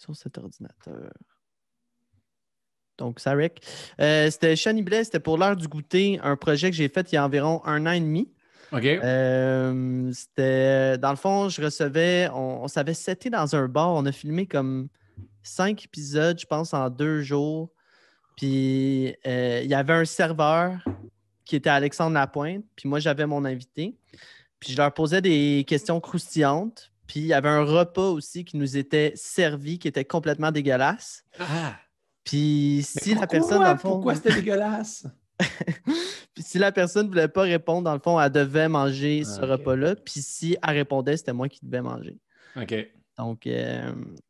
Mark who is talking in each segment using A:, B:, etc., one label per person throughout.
A: sur cet ordinateur. Donc, ça rec. C'était Shani Blais, c'était pour l'heure du goûter, un projet que j'ai fait il y a environ 1 an et demi.
B: OK.
A: C'était, dans le fond, je recevais, on s'avait seté dans un bar, on a filmé comme 5 épisodes, je pense, en 2 jours. Puis, il y avait un serveur qui était Alexandre Lapointe, puis moi, j'avais mon invité. Puis, je leur posais des questions croustillantes. Puis, il y avait un repas aussi qui nous était servi, qui était complètement dégueulasse.
B: Ah!
A: Puis,
B: Mais
A: si la personne, dans le fond...
B: Pourquoi c'était dégueulasse?
A: Puis si la personne ne voulait pas répondre, dans le fond, elle devait manger ce
B: OK.
A: repas-là. Puis si elle répondait, c'était moi qui devais manger.
B: OK.
A: Donc,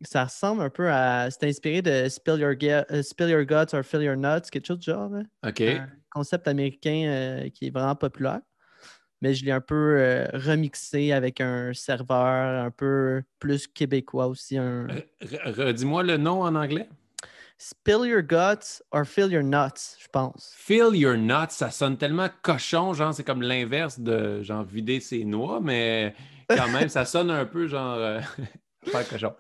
A: ça ressemble un peu à... C'est inspiré de Spill Your Guts or Fill Your Nuts, quelque chose du genre. Hein?
B: OK.
A: Un concept américain qui est vraiment populaire. Mais je l'ai un peu remixé avec un serveur un peu plus québécois aussi.
B: Redis-moi le nom en anglais.
A: Spill Your Guts or Fill Your Nuts, je pense.
B: Fill your nuts, ça sonne tellement cochon, genre c'est comme l'inverse de genre vider ses noix, mais quand même, ça sonne un peu genre faire cochon.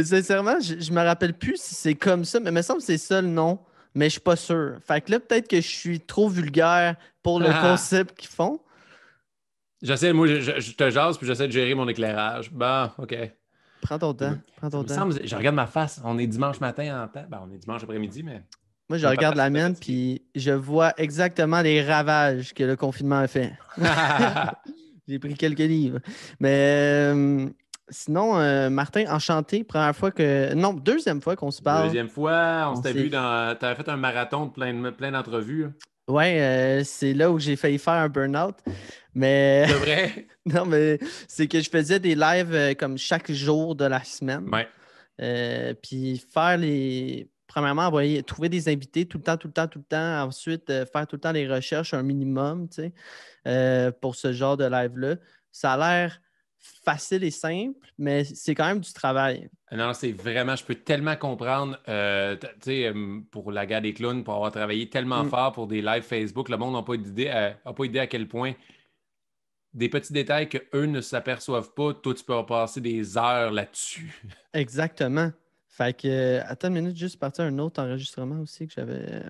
A: Sincèrement, je me rappelle plus si c'est comme ça, mais il me semble que c'est ça le nom, mais je suis pas sûr. Fait que là, peut-être que je suis trop vulgaire pour le concept qu'ils font.
B: J'essaie, moi, je te jase puis j'essaie de gérer mon éclairage. Bon, OK.
A: Prends ton temps, prends
B: Ça
A: ton
B: me
A: temps.
B: semble, je regarde ma face. On est dimanche matin en temps. Ben, on est dimanche après-midi, mais.
A: Moi, je regarde la mienne, puis je vois exactement les ravages que le confinement a fait. J'ai pris quelques livres. Mais sinon, Martin, enchanté, première fois que... Non, deuxième fois qu'on se parle.
B: Deuxième fois, on
A: On
B: s'était
A: s'est-
B: vu dans. T'avais fait un marathon de plein d'entrevues.
A: Ouais, c'est là où j'ai failli faire un burn-out. Mais
B: De vrai?
A: non, mais c'est que je faisais des lives comme chaque jour de la semaine.
B: Ouais.
A: Puis faire les. Premièrement, trouver des invités tout le temps, tout le temps, tout le temps. Ensuite, faire tout le temps les recherches, un minimum, tu sais, pour ce genre de live-là. Ça a l'air facile et simple, mais c'est quand même du travail.
B: Non, c'est vraiment, je peux tellement comprendre, tu sais, pour la guerre des clowns, pour avoir travaillé tellement
A: Mm,
B: fort pour des lives Facebook, le monde n'a pas idée à quel point des petits détails qu'eux ne s'aperçoivent pas, toi, tu peux passer des heures là-dessus.
A: exactement. Fait que, attends une minute, juste partir un autre enregistrement aussi que j'avais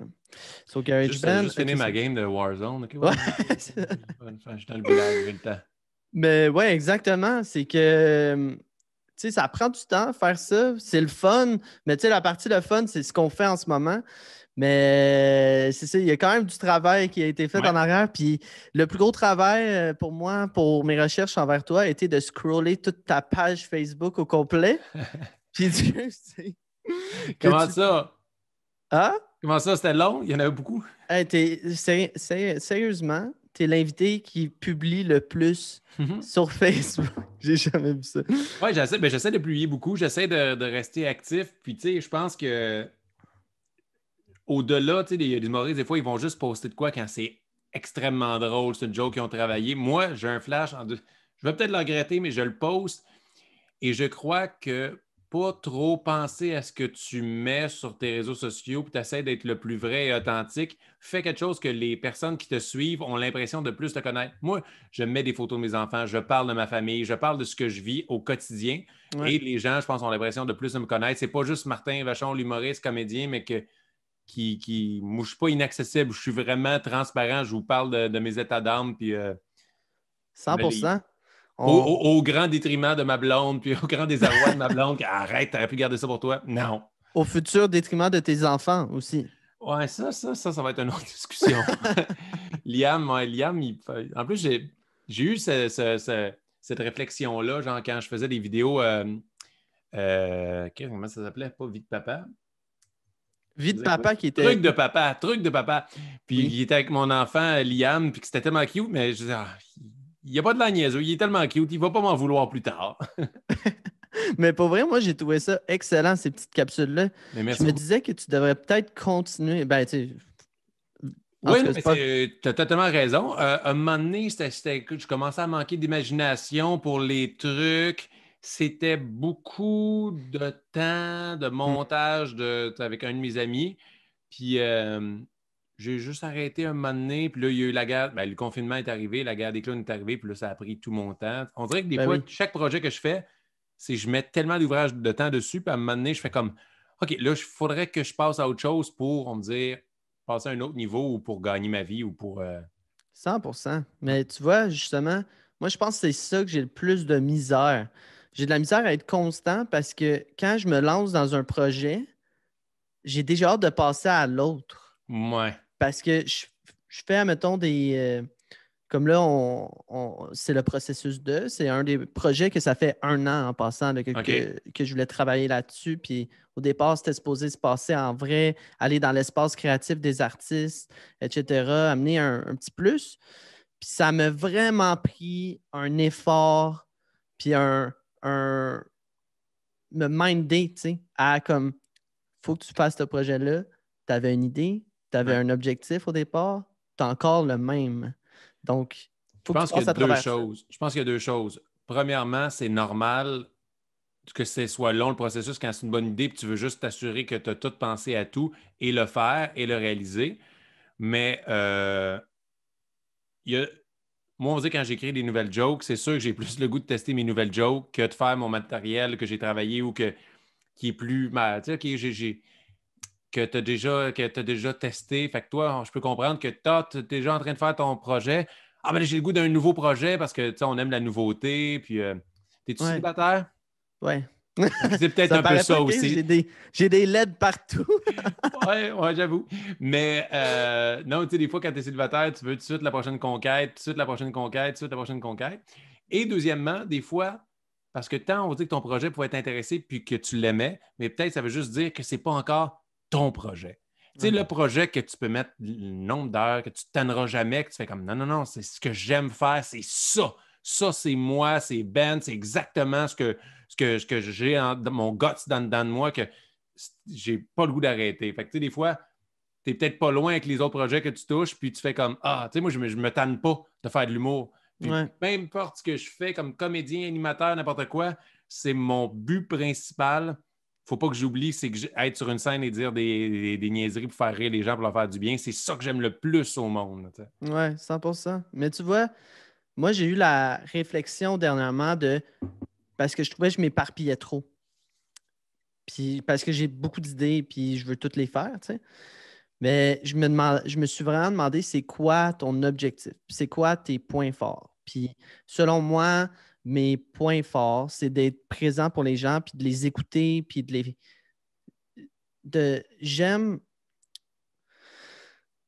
A: sur GarageBand.
B: Juste
A: Ok,
B: finir ma
A: c'est-
B: game de Warzone. OK,
A: Ouais.
B: ouais, je suis dans le village, j'ai le temps.
A: Mais ouais, exactement. C'est que, tu sais, ça prend du temps faire ça. C'est le fun. Mais tu sais, la partie le fun, c'est ce qu'on fait en ce moment. Mais c'est ça, il y a quand même du travail qui a été fait
B: Ouais.
A: en arrière. Puis le plus gros travail pour moi, pour mes recherches envers toi, a été de scroller toute ta page Facebook au complet. Puis Dieu sait que
B: Comment
A: tu...
B: ça?
A: Ah?
B: Comment ça? C'était long? Il y en avait beaucoup?
A: Hey, sérieusement, t'es l'invité qui publie le plus sur Facebook. J'ai jamais vu ça.
B: Oui, j'essaie de publier beaucoup, j'essaie de rester actif. Puis, tu sais, je pense que au-delà, tu sais, il y a des humoristes, des fois, ils vont juste poster de quoi quand c'est extrêmement drôle, c'est une joke qu'ils ont travaillé. Moi, j'ai un flash je vais peut-être le regretter, mais je le poste. Et je crois que pas trop penser à ce que tu mets sur tes réseaux sociaux, puis tu essaies d'être le plus vrai et authentique. Fais quelque chose que les personnes qui te suivent ont l'impression de plus te connaître. Moi, je mets des photos de mes enfants, je parle de ma famille, je parle de ce que je vis au quotidien.
A: Ouais.
B: Et les gens, je pense, ont l'impression de plus de me connaître. C'est pas juste Martin Vachon, l'humoriste, comédien, mais moi, je suis pas inaccessible. Je suis vraiment transparent. Je vous parle de mes états d'âme. Puis, là,
A: 100%.
B: au grand détriment de ma blonde, puis au grand désarroi de ma blonde, arrête, t'aurais pu garder ça pour toi. Non.
A: Au futur détriment de tes enfants aussi.
B: Ouais, ça va être une autre discussion. Liam, en plus, j'ai eu cette réflexion-là, genre quand je faisais des vidéos, comment ça s'appelait? Pas Vie de papa.
A: Vie de papa qui était.
B: Truc de papa. Puis
A: Oui.
B: il était avec mon enfant, Liam, puis que c'était tellement cute, mais je disais, il n'y a pas de la niaiseux, il est tellement cute, il va pas m'en vouloir plus tard.
A: Mais pour vrai, moi, j'ai trouvé ça excellent, ces petites capsules-là.
B: Mais merci
A: Je me
B: beaucoup.
A: disais que tu devrais peut-être continuer. Ben, tu sais. En
B: Oui,
A: tout cas, c'est pas.
B: tu as totalement raison. À un moment donné, je commençais à manquer d'imagination pour les trucs. C'était beaucoup de temps, de
A: Hmm.
B: montage avec un de mes amis. Puis j'ai juste arrêté un moment donné. Puis là, il y a eu la guerre. Ben, le confinement est arrivé, la guerre des clowns est arrivée. Puis là, ça a pris tout mon temps. On dirait que des
A: Ben
B: fois,
A: oui.
B: chaque projet que je fais, c'est que je mets tellement d'ouvrages de temps dessus, puis à un moment donné, je fais comme, OK, là, il faudrait que je passe à autre chose pour, on me dire, passer à un autre niveau ou pour gagner ma vie ou pour...
A: 100%. Mais tu vois, justement, moi, je pense que c'est ça que j'ai le plus de misère. J'ai de la misère à être constant parce que quand je me lance dans un projet, j'ai déjà hâte de passer à l'autre.
B: Ouais.
A: Parce que je fais, admettons, comme là, c'est le processus 2. C'est un des projets que ça fait 1 an en passant là,
B: OK.
A: que je voulais travailler là-dessus. Puis au départ, c'était supposé se passer en vrai, aller dans l'espace créatif des artistes, etc., amener un petit plus. Puis ça m'a vraiment pris un effort, puis me minder, tu sais, à comme, faut que tu fasses ce projet-là. Tu avais une idée, tu avais
B: Ouais.
A: un objectif au départ, tu as encore le même. Donc, il
B: Je
A: faut que tu
B: pense qu'il y
A: passes
B: a
A: à
B: deux
A: travers ça.
B: choses. Je pense qu'il y a deux choses. Premièrement, c'est normal que ce soit long le processus quand c'est une bonne idée, puis tu veux juste t'assurer que tu as tout pensé à tout et le faire et le réaliser. Mais il y a, moi, on dit quand j'écris des nouvelles jokes, c'est sûr que j'ai plus le goût de tester mes nouvelles jokes que de faire mon matériel que j'ai travaillé ou qui est plus mal. Tu sais, OK, que tu as déjà testé. Fait que toi, je peux comprendre que tu es déjà en train de faire ton projet. Ah, ben j'ai le goût d'un nouveau projet parce que tu sais, on aime la nouveauté. Puis, t'es-tu
A: Ouais,
B: célibataire?
A: ouais.
B: Fait que c'est peut-être
A: Ça
B: un peu
A: paraît pas,
B: ça
A: Chris,
B: aussi.
A: j'ai des LED partout.
B: Ouais, ouais, j'avoue. Mais non, tu sais, des fois, quand tu es célibataire, tu veux tout de suite la prochaine conquête, tout de suite la prochaine conquête, tout de suite la prochaine conquête. Et deuxièmement, des fois, parce que tant on va dire que ton projet pouvait t'intéresser puis que tu l'aimais, mais peut-être ça veut juste dire que c'est pas encore ton projet. Tu sais,
A: Ouais.
B: le projet que tu peux mettre le nombre d'heures, que tu ne tanneras jamais, que tu fais comme non, non, non, c'est ce que j'aime faire, c'est ça. Ça, c'est moi, c'est Ben, c'est exactement ce que j'ai dans mon guts dans de moi que j'ai pas le goût d'arrêter. Fait que, tu sais, des fois, tu n'es peut-être pas loin avec les autres projets que tu touches, puis tu fais comme ah, tu sais, moi, je me tanne pas de faire de l'humour. Puis
A: Ouais.
B: peu importe ce que je fais comme comédien, animateur, n'importe quoi, c'est mon but principal. Faut pas que j'oublie, c'est que être sur une scène et dire des niaiseries pour faire rire les gens, pour leur faire du bien, c'est ça que j'aime le plus au monde. Tu sais.
A: Ouais, 100%. Mais tu vois, moi, j'ai eu la réflexion dernièrement parce que je trouvais que je m'éparpillais trop. Puis parce que j'ai beaucoup d'idées, puis je veux toutes les faire, tu sais. Mais je me suis vraiment demandé c'est quoi ton objectif, c'est quoi tes points forts. Puis selon moi, mes points forts, c'est d'être présent pour les gens, puis de les écouter, puis j'aime,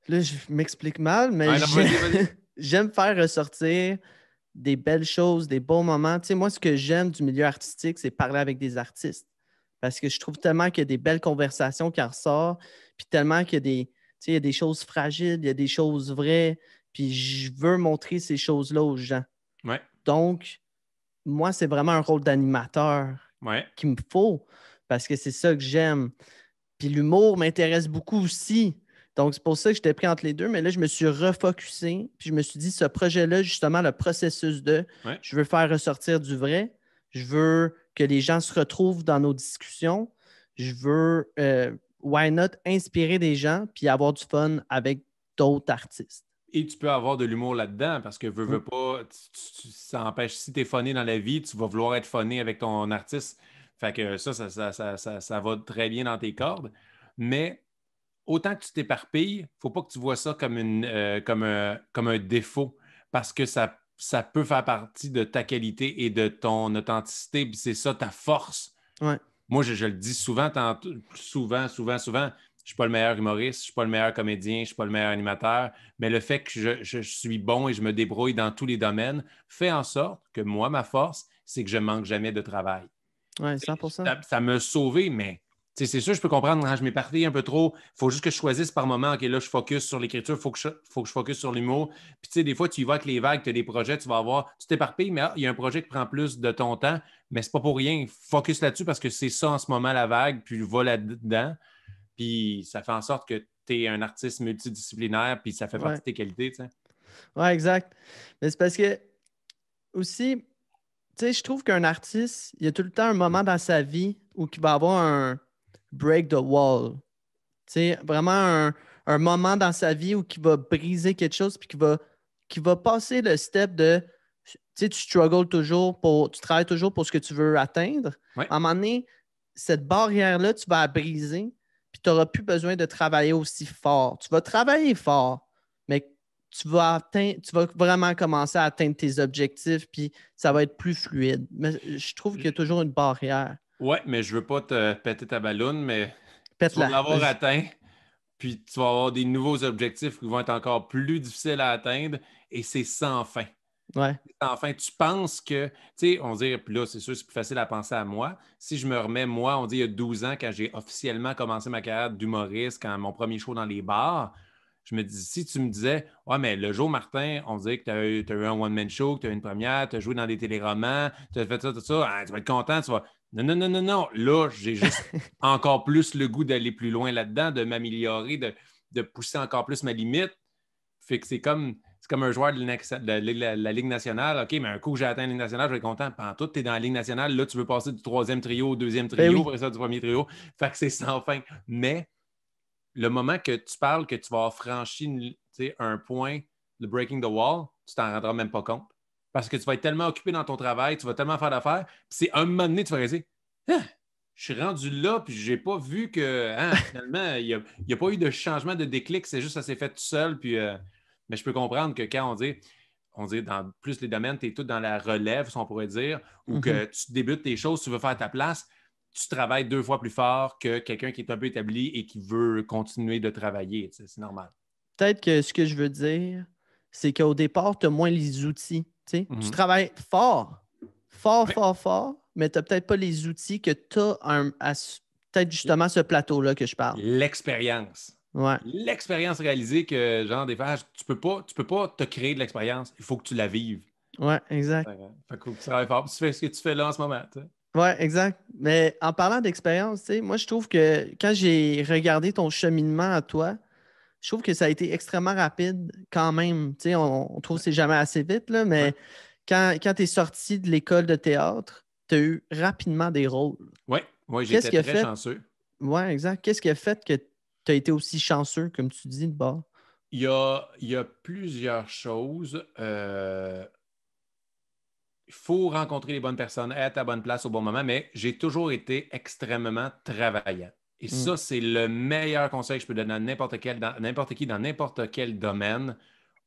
A: là je m'explique mal, mais
B: Ouais, non, vas-y, vas-y.
A: j'aime faire ressortir des belles choses, des beaux moments. Tu sais, moi, ce que j'aime du milieu artistique, c'est parler avec des artistes. Parce que je trouve tellement qu'il y a des belles conversations qui en ressortent, puis tellement qu'il y a tu sais, il y a des choses fragiles, il y a des choses vraies, puis je veux montrer ces choses-là aux gens.
B: Ouais,
A: Donc, moi, c'est vraiment un rôle d'animateur
B: ouais.
A: qu'il me faut, parce que c'est ça que j'aime. Puis l'humour m'intéresse beaucoup aussi. Donc, c'est pour ça que j'étais pris entre les deux. Mais là, je me suis refocusé. Puis je me suis dit, ce projet-là, justement, le processus
B: Ouais.
A: je veux faire ressortir du vrai. Je veux que les gens se retrouvent dans nos discussions. Je veux, why not, inspirer des gens puis avoir du fun avec d'autres artistes.
B: Et tu peux avoir de l'humour là-dedans parce que
A: Mm.
B: veux pas, ça empêche, si tu es funné dans la vie, tu vas vouloir être funné avec ton artiste. Fait que ça va très bien dans tes cordes. Mais autant que tu t'éparpilles, faut pas que tu vois ça comme, comme un défaut parce que ça peut faire partie de ta qualité et de ton authenticité. Puis c'est ça ta force.
A: Ouais,
B: Moi, je le dis souvent, souvent, souvent, souvent, je ne suis pas le meilleur humoriste, je ne suis pas le meilleur comédien, je ne suis pas le meilleur animateur, mais le fait que je suis bon et je me débrouille dans tous les domaines fait en sorte que moi, ma force, c'est que je ne manque jamais de travail.
A: ouais, 100%.
B: Ça m'a sauvé, mais c'est sûr, je peux comprendre quand je m'éparpille un peu trop. Il faut juste que je choisisse par moment. OK, là, je focus sur l'écriture, faut que je focus sur l'humour. Puis, tu sais, des fois, tu y vas avec les vagues, tu as des projets, tu vas avoir, tu t'éparpilles, mais il y a un projet qui prend plus de ton temps, mais c'est pas pour rien. Focus là-dessus parce que c'est ça en ce moment, la vague, puis va là-dedans. Puis, ça fait en sorte que tu es un artiste multidisciplinaire, puis ça fait partie
A: Ouais,
B: de tes qualités, tu sais.
A: ouais, exact. Mais c'est parce que aussi, tu sais, je trouve qu'un artiste, il y a tout le temps un moment dans sa vie où il va avoir un break the wall. Tu sais, vraiment un moment dans sa vie où il va briser quelque chose puis qu'il va passer le step de tu sais, tu struggles toujours tu travailles toujours pour ce que tu veux atteindre.
B: Ouais.
A: À un moment donné, cette barrière-là, tu vas la briser, puis tu n'auras plus besoin de travailler aussi fort. Tu vas travailler fort, mais tu vas vraiment commencer à atteindre tes objectifs, puis ça va être plus fluide. Mais je trouve qu'il y a toujours une barrière.
B: Ouais, mais je veux pas te péter ta balloune, mais tu vas
A: Pète-la,
B: l'avoir
A: vas-y.
B: atteint, puis tu vas avoir des nouveaux objectifs qui vont être encore plus difficiles à atteindre, et c'est sans fin.
A: Ouais.
B: Enfin, tu penses que, tu sais, on dit, puis là, c'est sûr, c'est plus facile à penser à moi. Si je me remets, moi, on dit il y a 12 ans, quand j'ai officiellement commencé ma carrière d'humoriste, quand mon premier show dans les bars, je me dis, si tu me disais, ouais, mais le jour, Martin, on disait que tu as eu un one-man show, que tu as eu une première, tu as joué dans des téléromans, tu as fait ça, tout ça, hein, tu vas être content, tu vas. Non, non, non, non, non. Là, j'ai juste encore plus le goût d'aller plus loin là-dedans, de m'améliorer, de pousser encore plus ma limite. Fait que c'est comme un joueur de la Ligue nationale. OK, mais un coup que j'ai atteint la Ligue nationale, je vais être content. Pendant tout, tu es dans la Ligue nationale. Là, tu veux passer du troisième trio au deuxième
A: Ben
B: trio,
A: oui.
B: après ça, du premier trio. Fait que c'est sans fin. Mais le moment que tu parles que tu vas avoir franchi un point, le breaking the wall, tu t'en rendras même pas compte. Parce que tu vas être tellement occupé dans ton travail, tu vas tellement faire d'affaires. Puis c'est un moment donné, tu vas réaliser, ah, je suis rendu là, puis j'ai pas vu que finalement, il n'y a pas eu de changement de déclic, c'est juste ça s'est fait tout seul. Puis, mais je peux comprendre que quand on dit dans plus les domaines, tu es tout dans la relève, si on pourrait dire, ou que tu débutes tes choses, tu veux faire ta place, tu travailles 2 fois plus fort que quelqu'un qui est un peu établi et qui veut continuer de travailler. C'est normal.
A: Peut-être que ce que je veux dire, c'est qu'au départ, tu as moins les outils. Tu travailles fort, fort,
B: Oui.
A: fort, fort, mais tu n'as peut-être pas les outils que tu as peut-être justement ce plateau-là que je parle.
B: L'expérience.
A: Ouais.
B: L'expérience réalisée que, genre, des fois, tu peux pas te créer de l'expérience. Il faut que tu la vives.
A: Ouais, exact.
B: Fait que tu travailles fort. Tu fais ce que tu fais là en ce moment. T'sais.
A: Ouais, exact. Mais en parlant d'expérience, tu sais, moi, je trouve que quand j'ai regardé ton cheminement à toi, je trouve que ça a été extrêmement rapide quand même. Tu sais, on trouve que c'est jamais assez vite, là,
B: Ouais.
A: mais quand tu es sorti de l'école de théâtre, tu as eu rapidement des rôles.
B: Oui, ouais,
A: Qu'est-ce
B: j'étais
A: qui a
B: très
A: fait?
B: chanceux.
A: Ouais, exact. Qu'est-ce qui a fait que tu as été aussi chanceux, comme tu dis, de bord?
B: Il y a plusieurs choses. Il faut rencontrer les bonnes personnes, être à la bonne place au bon moment, mais j'ai toujours été extrêmement travaillant. Et
A: Mm.
B: ça, c'est le meilleur conseil que je peux donner à n'importe qui, dans n'importe quel domaine.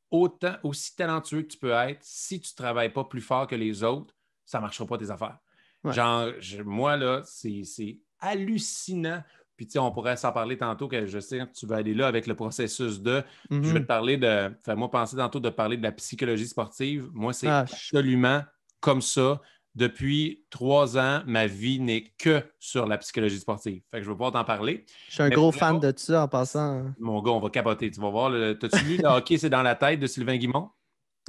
B: Autant, aussi talentueux que tu peux être, si tu ne travailles pas plus fort que les autres, ça ne marchera pas tes affaires.
A: Ouais.
B: Genre, moi, là, c'est hallucinant. Puis, tu sais, on pourrait s'en parler tantôt, que je sais que tu vas aller là avec le processus de. Je vais
A: Mhm.
B: te parler de. Fais-moi penser tantôt de parler de la psychologie sportive. Moi, c'est
A: Ah,
B: absolument comme ça. Depuis 3 ans, ma vie n'est que sur la psychologie sportive. Fait que je vais pouvoir t'en parler.
A: je suis un
B: Mais
A: gros
B: pour
A: fan
B: répondre,
A: de ça en passant.
B: mon gars, on va capoter. Tu vas voir. T'as-tu lu Le hockey, c'est dans la tête de Sylvain Guimont?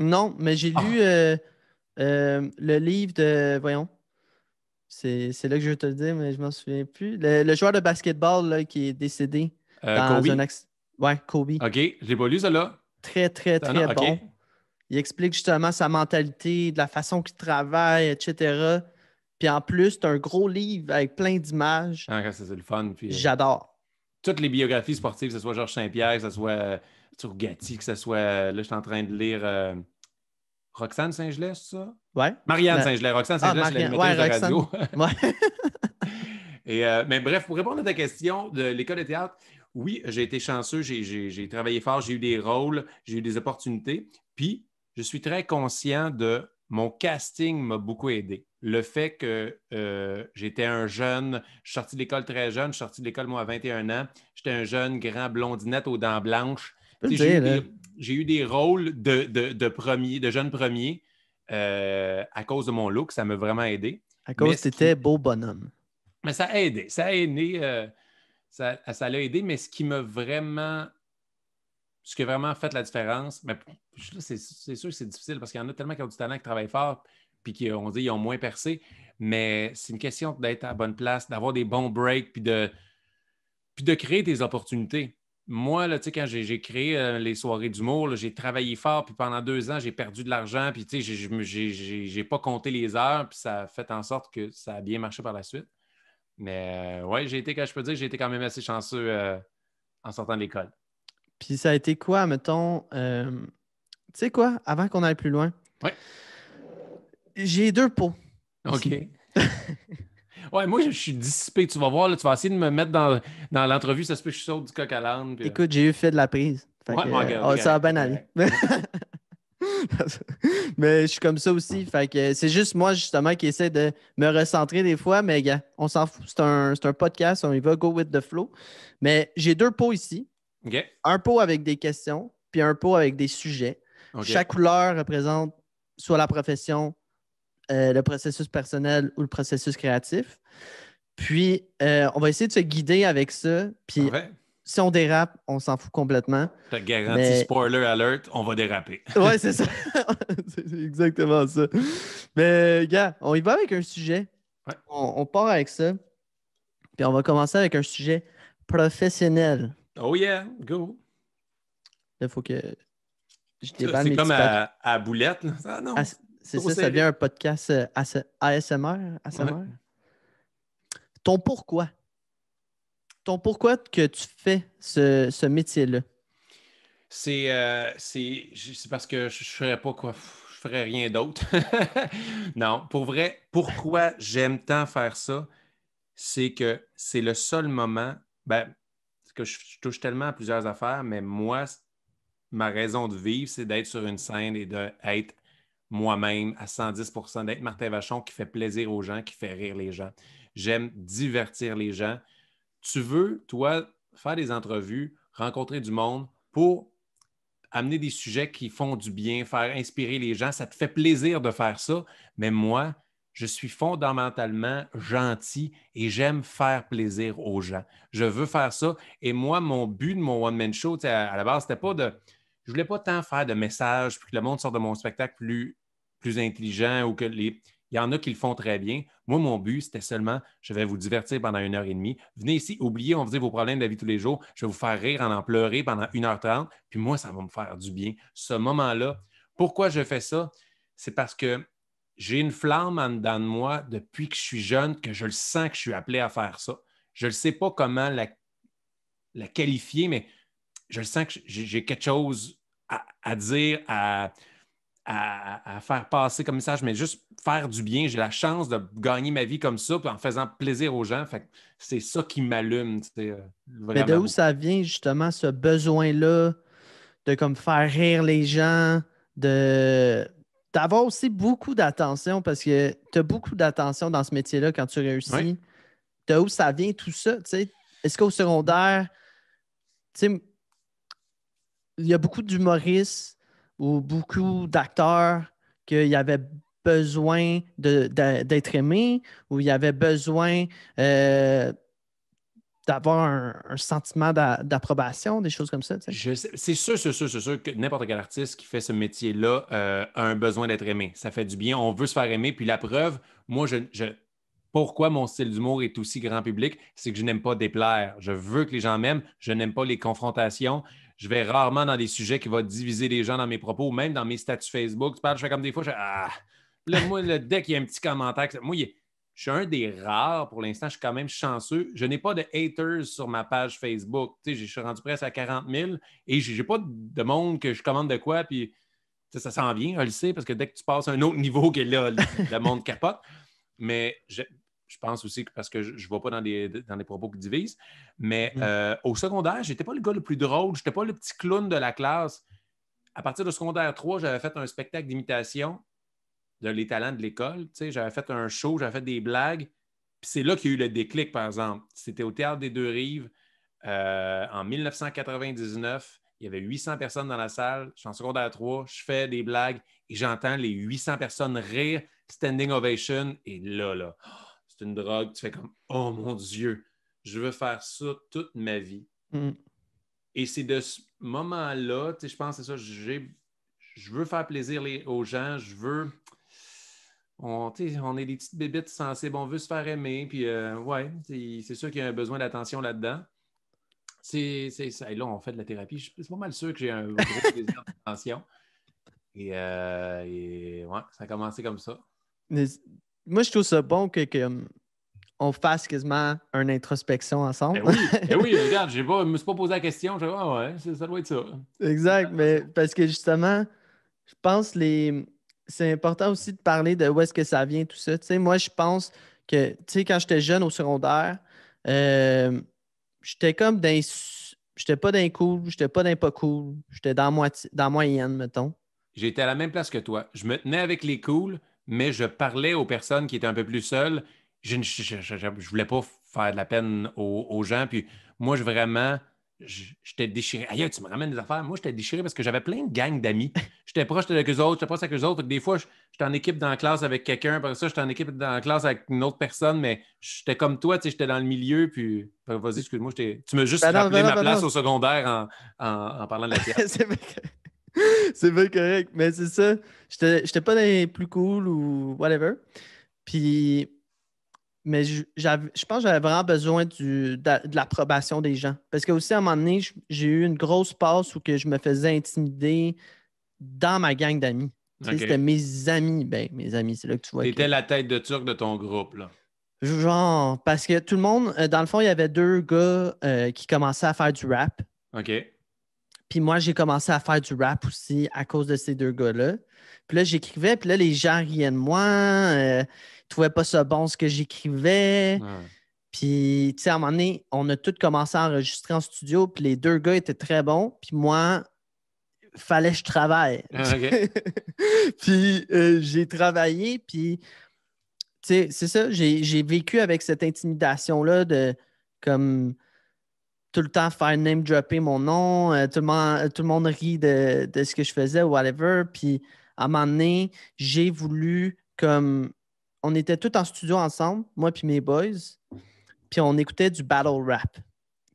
A: Non, mais j'ai lu
B: Ah,
A: le livre de. Voyons. C'est là que je veux te le dire, mais je m'en souviens plus. Le joueur de basketball là, qui est décédé dans un
B: Kobe?
A: accident. Ouais, Kobe.
B: OK, je l'ai pas lu, ça là.
A: Très, très,
B: C'est un nom?
A: très
B: OK.
A: bon. Il explique justement sa mentalité, de la façon qu'il travaille, etc. Puis en plus, c'est un gros livre avec plein d'images.
B: Ah, c'est le fun. Puis,
A: J'adore.
B: toutes les biographies sportives, que ce soit Georges Saint-Pierre, que ce soit Turgatti, que ce soit. Là, je suis en train de lire Roxane Saint-Gelais, c'est ça?
A: Ouais.
B: Marianne
A: La-
B: Saint-Gelais. Roxane
A: Ah,
B: Saint-Gelais, c'est
A: Marianne. Ouais,
B: l'animatrice de
A: Roxane.
B: radio.
A: Ouais.
B: Mais bref, pour répondre à ta question de l'école de théâtre, oui, j'ai été chanceux, j'ai travaillé fort, j'ai eu des rôles, j'ai eu des opportunités. Puis, je suis très conscient de mon casting m'a beaucoup aidé. Le fait que j'étais un jeune, je suis sorti de l'école très jeune, je suis sorti de l'école, moi, à 21 ans. J'étais un jeune, grand blondinette aux dents blanches.
A: Tu peux le
B: Tu sais,
A: dire, là.
B: j'ai eu des rôles de jeunes premiers à cause de mon look. Ça m'a vraiment aidé.
A: À
B: Mais
A: cause que t'étais beau bonhomme.
B: ça a aidé. Ça a aidé. Ça l'a aidé, mais ce qui a vraiment fait la différence, mais c'est sûr que c'est difficile parce qu'il y en a tellement qui ont du talent, qui travaillent fort, puis qui, on dit, ils ont moins percé, mais c'est une question d'être à la bonne place, d'avoir des bons breaks, puis de créer des opportunités. Moi, là, quand j'ai créé les soirées d'humour, là, j'ai travaillé fort, puis pendant 2 ans, j'ai perdu de l'argent, puis j'ai pas compté les heures, puis ça a fait en sorte que ça a bien marché par la suite. Mais ouais, je peux dire, j'ai été quand même assez chanceux en sortant de l'école.
A: Puis ça a été quoi, mettons, tu sais quoi, avant qu'on aille plus loin,
B: Oui.
A: J'ai 2 pots.
B: OK.
A: Ici.
B: Ouais, moi, je suis dissipé. Tu vas voir, là, tu vas essayer de me mettre dans l'entrevue. Ça se peut que je saute du coq à l'âne. Puis...
A: Écoute, j'ai eu fait de la prise. Fait
B: Ouais,
A: que,
B: regarde, c'est
A: ça va
B: correct, c'est
A: bien aller.
B: correct.
A: Mais je suis comme ça aussi. Fait que c'est juste moi, justement, qui essaie de me recentrer des fois. Mais gars, on s'en fout. C'est un podcast. On y va go with the flow. Mais j'ai 2 pots ici.
B: OK.
A: Un pot avec des questions, puis un pot avec des sujets.
B: OK.
A: Chaque couleur représente soit la profession, le processus personnel ou le processus créatif. Puis, on va essayer de se guider avec ça. Puis,
B: Parfait.
A: si on dérape, on s'en fout complètement.
B: Je te garantis,
A: Mais,
B: spoiler alert, on va déraper.
A: ouais, c'est ça. C'est exactement ça. Mais, gars, on y va avec un sujet.
B: Ouais.
A: On part avec ça. Puis, on va commencer avec un sujet professionnel.
B: Oh yeah, go.
A: Il faut que je déballe
B: C'est
A: mes
B: comme
A: petits papiers.
B: à boulette, là. Ah non,
A: C'est
B: trop
A: ça, ça devient
B: serré.
A: un podcast ASMR.
B: Ouais.
A: ASMR. Ton pourquoi. Ton pourquoi que tu fais ce métier-là.
B: C'est parce que je ferais pas quoi. Je ferais rien d'autre. Non, pour vrai, pourquoi j'aime tant faire ça, c'est que c'est le seul moment, ben, c'est que je touche tellement à plusieurs affaires, mais moi, ma raison de vivre, c'est d'être sur une scène et d'être moi-même à 110%, d'être Martin Vachon qui fait plaisir aux gens, qui fait rire les gens. J'aime divertir les gens. Tu veux, toi, faire des entrevues, rencontrer du monde pour amener des sujets qui font du bien, faire inspirer les gens. Ça te fait plaisir de faire ça, mais moi, je suis fondamentalement gentil et j'aime faire plaisir aux gens. Je veux faire ça. Et moi, mon but de mon one-man show, à la base, c'était pas de... Je voulais pas tant faire de messages, puis que le monde sorte de mon spectacle plus intelligent ou que les... Il y en a qui le font très bien. Moi, mon but, c'était seulement, je vais vous divertir pendant 1 heure et demie. Venez ici, oubliez, on vous dit vos problèmes de la vie de tous les jours. Je vais vous faire rire, en pleurer pendant 1h30. Puis moi, ça va me faire du bien. Ce moment-là, pourquoi je fais ça? C'est parce que j'ai une flamme en dedans de moi depuis que je suis jeune, que je le sens que je suis appelé à faire ça. Je ne sais pas comment la qualifier, mais je le sens que j'ai quelque chose à dire, à faire passer comme message, mais juste faire du bien. J'ai la chance de gagner ma vie comme ça, puis en faisant plaisir aux gens. Fait que c'est ça qui m'allume,
A: Mais de
B: vraiment
A: où
B: beaucoup.
A: ça vient justement ce besoin-là de comme faire rire les gens, de d'avoir aussi beaucoup d'attention parce que tu as beaucoup d'attention dans ce métier-là quand tu
B: Oui.
A: réussis. De où ça vient tout ça, tu sais? Est-ce qu'au secondaire, tu sais, il y a beaucoup d'humoristes ou beaucoup d'acteurs qu'il y avait besoin d'être aimé ou il y avait besoin d'avoir un sentiment d'approbation, des choses comme ça, tu sais?
B: C'est sûr que n'importe quel artiste qui fait ce métier-là a un besoin d'être aimé. Ça fait du bien, on veut se faire aimer. Puis la preuve, moi, pourquoi mon style d'humour est aussi grand public, c'est que je n'aime pas déplaire. Je veux que les gens m'aiment, je n'aime pas les confrontations. Je vais rarement dans des sujets qui vont diviser les gens dans mes propos, même dans mes statuts Facebook. Tu parles, je fais comme des fois, je fais Ah! Puis là, moi, dès qu'il y a un petit commentaire, moi, je suis un des rares, pour l'instant, je suis quand même chanceux. Je n'ai pas de haters sur ma page Facebook. Tu sais, je suis rendu presque à 40 000 et je n'ai pas de monde que je commande de quoi, puis ça s'en vient, on le sait, parce que dès que tu passes à un autre niveau, que là, le monde capote. Mais je pense aussi que parce que je ne vais pas dans des propos qui divisent. Mais au secondaire, je n'étais pas le gars le plus drôle, je n'étais pas le petit clown de la classe. À partir de secondaire 3, j'avais fait un spectacle d'imitation de Les talents de l'école. Tu sais, j'avais fait un show, j'avais fait des blagues. Puis c'est là qu'il y a eu le déclic, par exemple. C'était au Théâtre des Deux-Rives en 1999. Il y avait 800 personnes dans la salle. Je suis en secondaire 3, je fais des blagues et j'entends les 800 personnes rire, standing ovation. Et là, c'est une drogue. Tu fais comme, oh mon Dieu, je veux faire ça toute ma vie.
A: Mm.
B: Et c'est de ce moment-là, je pense que c'est ça, je veux faire plaisir aux gens, je veux... On est des petites bébites sensibles, on veut se faire aimer, puis ouais, c'est sûr qu'il y a un besoin d'attention là-dedans. Là, on fait de la thérapie. Je suis pas mal sûr que j'ai un gros plaisir d'attention. Et ouais, ça a commencé comme ça.
A: Mais moi, je trouve ça bon on fasse quasiment une introspection ensemble.
B: Oui, regarde, je ne me suis pas posé la question. Je dis, ah ouais, ça doit être ça.
A: Exact, mais parce que justement, je pense c'est important aussi de parler de où est-ce que ça vient, tout ça. Tu sais, moi, je pense que, tu sais, quand j'étais jeune au secondaire, euh, j'étais comme dans. J'étais pas dans cool, j'étais pas dans pas cool, j'étais dans moyenne, mettons.
B: J'ai été à la même place que toi. Je me tenais avec les cools, mais je parlais aux personnes qui étaient un peu plus seules. Je voulais pas faire de la peine aux gens. Puis moi, j'étais déchiré. Aïe, tu me ramènes des affaires. Moi, j'étais déchiré parce que j'avais plein de gangs d'amis. J'étais proche avec eux autres, j'étais proche avec eux autres. Fait que des fois, j'étais en équipe dans la classe avec quelqu'un. Après ça, j'étais en équipe dans la classe avec une autre personne, mais j'étais comme toi, tu sais, j'étais dans le milieu. Puis, vas-y, excuse-moi, tu m'as juste rappelé ma
A: Ben
B: place
A: non,
B: au secondaire en parlant de la tienne.
A: c'est bien c'est bien correct, mais c'est ça. J'étais pas dans les plus cool ou whatever. Puis, mais je pense que j'avais vraiment besoin de l'approbation des gens. Parce que aussi, à un moment donné, j'ai eu une grosse passe où que je me faisais intimider dans ma gang d'amis. Tu sais, c'était
B: OK.
A: mes amis. Ben, mes amis, c'est là que tu vois que.
B: T'étais la tête de turc de ton groupe, là.
A: Genre, parce que tout le monde, dans le fond, il y avait deux gars qui commençaient à faire du rap.
B: OK.
A: Puis moi, j'ai commencé à faire du rap aussi à cause de ces deux gars-là. Puis là, j'écrivais, puis là, les gens riaient de moi. Ils trouvaient pas ça bon ce que j'écrivais.
B: Ouais.
A: Puis, tu sais, à un moment donné, on a tous commencé à enregistrer en studio, puis les deux gars étaient très bons. Puis moi, fallait que je travaille.
B: OK.
A: Puis j'ai travaillé, puis tu sais, c'est ça, j'ai vécu avec cette intimidation-là de comme tout le temps faire name dropper mon nom, tout le monde rit de ce que je faisais ou whatever. Puis à un moment donné, j'ai voulu comme on était tous en studio ensemble, moi puis mes boys, puis on écoutait du battle rap,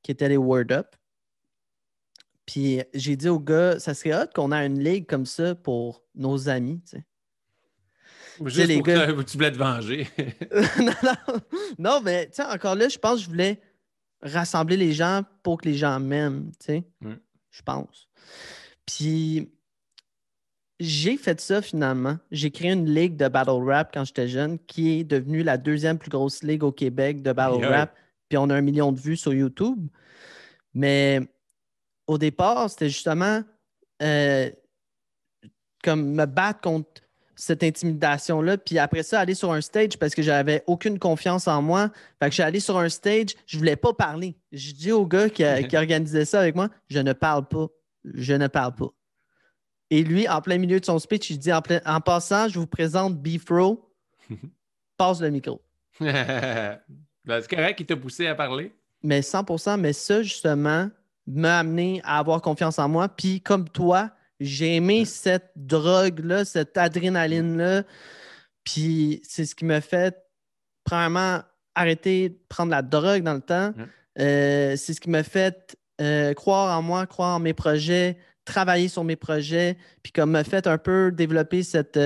A: qui était les Word Up. Puis j'ai dit au gars, ça serait hot qu'on ait une ligue comme ça pour nos amis, tu sais. Tu sais,
B: Juste
A: les
B: pour que
A: gars.
B: tu voulais te venger.
A: non, non, non, mais tu sais, encore là, je pense que je voulais rassembler les gens pour que les gens m'aiment, tu sais,
B: Mm.
A: je pense. Puis j'ai fait ça finalement. J'ai créé une ligue de battle rap quand j'étais jeune, qui est devenue la deuxième plus grosse ligue au Québec de
B: Aïe,
A: battle
B: aïe.
A: rap. Puis on a 1 million de vues sur YouTube. Mais au départ, c'était justement euh, comme me battre contre cette intimidation-là, puis après ça, aller sur un stage parce que j'avais aucune confiance en moi. Fait que j'ai allé sur un stage, je voulais pas parler. Je dis au gars qui organisait ça avec moi, je ne parle pas. Je ne parle pas. Et lui, en plein milieu de son speech, il dit en passant, je vous présente Beefro, passe le micro.
B: Ben, c'est correct qu'il t'a poussé à parler.
A: Mais 100%, mais ça, justement, m'a amené à avoir confiance en moi. Puis, comme toi, j'ai aimé
B: Ouais.
A: cette drogue-là, cette
B: Mm.
A: adrénaline-là. Puis, c'est ce qui m'a fait, premièrement, arrêter de prendre la drogue dans le temps.
B: Ouais.
A: C'est ce qui m'a fait croire en moi, croire en mes projets, travailler sur mes projets. Puis, comme m'a fait un peu développer cette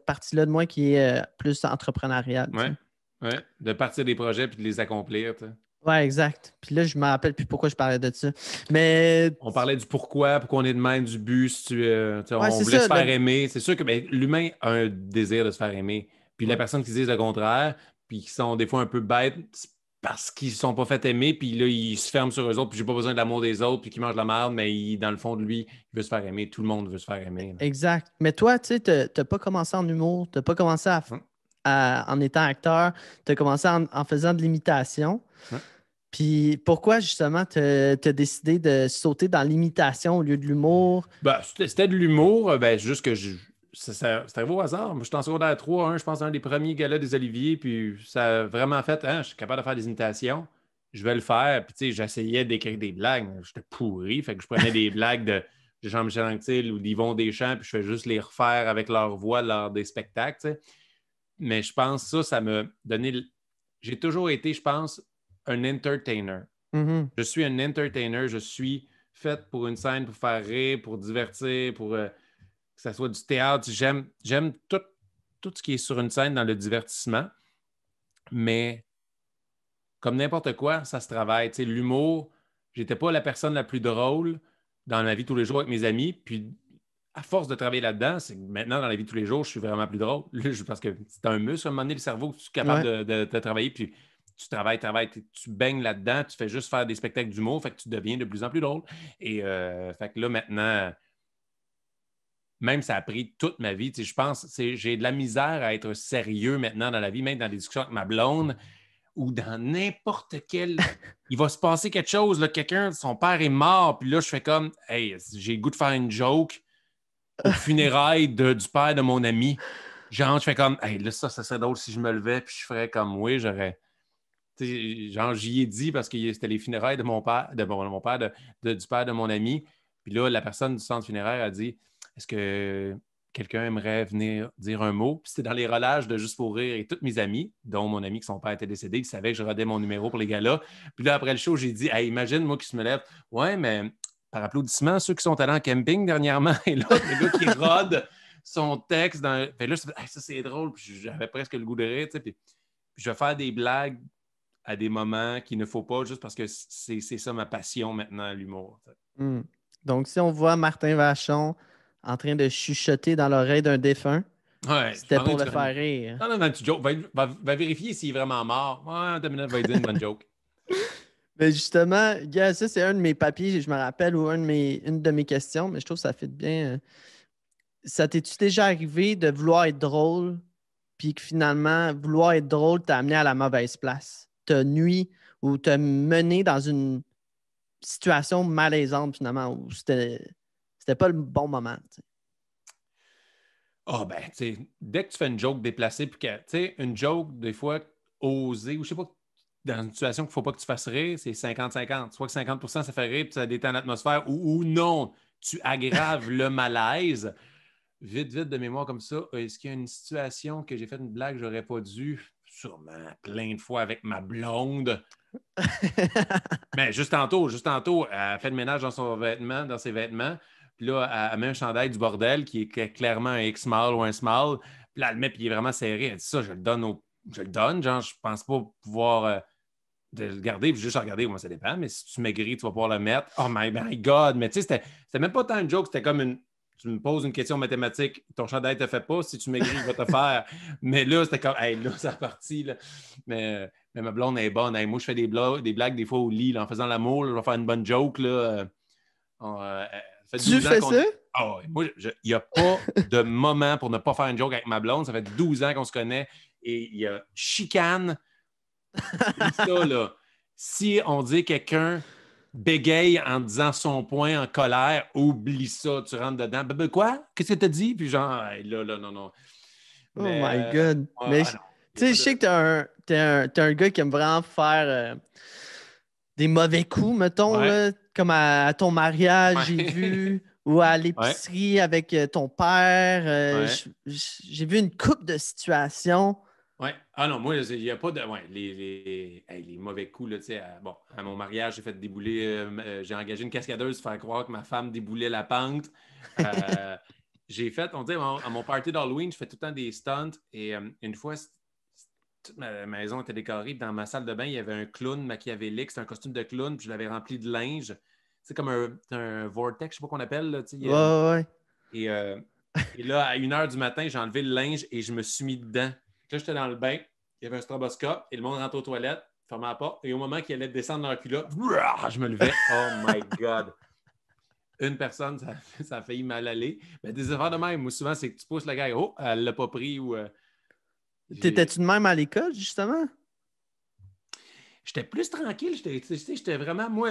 A: partie-là de moi qui est plus entrepreneuriale. Tu
B: Ouais.
A: sais.
B: Ouais. De partir des projets puis de les accomplir, tu sais.
A: Ouais, exact. Puis là, je me rappelle plus pourquoi je parlais de ça. Mais
B: On parlait du pourquoi on est de même, du but, si tu sais,
A: ouais,
B: on
A: c'est
B: voulait se
A: ça.
B: faire aimer. C'est sûr que ben, l'humain a un désir de se faire aimer. Puis la
A: Ouais.
B: personne qui dit le contraire, puis qui sont des fois un peu bêtes c'est parce qu'ils ne sont pas fait aimer, puis là, ils se ferment sur eux autres, puis j'ai pas besoin de l'amour des autres, puis qui mangent la merde, mais dans le fond de lui, il veut se faire aimer. Tout le monde veut se faire aimer, là.
A: Exact. Mais toi, tu sais, t'as pas commencé en humour, t'as pas commencé
B: Hein?
A: en étant acteur, t'as commencé en faisant de l'imitation.
B: Hein?
A: Puis pourquoi justement t'as décidé de sauter dans l'imitation au lieu de l'humour?
B: Ben, c'était de l'humour, ben, juste que c'est arrivé au hasard. Moi, j'étais en secondaire 3, je pense, un des premiers galas des Oliviers, puis ça a vraiment fait, hein, je suis capable de faire des imitations, je vais le faire. Puis, tu sais, j'essayais d'écrire des blagues, mais j'étais pourri, fait que je prenais des blagues de Jean-Michel Anctil ou d'Yvon Deschamps, puis je fais juste les refaire avec leur voix lors des spectacles, tu sais. Mais je pense que ça m'a donné. J'ai toujours été, je pense, un entertainer.
A: Mhm.
B: Je suis un entertainer, je suis fait pour une scène, pour faire rire, pour divertir, pour que ça soit du théâtre. J'aime tout ce qui est sur une scène dans le divertissement, mais comme n'importe quoi, ça se travaille. Tu sais, l'humour, j'étais pas la personne la plus drôle dans ma vie tous les jours avec mes amis, puis à force de travailler là-dedans, c'est que maintenant, dans la vie de tous les jours, je suis vraiment plus drôle. Parce que c'est un muscle, à un moment donné, le cerveau, tu es capable
A: Ouais,
B: de travailler, puis tu travailles, tu baignes là-dedans, tu fais juste faire des spectacles d'humour, fait que tu deviens de plus en plus drôle. Et fait que là, même ça a pris toute ma vie. Je pense que j'ai de la misère à être sérieux maintenant dans la vie, même dans des discussions avec ma blonde ou dans n'importe quel... Il va se passer quelque chose, là, quelqu'un, son père est mort, puis là, je fais comme, hey, j'ai le goût de faire une joke aux funérailles du père de mon ami. Genre, je fais comme, hey, là, ça serait drôle si je me levais, puis je ferais comme, oui, j'aurais... Genre, j'y ai dit parce que c'était les funérailles de mon père, mon père, du père de mon ami. Puis là, la personne du centre funéraire a dit, est-ce que quelqu'un aimerait venir dire un mot? Puis c'était dans les relages de Juste pour rire et tous mes amis, dont mon ami que son père était décédé, ils savaient que je rodais mon numéro pour les gars-là. Puis là, après le show, j'ai dit, hey, imagine moi qui se me lève, ouais, mais par applaudissement, ceux qui sont allés en camping dernièrement, et là, le gars qui rôde son texte dans. Puis là, hey, ça c'est drôle, puis j'avais presque le goût de rire, tu sais. Puis je vais faire des blagues à des moments qu'il ne faut pas, juste parce que c'est ça ma passion maintenant, l'humour.
A: Donc, si on voit Martin Vachon en train de chuchoter dans l'oreille d'un défunt,
B: Ouais,
A: c'était pour le faire rire.
B: Non, non, tu joke. Va vérifier s'il est vraiment mort. Ouais, 2 minutes, va lui dire une bonne joke.
A: Mais justement, gars, ça, c'est un de mes papiers, je me rappelle, ou une de mes questions, mais je trouve que ça fit bien. Ça t'es-tu déjà arrivé de vouloir être drôle, puis que finalement, vouloir être drôle t'a amené à la mauvaise place? T'a nuit ou t'a mené dans une situation malaisante, finalement, où c'était pas le bon moment. T'sais.
B: Ah, ben, tu sais, dès que tu fais une joke déplacée, puis que, tu sais, une joke, des fois, osée, ou je sais pas, dans une situation qu'il ne faut pas que tu fasses rire, c'est 50-50. Soit que 50% ça fait rire, puis ça détend l'atmosphère, ou non, tu aggraves le malaise. Vite, vite de mémoire comme ça, est-ce qu'il y a une situation que j'ai fait une blague que j'aurais pas dû? Sûrement plein de fois avec ma blonde. Mais juste tantôt, elle fait le ménage dans ses vêtements. Puis là, elle met un chandail du bordel qui est clairement un X-small ou un small. Puis là, elle le met, puis il est vraiment serré. Elle dit ça, je le donne. Genre, je pense pas pouvoir de le garder, puis juste regarder, moi, ça dépend. Mais si tu maigris, tu vas pouvoir le mettre. Oh my God! Mais tu sais, c'était même pas tant une joke, c'était comme tu me poses une question mathématique, ton chandail te fait pas, si tu maigris, il va te faire. Mais là, c'était comme, hey, là, c'est parti. Là. Mais ma blonde est bonne. Hey, moi, je fais des blagues des fois au lit, là, en faisant l'amour. Là, je vais faire une bonne joke. Là, ça fait
A: Tu
B: 12 ans
A: fais
B: qu'on
A: ça?
B: est. Oh, moi, il n'y a pas de moment pour ne pas faire une joke avec ma blonde. Ça fait 12 ans qu'on se connaît et il y a chicane. Ça, là. Si on dit quelqu'un bégaye en disant son point en colère, oublie ça, tu rentres dedans. Quoi? Qu'est-ce que tu as dit? Puis genre, hey, là, non.
A: Oh my
B: Mais,
A: God. Mais,
B: non.
A: tu sais, je sais que t'es un gars qui aime vraiment faire des mauvais coups, mettons,
B: Ouais.
A: là, comme à ton mariage, j'ai
B: Ouais.
A: vu, ou à
B: Ouais.
A: l'épicerie avec ton père.
B: Ouais.
A: J'ai vu une couple de situations.
B: Ouais. Ah non, moi, il n'y a pas de. Ouais, les mauvais coups, là, tu sais. Bon, à mon mariage, j'ai fait débouler. J'ai engagé une cascadeuse pour faire croire que ma femme déboulait la pente. J'ai fait, on dit, à mon party d'Halloween, je fais tout le temps des stunts. Et une fois, toute ma maison était décorée. Puis dans ma salle de bain, il y avait un clown machiavélique. C'était un costume de clown. Puis je l'avais rempli de linge. C'est comme un vortex, je ne sais pas qu'on appelle. Là,
A: Ouais, ouais, ouais.
B: et, euh, et là, à 1 h du matin, j'ai enlevé le linge et je me suis mis dedans. Là, j'étais dans le bain. Il y avait un stroboscope et le monde rentre aux toilettes, fermait la porte. Et au moment qu'ils allaient descendre leur culotte, je me levais. Oh my God! Une personne, ça a failli mal aller. Mais des affaires de même, moi, souvent, c'est que tu pousses le gars, oh, elle l'a pas pris ou.
A: T'étais-tu de même à l'école, justement?
B: J'étais plus tranquille. J'étais vraiment, moi,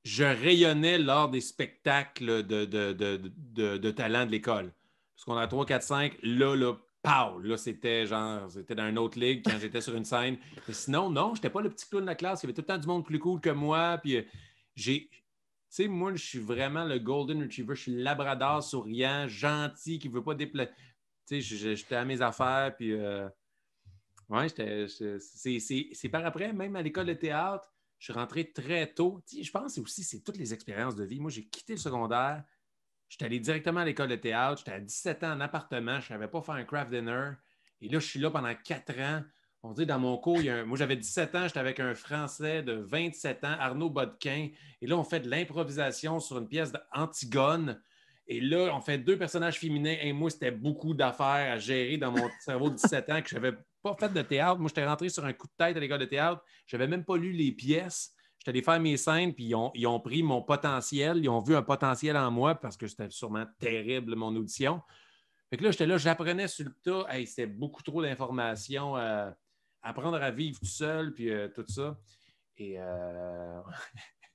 B: je rayonnais lors des spectacles de talent de l'école. Parce qu'on a 3, 4, 5, là, pow! Là, c'était dans une autre ligue quand j'étais sur une scène. Mais sinon, non, j'étais pas le petit clown de la classe. Il y avait tout le temps du monde plus cool que moi. Puis tu sais, moi, je suis vraiment le Golden Retriever. Je suis le labrador souriant, gentil, qui veut pas déplacer. Tu sais, j'étais à mes affaires. Puis, ouais, c'est par après, même à l'école de théâtre. Je suis rentré très tôt. Tu sais, je pense que c'est toutes les expériences de vie. Moi, j'ai quitté le secondaire. J'étais allé directement à l'école de théâtre. J'étais à 17 ans en appartement. Je ne savais pas faire un craft dinner. Et là, je suis là pendant 4 ans. On dit dans mon cours, moi, j'avais 17 ans. J'étais avec un Français de 27 ans, Arnaud Bodquin. Et là, on fait de l'improvisation sur une pièce d'Antigone. Et là, on fait 2 personnages féminins. Et moi, c'était beaucoup d'affaires à gérer dans mon cerveau de 17 ans que je n'avais pas fait de théâtre. Moi, j'étais rentré sur un coup de tête à l'école de théâtre. Je n'avais même pas lu les pièces. J'étais allé faire mes scènes, puis ils ont pris mon potentiel. Ils ont vu un potentiel en moi parce que c'était sûrement terrible, mon audition. Fait que là, j'étais là, j'apprenais sur le tas. Hey, c'était beaucoup trop d'informations. Apprendre à vivre tout seul, puis tout ça. Et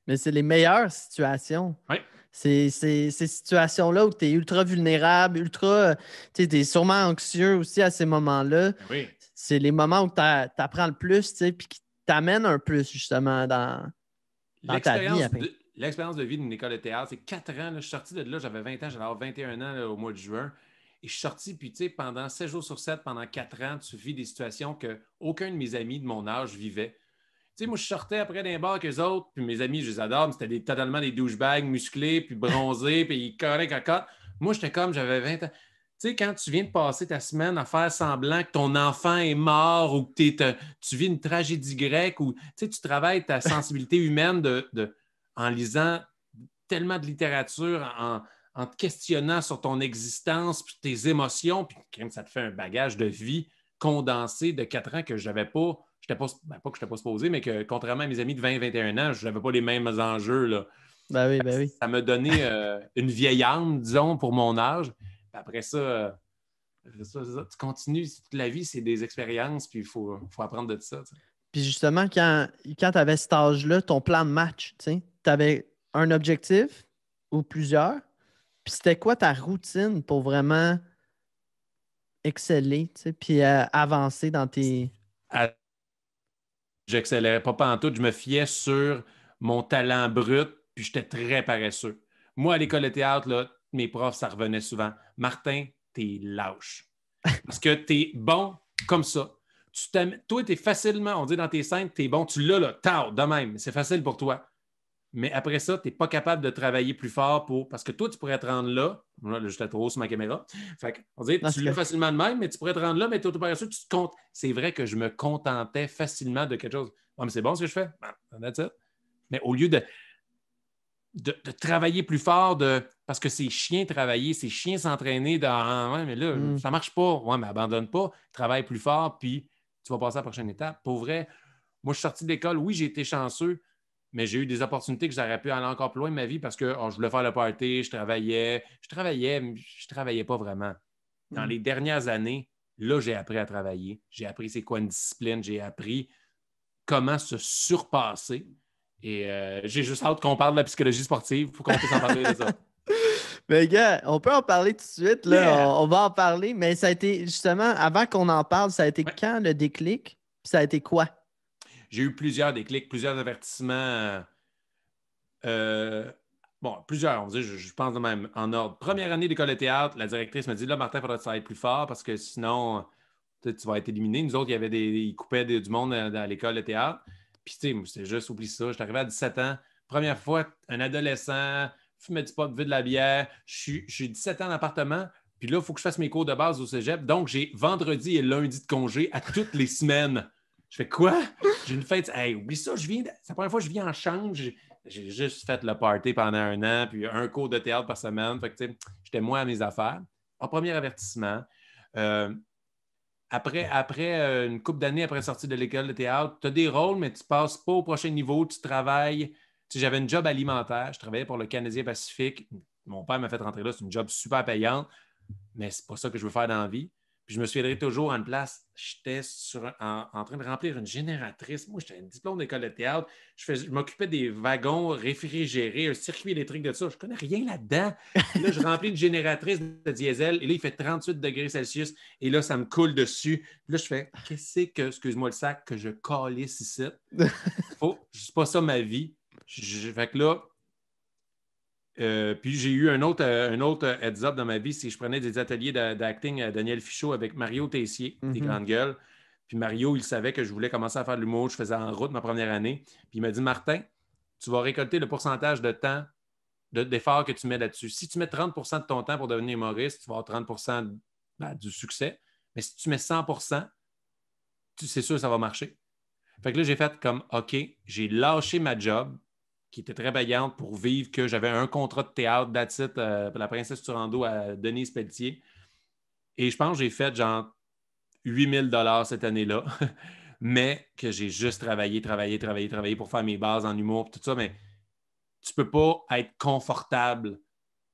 A: Mais c'est les meilleures situations.
B: ouais.
A: Ces situations-là où tu es ultra vulnérable, ultra. Tu es sûrement anxieux aussi à ces moments-là.
B: Ben oui.
A: C'est les moments où tu apprends le plus, tu sais, puis qui t'amènent un plus, justement, dans ta vie.
B: L'expérience de vie d'une école de théâtre, c'est 4 ans. Là, je suis sorti de là, j'avais 20 ans, j'allais avoir 21 ans là, au mois de juin. Et je suis sorti, puis tu sais, pendant 7 jours sur 7, pendant 4 ans, tu vis des situations qu'aucun de mes amis de mon âge vivait. Tu sais, moi, je sortais après d'un bar qu'eux autres, puis mes amis, je les adore, mais c'était totalement des douchebags musclés, puis bronzés, puis ils corraient cocotte. Moi, j'étais comme, j'avais 20 ans. Tu sais, quand tu viens de passer ta semaine à faire semblant que ton enfant est mort ou que tu vis une tragédie grecque ou tu travailles ta sensibilité humaine en lisant tellement de littérature, en te questionnant sur ton existence, puis tes émotions, puis ça te fait un bagage de vie condensé de 4 ans que je n'avais pas. Pas que je n'étais pas supposé, mais que contrairement à mes amis de 20-21 ans, je n'avais pas les mêmes enjeux. Là.
A: Ben oui, ben oui.
B: Ça m'a donné une vieille âme, disons, pour mon âge. Puis après ça, tu continues toute la vie, c'est des expériences, puis il faut apprendre de ça. T'sais.
A: Puis justement, quand tu avais cet âge-là, ton plan de match, tu avais un objectif ou plusieurs. Puis c'était quoi ta routine pour vraiment exceller, puis avancer dans tes.
B: J'accélérais pas pantoute, je me fiais sur mon talent brut, puis j'étais très paresseux. Moi, à l'école de théâtre, là, mes profs, ça revenait souvent. Martin, t'es lâche. Parce que t'es bon comme ça. Toi, t'es facilement, on dit dans tes scènes, t'es bon, tu l'as là, tard, de même. C'est facile pour toi. Mais après ça, tu n'es pas capable de travailler plus fort parce que toi, tu pourrais te rendre là. Là, j'étais trop haut sur ma caméra. Fait on dirait tu l'as facilement de même, mais tu pourrais te rendre là, mais tu es paresseux, tu te comptes. C'est vrai que je me contentais facilement de quelque chose. Ouais, mais c'est bon ce que je fais. That's it. Mais au lieu de travailler plus fort, parce que c'est chiant travailler, c'est chiant s'entraîner dans. Ouais, mais là, ça ne marche pas. Ouais, mais abandonne pas. Travaille plus fort, puis tu vas passer à la prochaine étape. Pour vrai, moi, je suis sorti de l'école. Oui, j'ai été chanceux. Mais j'ai eu des opportunités que j'aurais pu aller encore plus loin de ma vie parce que je voulais faire le party, je travaillais, mais je ne travaillais pas vraiment. Dans les dernières années, là, j'ai appris à travailler. J'ai appris c'est quoi une discipline. J'ai appris comment se surpasser. Et j'ai juste hâte qu'on parle de la psychologie sportive. Il faut qu'on puisse en parler de ça.
A: Mais gars, on peut en parler tout de suite. Là.
B: Yeah!
A: On va en parler. Mais ça a été, justement, avant qu'on en parle, ça a été quand le déclic? Puis ça a été quoi?
B: J'ai eu plusieurs déclics, plusieurs avertissements. Plusieurs, on dit, je pense de même en ordre. Première année d'école de théâtre, la directrice me dit, là, Martin, il faudra que tu ailles plus fort parce que sinon, tu vas être éliminé. Nous autres, il y avait ils coupaient du monde dans l'école de théâtre. Puis, tu sais, c'est juste, oublie ça. Je suis arrivé à 17 ans. Première fois, un adolescent, fumait du pot, buvait de la bière. J'ai 17 ans d'appartement. Puis là, il faut que je fasse mes cours de base au cégep. Donc, j'ai vendredi et lundi de congé à toutes les semaines. Je fais quoi? J'ai une fête. Hey, oublie ça, c'est la première fois que je viens en change. J'ai juste fait le party pendant 1 an, puis un cours de théâtre par semaine. Fait que, j'étais moins à mes affaires. Premier avertissement. Après une couple d'années après sortir de l'école de théâtre, tu as des rôles, mais tu ne passes pas au prochain niveau. Tu travailles. J'avais une job alimentaire. Je travaillais pour le Canadien Pacifique. Mon père m'a fait rentrer là. C'est une job super payante, mais c'est pas ça que je veux faire dans la vie. Puis je me souviendrai toujours en place, j'étais en train de remplir une génératrice. Moi, j'étais un diplôme d'école de théâtre. Je m'occupais des wagons réfrigérés, un circuit électrique de ça. Je ne connais rien là-dedans. Là, je remplis une génératrice de diesel et là, il fait 38 degrés Celsius et là, ça me coule dessus. Puis là, je fais, qu'est-ce que, excuse-moi le sac, que je calisse ici? C'est pas ça ma vie. Fait que là, puis j'ai eu un autre heads-up dans ma vie, c'est que je prenais des ateliers d'acting à Daniel Fichot avec Mario Tessier, des Grandes Gueules. Puis Mario, il savait que je voulais commencer à faire de l'humour. Je faisais en route ma première année. Puis il m'a dit, Martin, tu vas récolter le pourcentage de temps, d'effort que tu mets là-dessus. Si tu mets 30 de ton temps pour devenir humoriste, tu vas avoir 30 du succès. Mais si tu mets 100 c'est sûr que ça va marcher. Fait que là, j'ai fait comme, OK, j'ai lâché ma job qui était très payante pour vivre, que j'avais un contrat de théâtre that's it, pour la princesse Turando à Denise Pelletier. Et je pense que j'ai fait genre 8 000 $ cette année-là. mais que j'ai juste travaillé pour faire mes bases en humour, tout ça, mais tu peux pas être confortable.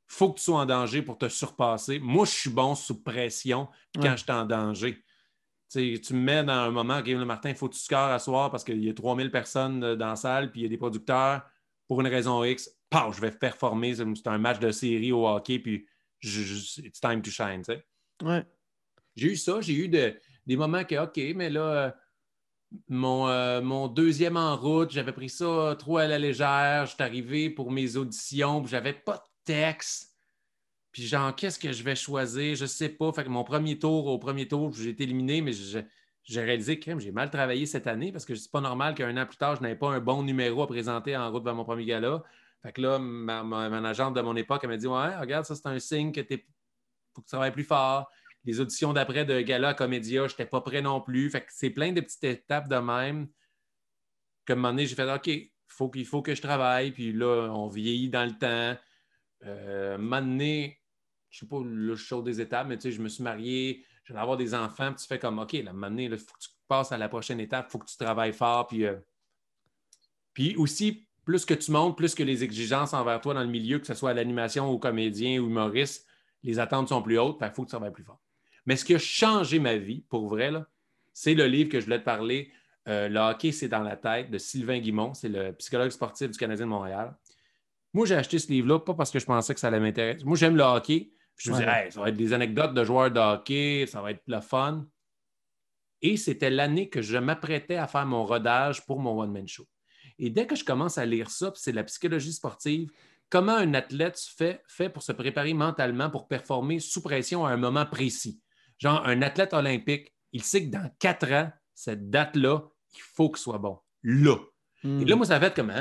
B: Il faut que tu sois en danger pour te surpasser. Moi, je suis bon sous pression quand je suis en danger. Tu me mets dans un moment, OK, le Martin, il faut que tu scores à soir parce qu'il y a 3000 personnes dans la salle, puis il y a des producteurs, pour une raison X, je vais performer. C'est un match de série au hockey, puis it's time to shine. T'sais.
A: Ouais.
B: J'ai eu ça, j'ai eu des moments que, OK, mais là, mon deuxième en route, j'avais pris ça trop à la légère. J'étais arrivé pour mes auditions, puis j'avais pas de texte. Puis genre, qu'est-ce que je vais choisir? Je sais pas. Fait que au premier tour, j'ai été éliminé, mais j'ai réalisé que j'ai mal travaillé cette année parce que c'est pas normal qu'un an plus tard, je n'avais pas un bon numéro à présenter en route vers mon premier gala. Fait que là, mon agente de mon époque, elle m'a dit ouais, regarde, ça, c'est un signe que faut que tu travailles plus fort. Les auditions d'après de gala à Comédia, je n'étais pas prêt non plus. Fait que c'est plein de petites étapes de même. Comme à un moment donné, j'ai fait OK, il faut que je travaille. Puis là, on vieillit dans le temps. Un moment donné, je ne sais pas le show des étapes, mais tu sais, je me suis marié, je vais avoir des enfants, puis tu fais comme OK, là, à un moment donné, il faut que tu passes à la prochaine étape, il faut que tu travailles fort. Puis aussi, plus que tu montes, plus que les exigences envers toi dans le milieu, que ce soit à l'animation ou comédien ou humoriste, les attentes sont plus hautes, il faut que tu travailles plus fort. Mais ce qui a changé ma vie, pour vrai, là, c'est le livre que je voulais te parler, Le hockey, c'est dans la tête, de Sylvain Guimond. C'est le psychologue sportif du Canadien de Montréal. Moi, j'ai acheté ce livre-là, pas parce que je pensais que ça allait m'intéresser. Moi, j'aime le hockey. Je me disais, hey, ça va être des anecdotes de joueurs de hockey, ça va être le fun. Et c'était l'année que je m'apprêtais à faire mon rodage pour mon one-man show. Et dès que je commence à lire ça, c'est la psychologie sportive, comment un athlète fait pour se préparer mentalement pour performer sous pression à un moment précis. Genre, un athlète olympique, il sait que dans 4 ans, cette date-là, il faut qu'il soit bon. Là. Et là, moi, ça fait comme,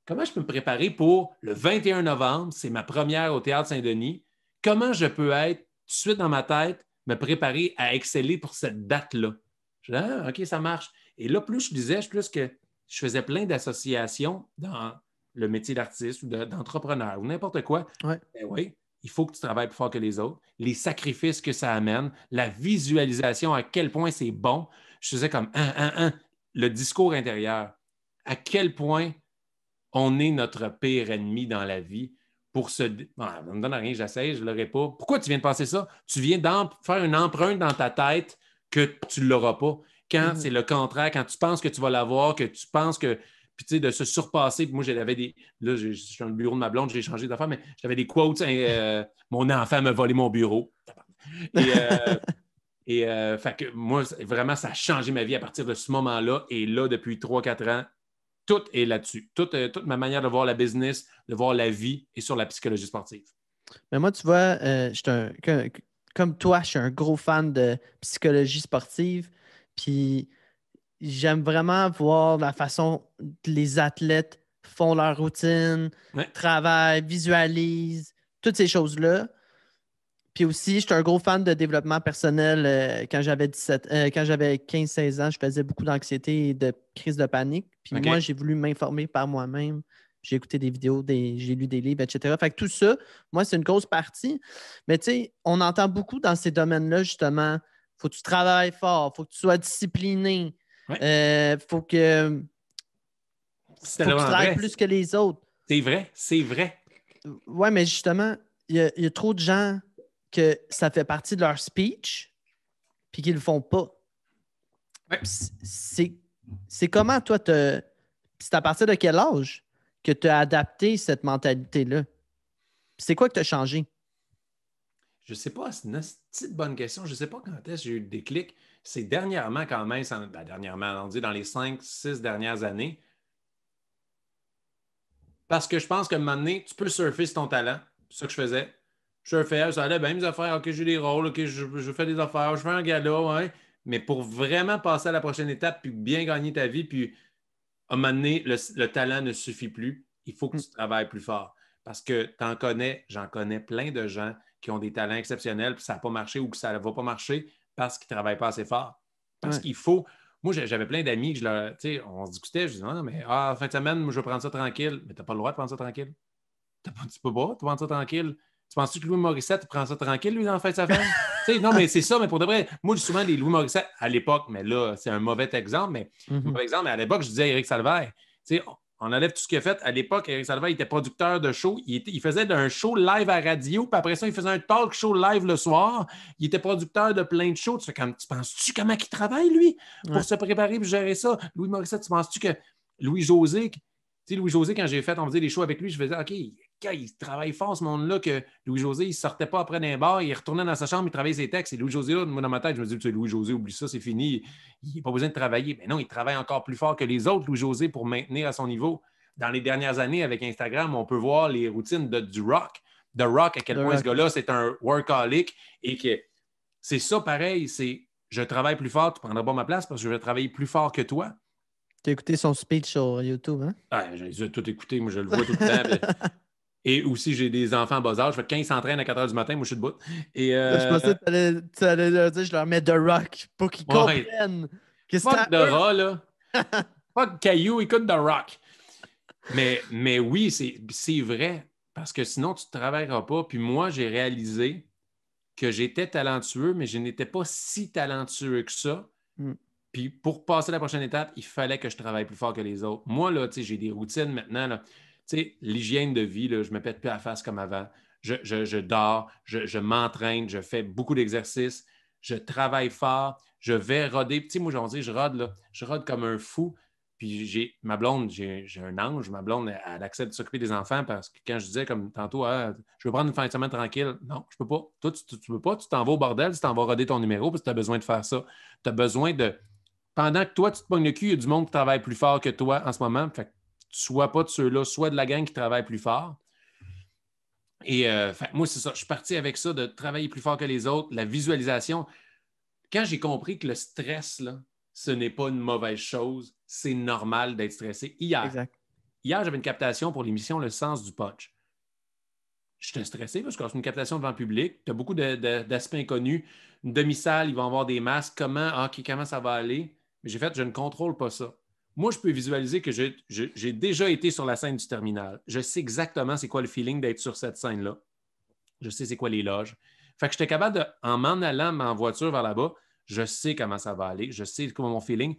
B: comment je peux me préparer pour le 21 novembre, c'est ma première au Théâtre Saint-Denis, comment je peux être tout de suite dans ma tête, me préparer à exceller pour cette date-là? Je dis, OK, ça marche. Et là, plus je disais, plus que je faisais plein d'associations dans le métier d'artiste ou d'entrepreneur ou n'importe quoi.
A: Ouais.
B: Ben oui, il faut que tu travailles plus fort que les autres. Les sacrifices que ça amène, la visualisation, à quel point c'est bon. Je faisais comme le discours intérieur. À quel point on est notre pire ennemi dans la vie pour se... ça ne me donne rien, j'essaie, je ne l'aurai pas. Pourquoi tu viens de penser ça? Tu viens faire une empreinte dans ta tête que tu ne l'auras pas. Quand c'est le contraire, quand tu penses que tu vas l'avoir, que tu penses que... Puis, tu sais, de se surpasser. Puis moi, j'avais des... Là, je suis dans le bureau de ma blonde, j'ai changé d'affaires, mais j'avais des quotes. Mon enfant m'a volé mon bureau. Fait que moi, vraiment, ça a changé ma vie à partir de ce moment-là. Et là, depuis 3-4 ans, tout est là-dessus. Toute ma manière de voir la business, de voir la vie est sur la psychologie sportive.
A: Mais moi, tu vois, comme toi, je suis un gros fan de psychologie sportive. Puis j'aime vraiment voir la façon que les athlètes font leur routine, travaillent, visualisent, toutes ces choses-là. Puis aussi, je suis un gros fan de développement personnel. Quand j'avais 15-16 ans, je faisais beaucoup d'anxiété et de crise de panique. Puis moi, j'ai voulu m'informer par moi-même. J'ai écouté des vidéos, j'ai lu des livres, etc. Fait que tout ça, moi, c'est une grosse partie. Mais tu sais, on entend beaucoup dans ces domaines-là, justement, faut que tu travailles fort, faut que tu sois discipliné, faut que tu travailles plus que les autres.
B: C'est vrai, c'est vrai.
A: Ouais, mais justement, il y a trop de gens que ça fait partie de leur speech puis qu'ils le font pas. Ouais. C'est comment, toi, c'est à partir de quel âge que tu as adapté cette mentalité-là? C'est quoi que tu as changé?
B: Je sais pas, c'est une petite bonne question. Je sais pas quand est-ce que j'ai eu le déclic. C'est dernièrement quand même, dernièrement, on dit dans les 5-6 dernières années. Parce que je pense qu'à un moment donné, tu peux surfer sur ton talent. C'est ça que je faisais. Je surfais, ça allait bien, mes affaires. OK, j'ai des rôles, OK, je fais des affaires, je fais un gala, ouais. Mais pour vraiment passer à la prochaine étape puis bien gagner ta vie, puis à un moment donné, le talent ne suffit plus. Il faut que tu travailles plus fort. Parce que j'en connais plein de gens qui ont des talents exceptionnels, puis ça n'a pas marché ou que ça ne va pas marcher parce qu'ils ne travaillent pas assez fort. Parce qu'il faut. Moi, j'avais plein d'amis que on se discutait, je disais, non, mais fin de semaine, moi, je vais prendre ça tranquille. Mais tu n'as pas le droit de prendre ça tranquille. Tu peux pas prendre ça tranquille. Tu penses-tu que Louis Morissette prend ça tranquille, lui, dans la fête de sa femme? Non, mais c'est ça, mais pour de vrai, moi, souvent, les Louis Morissette, à l'époque, mais là, c'est un mauvais exemple, mais à l'époque, je disais à Éric Salvaire, on enlève tout ce qu'il a fait. À l'époque, Éric Salvaire, il était producteur de show. Il faisait un show live à radio, puis après ça, il faisait un talk show live le soir. Il était producteur de plein de shows. Tu penses-tu comment il travaille, lui, pour se préparer et gérer ça? Louis Morissette, tu penses-tu que Louis-José, quand j'ai fait, on faisait des shows avec lui, je faisais, OK, il travaille fort, ce monde-là, que Louis-José, il ne sortait pas après d'un bar, il retournait dans sa chambre, il travaillait ses textes. Et Louis-José, là, moi, dans ma tête, je me dis, Louis-José, oublie ça, c'est fini. Il n'a pas besoin de travailler. Mais non, il travaille encore plus fort que les autres, Louis-José, pour maintenir à son niveau. Dans les dernières années, avec Instagram, on peut voir les routines du Rock. De Rock, à quel point ce gars-là, c'est un workaholic et que c'est ça pareil, c'est je travaille plus fort, tu ne prendras pas ma place parce que je vais travailler plus fort que toi.
A: Tu as écouté son speech sur YouTube, hein?
B: Ah, j'ai tout écouté, moi je le vois tout le temps. Et aussi, j'ai des enfants en bas âge. Fait que quand ils s'entraînent à 4 h du matin, moi je suis debout. Et,
A: je pensais que tu allais leur dire je leur mets The Rock pour qu'ils comprennent.
B: Fuck de rat, là. Fuck Caillou, écoute The Rock. Mais oui, c'est vrai. Parce que sinon, tu ne travailleras pas. Puis moi, j'ai réalisé que j'étais talentueux, mais je n'étais pas si talentueux que ça. Puis pour passer à la prochaine étape, il fallait que je travaille plus fort que les autres. Moi, là, j'ai des routines maintenant. Là. L'hygiène de vie, là, je ne me pète plus la face comme avant. Je dors, je m'entraîne, je fais beaucoup d'exercices, je travaille fort, je vais roder. Moi, je rode, là, je rode comme un fou. Puis ma blonde, j'ai un ange, ma blonde, elle accepte de s'occuper des enfants parce que quand je disais comme tantôt, je veux prendre une fin de semaine tranquille, non, je peux pas. Toi, tu peux pas, tu t'en vas au bordel, tu t'en vas roder ton numéro parce que tu as besoin de faire ça. Tu as besoin de. Pendant que toi, tu te pognes le cul, il y a du monde qui travaille plus fort que toi en ce moment. Fait que tu sois pas de ceux-là, soit de la gang qui travaille plus fort. Et moi, c'est ça. Je suis parti avec ça, de travailler plus fort que les autres, la visualisation. Quand j'ai compris que le stress, là, ce n'est pas une mauvaise chose, c'est normal d'être stressé. Hier, j'avais une captation pour l'émission Le Sens du Punch. J'étais stressé parce que c'est une captation devant le public. Tu as beaucoup d'aspects inconnus. Une demi-salle, ils vont avoir des masques. Comment ça va aller? Mais je ne contrôle pas ça. Moi, je peux visualiser que j'ai déjà été sur la scène du terminal. Je sais exactement c'est quoi le feeling d'être sur cette scène-là. Je sais c'est quoi les loges. Fait que j'étais capable en m'en allant en voiture vers là-bas, je sais comment ça va aller. Je sais comment mon feeling.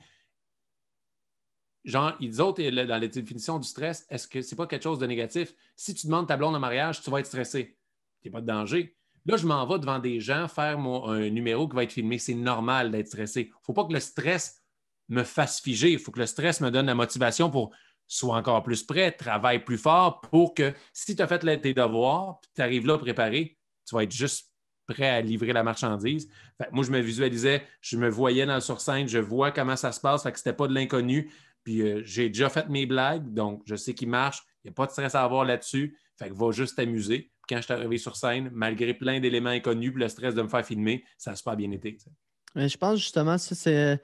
B: Genre, ils autres, dans les définitions du stress, est-ce que c'est pas quelque chose de négatif? Si tu demandes ta blonde en mariage, tu vas être stressé. Tu n'es pas de danger. Là, je m'en vais devant des gens faire un numéro qui va être filmé. C'est normal d'être stressé. Il ne faut pas que le stress me fasse figer. Il faut que le stress me donne la motivation pour sois encore plus prêt, travaille plus fort pour que si tu as fait tes devoirs, tu arrives là préparé, tu vas être juste prêt à livrer la marchandise. Fait, moi, je me visualisais, je me voyais sur scène, je vois comment ça se passe, fait que c'était pas de l'inconnu. Puis j'ai déjà fait mes blagues, donc je sais qu'ils marchent. Il n'y a pas de stress à avoir là-dessus. Fait que va juste t'amuser. Puis quand je suis arrivé sur scène, malgré plein d'éléments inconnus, puis le stress de me faire filmer, ça a super bien été. T'sais.
A: Mais je pense justement, ça, c'est.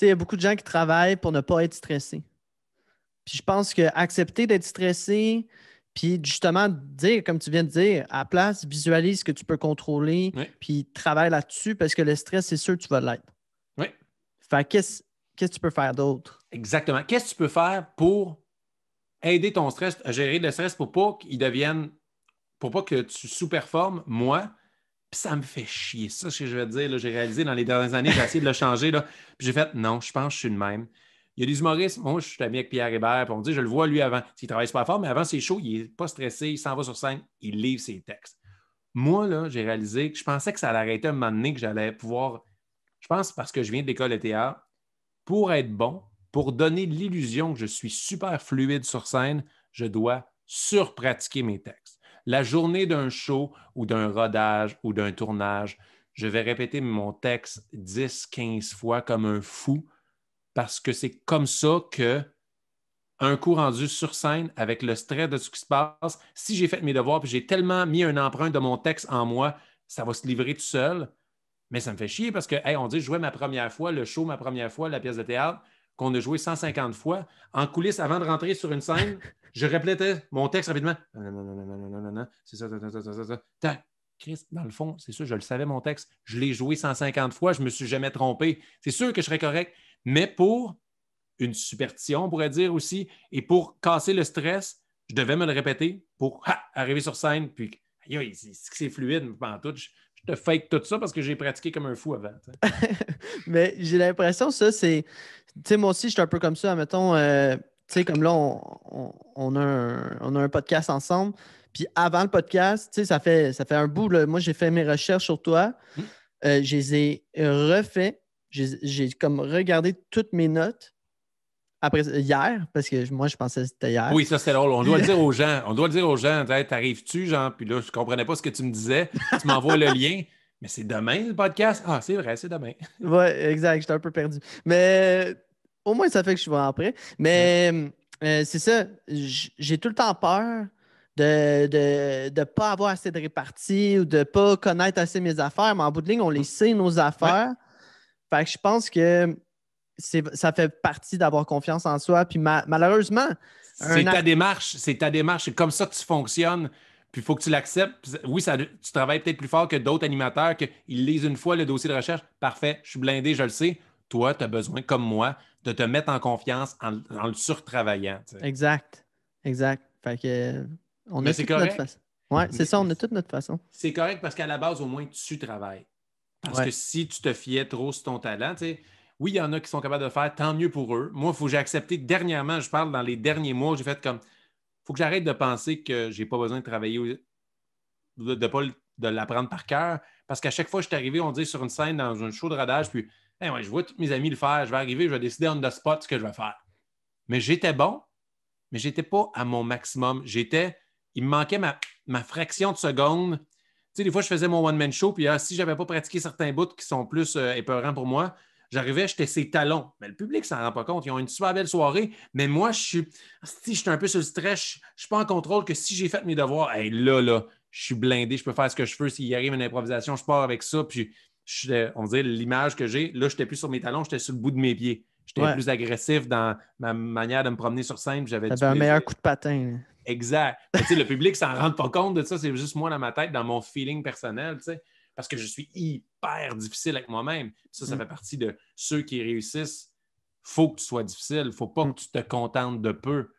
A: Il y a beaucoup de gens qui travaillent pour ne pas être stressés. Puis je pense qu'accepter d'être stressé, puis justement dire, comme tu viens de dire, à la place, visualise ce que tu peux contrôler, puis travaille là-dessus parce que le stress, c'est sûr que tu vas l'être.
B: Oui.
A: Fait qu'est-ce que tu peux faire d'autre?
B: Exactement. Qu'est-ce que tu peux faire pour aider ton stress, à gérer le stress pour pas qu'il devienne, pour pas que tu sous-performes? Moi, puis ça me fait chier. Ça, ce que je vais te dire, là, j'ai réalisé dans les dernières années, j'ai essayé de le changer. Là, puis j'ai fait, non, je pense que je suis le même. Il y a des humoristes, moi, je suis ami avec Pierre Hébert, puis on me dit, je le vois lui avant. Il travaille super fort, mais avant ses shows, il n'est pas stressé, il s'en va sur scène, il livre ses textes. Moi, là, j'ai réalisé que je pensais que ça allait arrêter un moment donné, que j'allais pouvoir, je pense parce que je viens de l'école de théâtre, pour être bon, pour donner l'illusion que je suis super fluide sur scène, je dois surpratiquer mes textes. La journée d'un show ou d'un rodage ou d'un tournage, je vais répéter mon texte 10, 15 fois comme un fou parce que c'est comme ça que un coup rendu sur scène avec le stress de ce qui se passe, si j'ai fait mes devoirs et j'ai tellement mis une empreinte de mon texte en moi, ça va se livrer tout seul. Mais ça me fait chier parce que, hey, on dit, je jouais ma première fois, le show, ma première fois, la pièce de théâtre, qu'on a joué 150 fois. En coulisses, avant de rentrer sur une scène, je répétais mon texte rapidement. Non, c'est ça, ça. Chris, dans le fond, c'est sûr, je le savais, mon texte. Je l'ai joué 150 fois, je ne me suis jamais trompé. C'est sûr que je serais correct. Mais pour une superstition, on pourrait dire aussi, et pour casser le stress, je devais me le répéter pour arriver sur scène, puis c'est fluide, pas en tout. Je te fake tout ça parce que j'ai pratiqué comme un fou avant.
A: Mais j'ai l'impression, ça, c'est. Tu sais, moi aussi, je suis un peu comme ça. Mettons, tu sais, comme là, on a un podcast ensemble. Puis avant le podcast, tu sais, ça fait un bout. Là. Moi, j'ai fait mes recherches sur toi.
B: Hmm.
A: Je les ai refait. J'ai comme regardé toutes mes notes après hier, parce que moi, je pensais que c'était hier.
B: Oui, ça, c'était drôle. On doit le dire aux gens. On doit le dire aux gens. T'arrives-tu, genre, puis là, je comprenais pas ce que tu me disais. Tu m'envoies le lien. Mais c'est demain, le podcast? Ah, c'est vrai, c'est demain.
A: Ouais, exact. J'étais un peu perdu. Mais au moins, ça fait que je suis vraiment prêt.
B: Ouais.
A: Mais c'est ça. J'ai tout le temps peur de ne pas avoir assez de répartie ou de ne pas connaître assez mes affaires. Mais en bout de ligne, on les sait, nos
B: Ouais.
A: affaires. Fait que je pense que ça fait partie d'avoir confiance en soi. Puis malheureusement,
B: C'est ta démarche. C'est ta démarche. C'est comme ça que tu fonctionnes. Puis il faut que tu l'acceptes. Oui, tu travailles peut-être plus fort que d'autres animateurs, qu'ils lisent une fois le dossier de recherche. Parfait, je suis blindé, je le sais. Toi, tu as besoin, comme moi, de te mettre en confiance en le surtravaillant.
A: Exact. Exact. Fait que on
B: Mais
A: a
B: c'est
A: toute notre
B: correct.
A: façon. Ouais, c'est
B: Mais
A: ça, on a toute notre façon.
B: c'est correct parce qu'à la base, au moins, tu travailles. Parce
A: Ouais.
B: que si tu te fiais trop sur ton talent, tu sais, oui, il y en a qui sont capables de le faire, tant mieux pour eux. Moi, il faut que j'ai accepté dernièrement, je parle dans les derniers mois, j'ai fait comme, faut que j'arrête de penser que j'ai pas besoin de travailler, de pas de l'apprendre par cœur. Parce qu'à chaque fois que je suis arrivé, on dit sur une scène dans un show de rodage, puis hey, ouais, je vois tous mes amis le faire, je vais arriver, je vais décider on the spot ce que je vais faire. Mais j'étais bon, mais j'étais pas à mon maximum. Il me manquait ma fraction de seconde. Tu sais, des fois, je faisais mon one-man show, puis si je n'avais pas pratiqué certains bouts qui sont plus épeurants pour moi, j'arrivais, j'étais ses talons. Mais le public ne s'en rend pas compte. Ils ont une super belle soirée, mais moi, si je suis un peu sur le stress, je ne suis pas en contrôle que si j'ai fait mes devoirs, hey, là, je suis blindé, je peux faire ce que je veux. S'il arrive une improvisation, je pars avec ça, puis on dirait l'image que j'ai, là, je n'étais plus sur mes talons, j'étais sur le bout de mes pieds. J'étais
A: Ouais.
B: plus agressif dans ma manière de me promener sur scène, puis j'avais du
A: T'avais un
B: plaisir.
A: meilleur coup de patin. Là.
B: Exact. Mais, le public ne s'en rend pas compte de ça. C'est juste moi dans ma tête, dans mon feeling personnel, parce que je suis hyper difficile avec moi-même. Ça fait partie de ceux qui réussissent. Il faut que tu sois difficile. Il ne faut pas que tu te contentes de peu.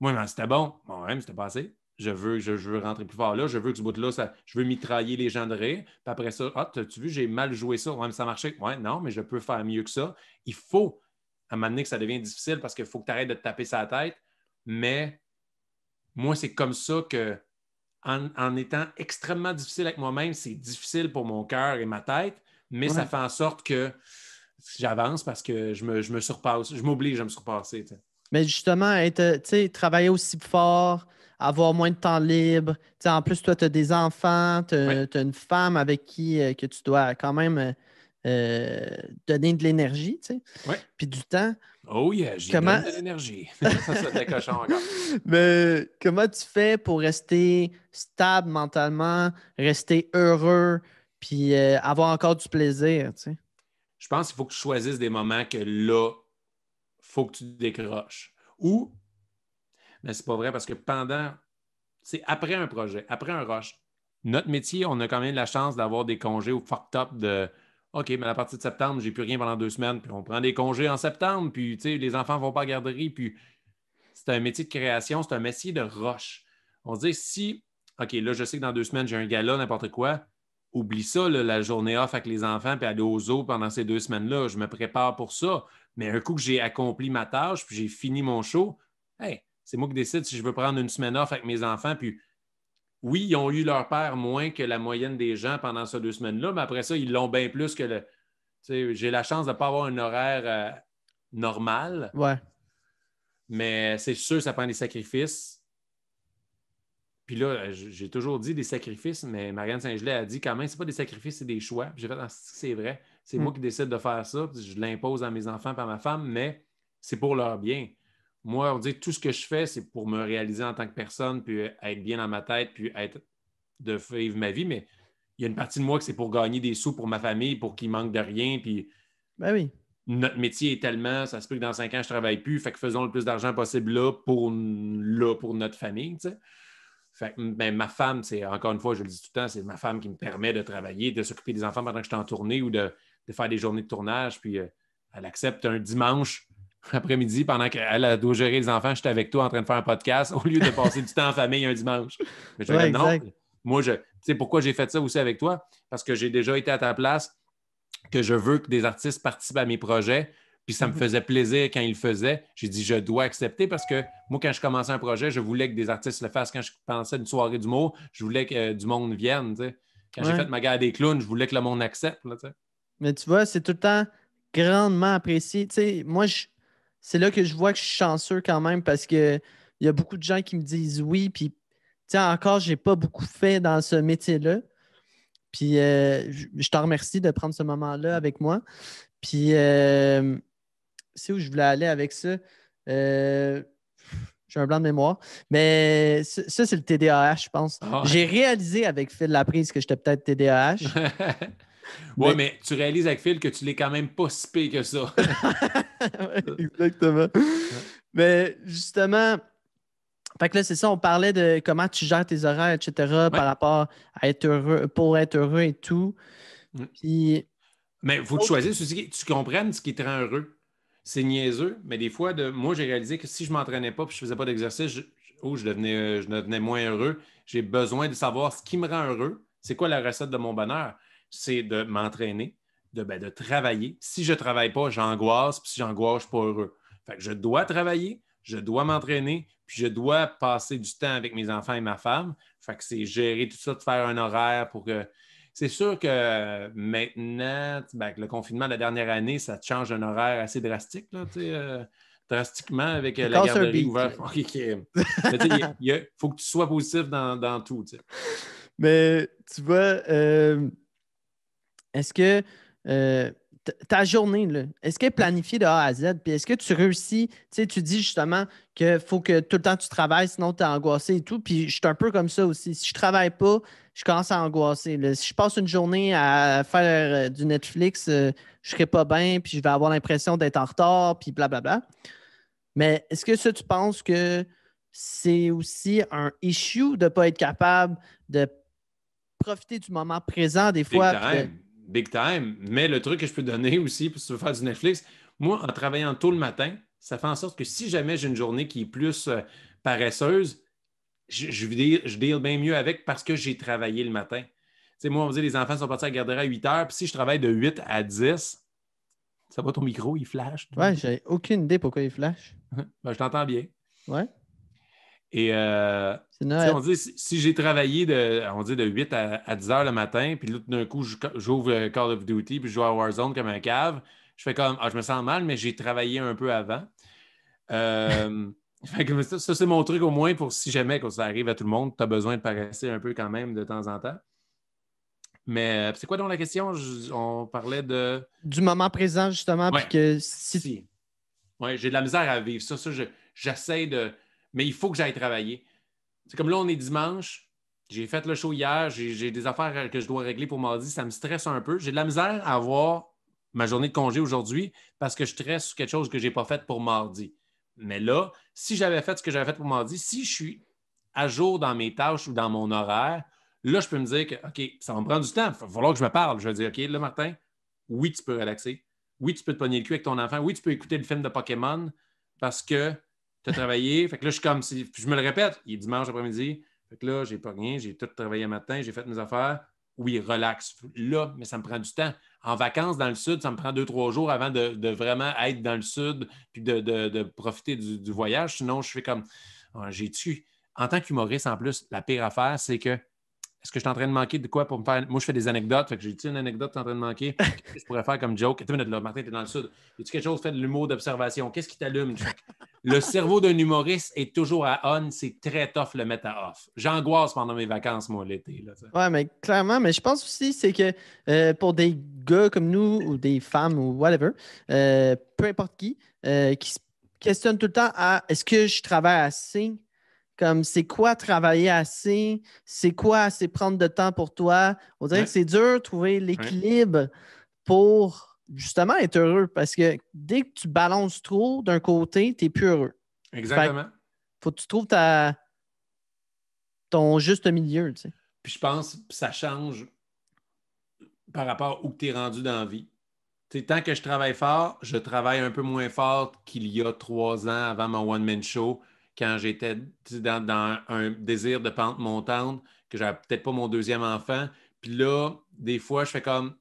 B: Moi, mais c'était bon. Bon, même, c'était pas assez. Je veux rentrer plus fort là. Je veux que ce bout-là, je veux mitrailler les gens de rire. Puis après ça, as-tu vu, j'ai mal joué ça. Ouais, mais ça marchait. Ouais, non, mais je peux faire mieux que ça. Il faut, à un moment donné, que ça devient difficile parce qu'il faut que tu arrêtes de te taper sa tête. Mais moi, c'est comme ça que, en étant extrêmement difficile avec moi-même, c'est difficile pour mon cœur et ma tête, mais ça fait en sorte que j'avance parce que je me surpasse. Je m'oblige à me surpasser. T'sais.
A: Mais justement, travailler aussi fort, avoir moins de temps libre. En plus, toi, tu as des enfants, tu as une femme avec qui que tu dois quand même donner de l'énergie, puis du temps.
B: Oh yeah, j'y donne de l'énergie. Ça, c'est des cochons encore.
A: Mais comment tu fais pour rester stable mentalement, rester heureux, puis avoir encore du plaisir,
B: Je pense qu'il faut que tu choisisses des moments que là, il faut que tu décroches. Ou, mais c'est pas vrai parce que c'est après un projet, après un rush. Notre métier, on a quand même la chance d'avoir des congés au fucked up de OK, mais à partir de septembre, j'ai plus rien pendant 2 semaines, puis on prend des congés en septembre, puis les enfants ne vont pas à la garderie, puis c'est un métier de création, c'est un métier de rush. On se dit si, OK, là, je sais que dans 2 semaines, j'ai un gala, n'importe quoi, oublie ça, là, la journée off avec les enfants, puis aller au zoo pendant ces 2 semaines-là, je me prépare pour ça. Mais un coup que j'ai accompli ma tâche, puis j'ai fini mon show, hey, c'est moi qui décide si je veux prendre une semaine off avec mes enfants, puis oui, ils ont eu leur père moins que la moyenne des gens pendant ces 2 semaines-là, mais après ça, ils l'ont bien plus que le. J'ai la chance de ne pas avoir un horaire normal.
A: Ouais.
B: Mais c'est sûr, ça prend des sacrifices. Puis là, j'ai toujours dit des sacrifices, mais Marianne Saint-Gelais a dit quand même, c'est pas des sacrifices, c'est des choix. Puis j'ai fait, c'est vrai. C'est moi qui décide de faire ça. Puis je l'impose à mes enfants et à ma femme, mais c'est pour leur bien. Moi, on dit tout ce que je fais, c'est pour me réaliser en tant que personne, puis être bien dans ma tête, puis de vivre ma vie. Mais il y a une partie de moi que c'est pour gagner des sous pour ma famille, pour qu'ils manquent de rien. Puis
A: ben oui.
B: Notre métier est tellement, ça se peut que dans 5 ans, je ne travaille plus, fait que faisons le plus d'argent possible là pour notre famille. T'sais. Fait que ma femme, c'est encore une fois, je le dis tout le temps, c'est ma femme qui me permet de travailler, de s'occuper des enfants pendant que je suis en tournée ou de faire des journées de tournage. Puis elle accepte un dimanche après-midi pendant qu'elle doit gérer les enfants, je suis avec toi en train de faire un podcast au lieu de passer du temps en famille un dimanche. Mais je
A: ouais,
B: non, Moi, tu sais, pourquoi j'ai fait ça aussi avec toi? Parce que j'ai déjà été à ta place, que je veux que des artistes participent à mes projets, puis ça me faisait plaisir quand ils le faisaient. J'ai dit, je dois accepter parce que moi, quand je commençais un projet, je voulais que des artistes le fassent. Quand je pensais à une soirée d'humour, je voulais que du monde vienne. Tu sais. Quand j'ai
A: Ouais.
B: fait ma guerre des clowns, je voulais que le monde accepte. Là, tu sais.
A: Mais tu vois, c'est tout le temps grandement apprécié. Tu sais, moi, c'est là que je vois que je suis chanceux quand même parce que il y a beaucoup de gens qui me disent oui. Puis, tu sais, encore, j'ai pas beaucoup fait dans ce métier-là. Puis, je te remercie de prendre ce moment-là avec moi. Puis, c'est où je voulais aller avec ça. Euh, j'ai un blanc de mémoire. Mais ça, c'est le TDAH, je pense.
B: Ah ouais.
A: J'ai réalisé avec Phil Laprise que j'étais peut-être TDAH.
B: Ouais,
A: Mais
B: mais tu réalises avec Phil que tu l'es quand même pas si pire que ça.
A: Ouais, exactement. Mais justement, fait que là, c'est ça, on parlait de comment tu gères tes horaires, etc.,
B: Ouais.
A: par rapport à être heureux, pour être heureux et tout. Puis,
B: Mais il faut que tu choisisses aussi, tu comprennes ce qui te rend heureux. C'est niaiseux, mais des fois, moi, j'ai réalisé que si je ne m'entraînais pas et je ne faisais pas d'exercice, je devenais moins heureux. J'ai besoin de savoir ce qui me rend heureux. C'est quoi la recette de mon bonheur? C'est de m'entraîner, de travailler. Si je ne travaille pas, j'angoisse, puis si j'angoisse, je ne suis pas heureux. Fait que je dois travailler, je dois m'entraîner, puis je dois passer du temps avec mes enfants et ma femme. Fait que c'est gérer tout ça, de faire un horaire pour que c'est sûr que maintenant, avec le confinement de la dernière année, ça te change un horaire assez drastique, là, drastiquement avec
A: ça
B: la
A: casse un
B: garderie
A: beat,
B: ouverte.
A: là.
B: Mais il faut que tu sois positif dans tout. Tu sais.
A: Mais tu vois, est-ce que ta journée, là, est-ce qu'elle est planifiée de A à Z? Puis est-ce que tu réussis? Tu sais, tu dis justement qu'il faut que tout le temps tu travailles, sinon tu es angoissé et tout. Puis je suis un peu comme ça aussi. Si je travaille pas, je commence à angoisser, là. Si je passe une journée à faire du Netflix, je serai pas bien, puis je vais avoir l'impression d'être en retard, puis blablabla. Mais est-ce que ça, tu penses que c'est aussi un issue de ne pas être capable de profiter du moment présent des
B: Big
A: fois, puis de.
B: time. Big time. Mais le truc que je peux donner aussi, pour si tu veux faire du Netflix, moi, en travaillant tôt le matin, ça fait en sorte que si jamais j'ai une journée qui est plus paresseuse, je deal bien mieux avec parce que j'ai travaillé le matin. Tu sais, moi, on me dit les enfants sont partis à la garderie à 8 heures, puis si je travaille de 8 à 10, ça va ton micro, il flash tout d'un
A: Ouais,
B: coup.
A: j'ai aucune idée pourquoi il flash.
B: Ben, je t'entends bien.
A: Ouais,
B: Et
A: c'est
B: tu sais,
A: Noël.
B: on dit si j'ai travaillé on dit de 8 à 10 heures le matin, puis là, tout d'un coup, j'ouvre Call of Duty, puis je joue à Warzone comme un cave, je fais comme je me sens mal, mais j'ai travaillé un peu avant. Euh, fait que ça, c'est mon truc au moins pour si jamais quand ça arrive à tout le monde, tu as besoin de paresser un peu quand même de temps en temps. Mais c'est quoi donc la question? On parlait de.
A: Du moment présent, justement, puis
B: Ouais,
A: que si.
B: si. Ouais, j'ai de la misère à vivre. Ça, j'essaie de. Mais il faut que j'aille travailler. C'est comme là, on est dimanche. J'ai fait le show hier. J'ai des affaires que je dois régler pour mardi. Ça me stresse un peu. J'ai de la misère à avoir ma journée de congé aujourd'hui parce que je stresse sur quelque chose que je n'ai pas fait pour mardi. Mais là, si j'avais fait ce que j'avais fait pour mardi, si je suis à jour dans mes tâches ou dans mon horaire, là, je peux me dire que, OK, ça va me prendre du temps. Il va falloir que je me parle. Je vais dire, OK, là, Martin, oui, tu peux relaxer. Oui, tu peux te pogner le cul avec ton enfant. Oui, tu peux écouter le film de Pokémon parce que tu as travaillé. Fait que là, je suis comme, je me le répète, il est dimanche après-midi. Fait que là, j'ai pas rien, j'ai tout travaillé le matin, j'ai fait mes affaires. Oui, relax. Là, mais ça me prend du temps. En vacances dans le sud, ça me prend 2, 3 jours avant de vraiment être dans le sud puis de profiter du voyage. Sinon, je fais comme, j'ai-tu. En tant qu'humoriste, en plus, la pire affaire, c'est que est-ce que je suis en train de manquer de quoi pour me faire. Moi, je fais des anecdotes. Fait que j'ai-tu une anecdote que tu es en train de manquer? Qu'est-ce que je pourrais faire comme joke? Attends une minute, là, Martin, tu es dans le sud. Y a-tu quelque chose fait de l'humour d'observation? Qu'est-ce qui t'allume? Le cerveau d'un humoriste est toujours à on. C'est très tough le mettre à off. J'angoisse pendant mes vacances, moi, l'été. Là,
A: Ouais, mais clairement, mais je pense aussi c'est que pour des gars comme nous ou des femmes ou whatever, peu importe qui se questionnent tout le temps à est-ce que je travaille assez? Comme c'est quoi travailler assez? C'est quoi assez prendre de temps pour toi? On dirait
B: ouais,
A: que c'est dur de trouver
B: ouais,
A: l'équilibre pour justement être heureux parce que dès que tu balances trop d'un côté, tu n'es plus heureux. Fait que
B: exactement.
A: faut que tu trouves ton juste milieu, tu sais.
B: Puis je pense que ça change par rapport où tu es rendu dans la vie. T'sais, tant que je travaille fort, je travaille un peu moins fort qu'il y a 3 ans avant mon one-man show, quand j'étais dans un désir de pente montante, que j'avais peut-être pas mon deuxième enfant. Puis là, des fois, je fais comme...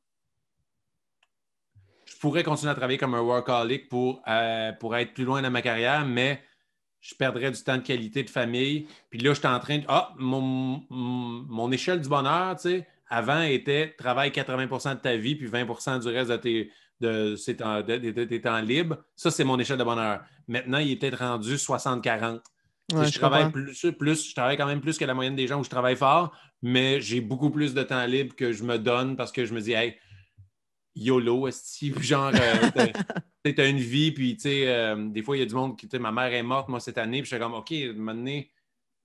B: Je pourrais continuer à travailler comme un workaholic pour être plus loin dans ma carrière, mais je perdrais du temps de qualité de famille. Puis là, je suis en train de... mon échelle du bonheur, tu sais, avant était travaille 80% de ta vie, puis 20% du reste tes temps libres. Ça, c'est mon échelle de bonheur. Maintenant, il est peut-être rendu 60-40.
A: Ouais,
B: Je travaille je travaille quand même plus que la moyenne des gens où je travaille fort, mais j'ai beaucoup plus de temps libre que je me donne parce que je me dis, hey, YOLO, esti, genre, t'as une vie, puis tu sais, des fois, il y a du monde qui, ma mère est morte, moi, cette année, puis je suis comme, OK, à un moment donné,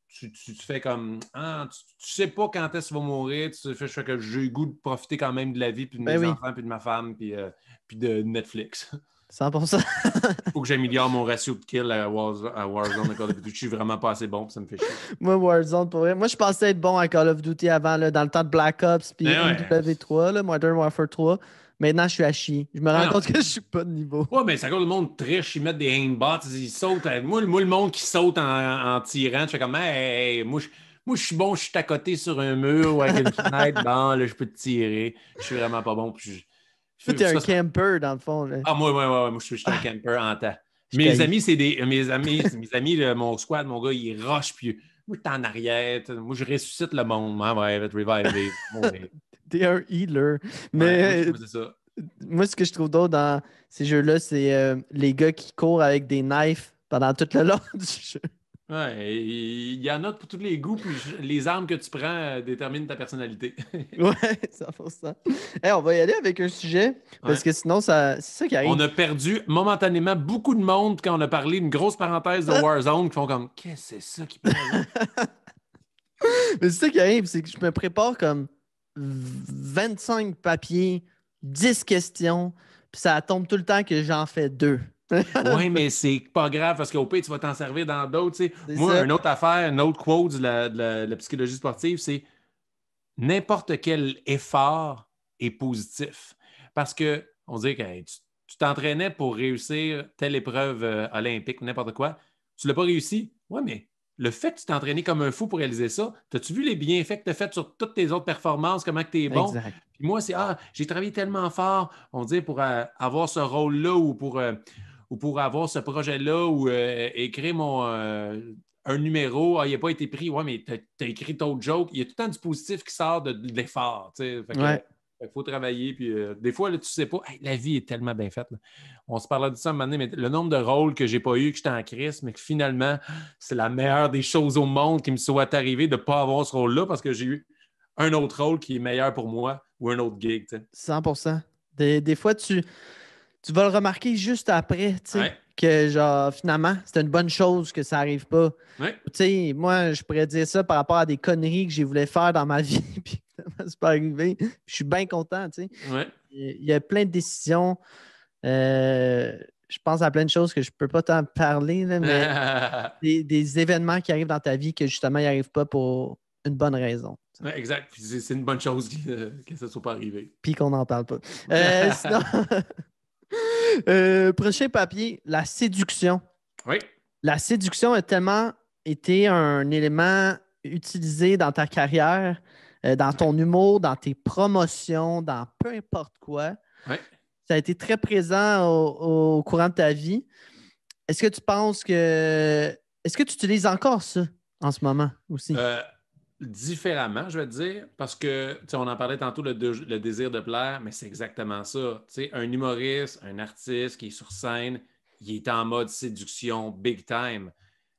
B: tu fais comme, tu sais pas quand est-ce que tu vas mourir, je fais que j'ai le goût de profiter quand même de la vie, puis de mes enfants, puis de ma femme, puis de Netflix.
A: 100%.
B: Il faut que j'améliore mon ratio de kill à Warzone. Je suis vraiment pas assez bon, puis ça me fait chier.
A: Moi, Warzone, pour vrai. Moi, je pensais être bon à Call of Duty avant, là, dans le temps de Black Ops puis MW3, là, Modern Warfare 3. Maintenant, je suis à chier. Je me rends compte que je suis pas de niveau.
B: Ouais, mais c'est à cause le monde triche, ils mettent des aimbots, ils sautent. Moi, le monde qui saute en tirant, je fais comme, hey, moi, je suis bon, je suis à côté sur un mur ou avec une fenêtre. Bon, là, je peux te tirer. Je suis vraiment pas bon.
A: Toi, t'es un camper, dans le fond. Là.
B: Moi, je suis un camper en temps. Mes amis, mon squad, mon gars, ils rushent, puis moi, je suis en arrière. Moi, je ressuscite le monde. Ouais, va te revive.
A: T'es un healer. Mais
B: ouais, c'est ça.
A: Moi, ce que je trouve d'autre dans ces jeux-là, c'est les gars qui courent avec des knives pendant tout le long du jeu.
B: Ouais, il y en a pour tous les goûts, puis les armes que tu prends déterminent ta personnalité.
A: Ouais, 100%. Hey, on va y aller avec un sujet, parce que sinon, c'est ça qui arrive.
B: On a perdu momentanément beaucoup de monde quand on a parlé d'une grosse parenthèse de Warzone qui font comme « Qu'est-ce que c'est ça qui parle? »
A: Mais c'est ça qui arrive, c'est que je me prépare comme 25 papiers, 10 questions, puis ça tombe tout le temps que j'en fais 2.
B: Oui, mais c'est pas grave parce qu'au pire, tu vas t'en servir dans d'autres. Moi,
A: ça.
B: une autre affaire, une autre quote de la psychologie sportive, c'est n'importe quel effort est positif. Parce que on dit que hey, tu t'entraînais pour réussir telle épreuve olympique ou n'importe quoi. Tu ne l'as pas réussi. Oui, mais le fait que tu t'es entraîné comme un fou pour réaliser ça, as-tu vu les bienfaits que tu as fait sur toutes tes autres performances, comment tu es bon?
A: Exact.
B: Puis moi, c'est j'ai travaillé tellement fort, on dit, pour avoir ce rôle-là ou pour avoir ce projet-là ou écrire un numéro, il n'a pas été pris. Ouais, mais tu as écrit ton joke. Il y a tout le temps du positif qui sort de l'effort. Il faut travailler. Puis, des fois, là, tu ne sais pas. Hey, la vie est tellement bien faite. Là. On se parlait de ça un moment donné, mais le nombre de rôles que je n'ai pas eu, que j'étais en crise, mais que finalement, c'est la meilleure des choses au monde qui me soit arrivé de ne pas avoir ce rôle-là parce que j'ai eu un autre rôle qui est meilleur pour moi ou un autre gig.
A: 100%. Des fois, tu vas le remarquer juste après, tu sais, que genre, finalement, c'est une bonne chose que ça n'arrive pas.
B: Ouais.
A: Tu sais, moi, je pourrais dire ça par rapport à des conneries que j'ai voulu faire dans ma vie, puis finalement, c'est pas arrivé. Je suis bien content, tu sais.
B: Ouais.
A: Il y a plein de décisions. Je pense à plein de choses que je peux pas t'en parler, là, mais des événements qui arrivent dans ta vie que justement, ils n'arrivent pas pour une bonne raison.
B: Ouais, exact. C'est une bonne chose que ça ne soit pas arrivé.
A: Puis qu'on n'en parle pas. Sinon, prochain papier, la séduction.
B: Oui.
A: La séduction a tellement été un élément utilisé dans ta carrière, dans ton humour, dans tes promotions, dans peu importe quoi.
B: Oui.
A: Ça a été très présent au courant de ta vie. Est-ce que tu penses que... Est-ce que tu utilises encore ça en ce moment aussi?
B: Différemment, je vais te dire, parce que, tu sais, on en parlait tantôt, le désir de plaire, mais c'est exactement ça. Tu sais, un humoriste, un artiste qui est sur scène, il est en mode séduction big time.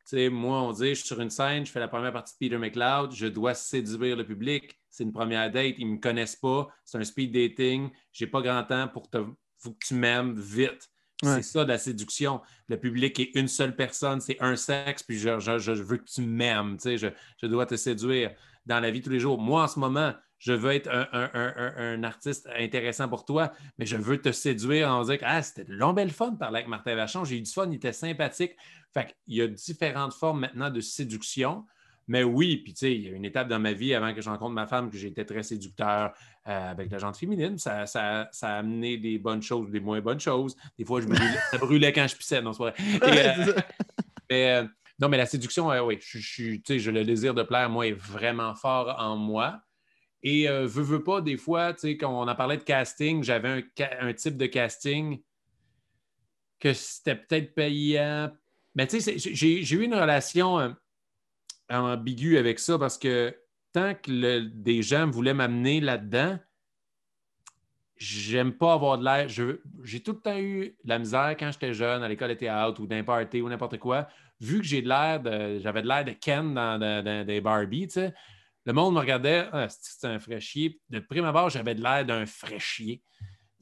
B: Tu sais, moi, on dit, je suis sur une scène, je fais la première partie de Peter McLeod, je dois séduire le public. C'est une première date, ils ne me connaissent pas, c'est un speed dating, j'ai pas grand temps faut que tu m'aimes vite. Ouais. C'est ça, de la séduction. Le public est une seule personne, c'est un sexe, puis je veux que tu m'aimes. Tu sais, je dois te séduire dans la vie tous les jours. Moi, en ce moment, je veux être un artiste intéressant pour toi, mais je veux te séduire en disant que c'était de long belle fun de parler avec Martin Vachon. J'ai eu du fun, il était sympathique. Fait qu'il y a différentes formes maintenant de séduction. Mais oui, puis tu sais, il y a une étape dans ma vie avant que je rencontre ma femme que j'étais très séducteur avec la gente féminine. Ça a amené des bonnes choses, des moins bonnes choses. Des fois, ça brûlait quand je pissais. Non, c'est pas vrai. Non, mais la séduction, oui, tu sais, le désir de plaire, moi, est vraiment fort en moi. Et veux pas, des fois, tu sais, quand on en parlait de casting, j'avais un type de casting que c'était peut-être payant. Mais tu sais, j'ai eu une relation ambiguë avec ça parce que tant que des gens voulaient m'amener là-dedans, j'aime pas avoir de l'air. J'ai tout le temps eu de la misère quand j'étais jeune, à l'école de théâtre ou d'un party ou n'importe quoi. Vu que j'avais de l'air de Ken dans des Barbie, tu sais, le monde me regardait, ah, c'est un fraîchier. De prime abord, j'avais de l'air d'un fraîchier.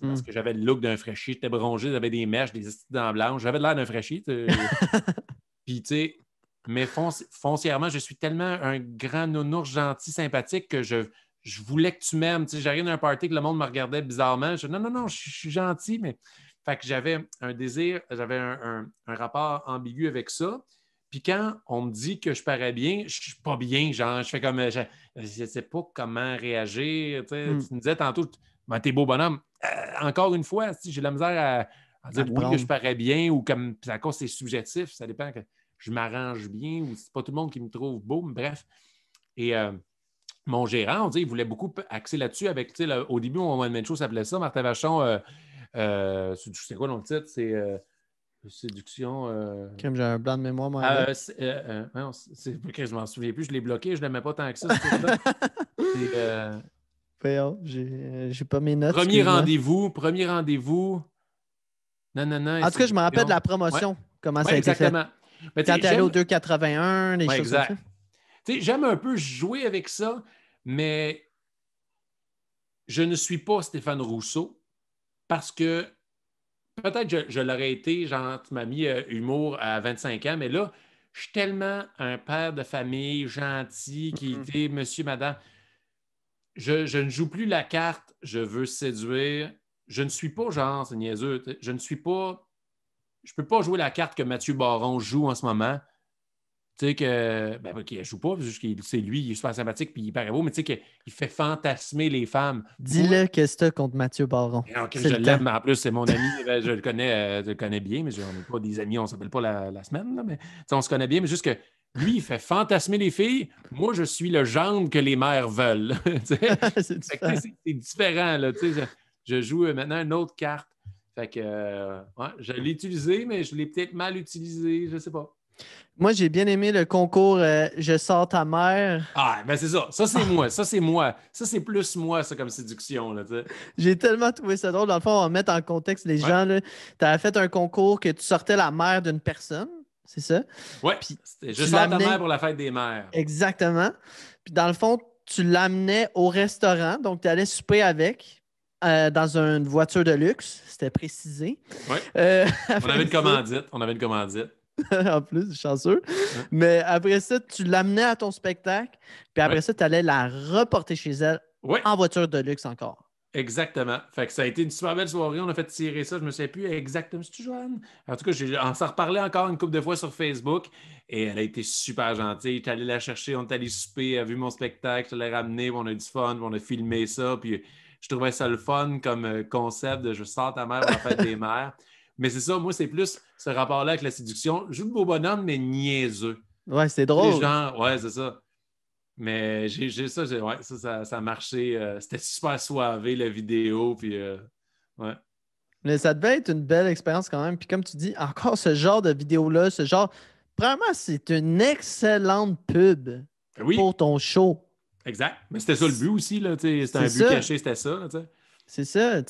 B: Parce que j'avais le look d'un fraîchier. J'étais bronzé, j'avais des mèches, des dents blanches. J'avais de l'air d'un fraîchier. Puis, tu sais, mais foncièrement, je suis tellement un grand nounours gentil, sympathique que je voulais que tu m'aimes. Tu sais, j'arrive dans un party que le monde me regardait bizarrement. Je dis, non, non, non, je suis gentil, mais. Fait que j'avais un désir, j'avais un rapport ambigu avec ça. Puis quand on me dit que je parais bien, je suis pas bien, genre, je fais comme, je sais pas comment réagir. Tu sais, tu me disais tantôt, ben, t'es beau bonhomme. Encore une fois, si j'ai de la misère à dire oui, que je parais bien ou comme, puis à cause c'est subjectif, ça dépend que je m'arrange bien ou c'est pas tout le monde qui me trouve beau, mais bref. Et mon gérant, on dit, il voulait beaucoup axer là-dessus avec, tu sais, au début, mon one-man show s'appelait ça, Martin Vachon, c'est quoi le titre? C'est Séduction.
A: Comme j'ai un blanc de mémoire, moi.
B: Non, je m'en souviens plus, je l'ai bloqué, je ne l'aimais pas tant que ça, ce truc-là.
A: J'ai pas mes notes.
B: Premier rendez-vous. Non, non, non.
A: En tout cas, je me rappelle de la promotion, comment ça a été fait.
B: Exactement. Mais
A: quand tu es allé au 2,81, les choses comme ça.
B: J'aime un peu jouer avec ça, mais je ne suis pas Stéphane Rousseau parce que peut-être je l'aurais été, genre, tu m'as mis humour à 25 ans, mais là, je suis tellement un père de famille gentil qui était monsieur, madame. Je ne joue plus la carte, je veux séduire. Je ne suis pas genre, c'est niaiseux. Je ne suis pas. Je ne peux pas jouer la carte que Mathieu Baron joue en ce moment. Tu sais que. Ben, qu'il ne joue pas, c'est lui, il est super sympathique puis il paraît beau, mais tu sais qu'il fait fantasmer les femmes.
A: Dis-le qu'est-ce que tu as contre Mathieu Baron.
B: Je l'aime, en plus, c'est mon ami. Je le connais bien, mais on n'est pas des amis, on ne s'appelle pas la semaine, là, mais on se connaît bien, mais juste que lui, il fait fantasmer les filles. Moi, je suis le gendre que les mères veulent. C'est différent. Là, je joue maintenant une autre carte. Fait que, je l'ai utilisé, mais je l'ai peut-être mal utilisé. Je ne sais pas.
A: Moi, j'ai bien aimé le concours Je sors ta mère.
B: Ah, ben c'est ça. Ça, c'est moi. Ça, c'est moi. Ça, c'est plus moi, ça, comme séduction. Là,
A: j'ai tellement trouvé ça drôle. Dans le fond, on va mettre en contexte les gens. Tu avais fait un concours que tu sortais la mère d'une personne. C'est ça?
B: Oui. Je sors ta mère pour la fête des mères.
A: Exactement. Puis dans le fond, tu l'amenais au restaurant. Donc, tu allais souper avec dans une voiture de luxe. C'était précisé.
B: Oui. On avait une commandite.
A: En plus, chanceux. Ouais. Mais après ça, tu l'amenais à ton spectacle. Puis après ça, tu allais la reporter chez elle en voiture de luxe encore.
B: Exactement. Fait que ça a été une super belle soirée. On a fait tirer ça. Je me souviens plus exactement. C'est-tu Joanne? En tout cas, on s'en reparlait encore une couple de fois sur Facebook. Et elle a été super gentille. J'étais allé la chercher. On est allé souper. Elle a vu mon spectacle. Je l'ai ramené. On a eu du fun. On a filmé ça. Puis je trouvais ça le fun comme concept de je sors ta mère pour la fête des mères. Mais c'est ça, moi, c'est plus ce rapport-là avec la séduction. Je joue le beau bonhomme, mais niaiseux.
A: Ouais, c'est drôle.
B: Ouais, c'est ça. Mais ça a marché. C'était super soivé, la vidéo. Puis, ouais.
A: Mais ça devait être une belle expérience quand même. Puis comme tu dis, encore ce genre de vidéo-là, premièrement, c'est une excellente pub pour ton show.
B: Exact. Mais c'était ça le but aussi. Là, c'était un but caché, c'était ça. Là,
A: c'est ça.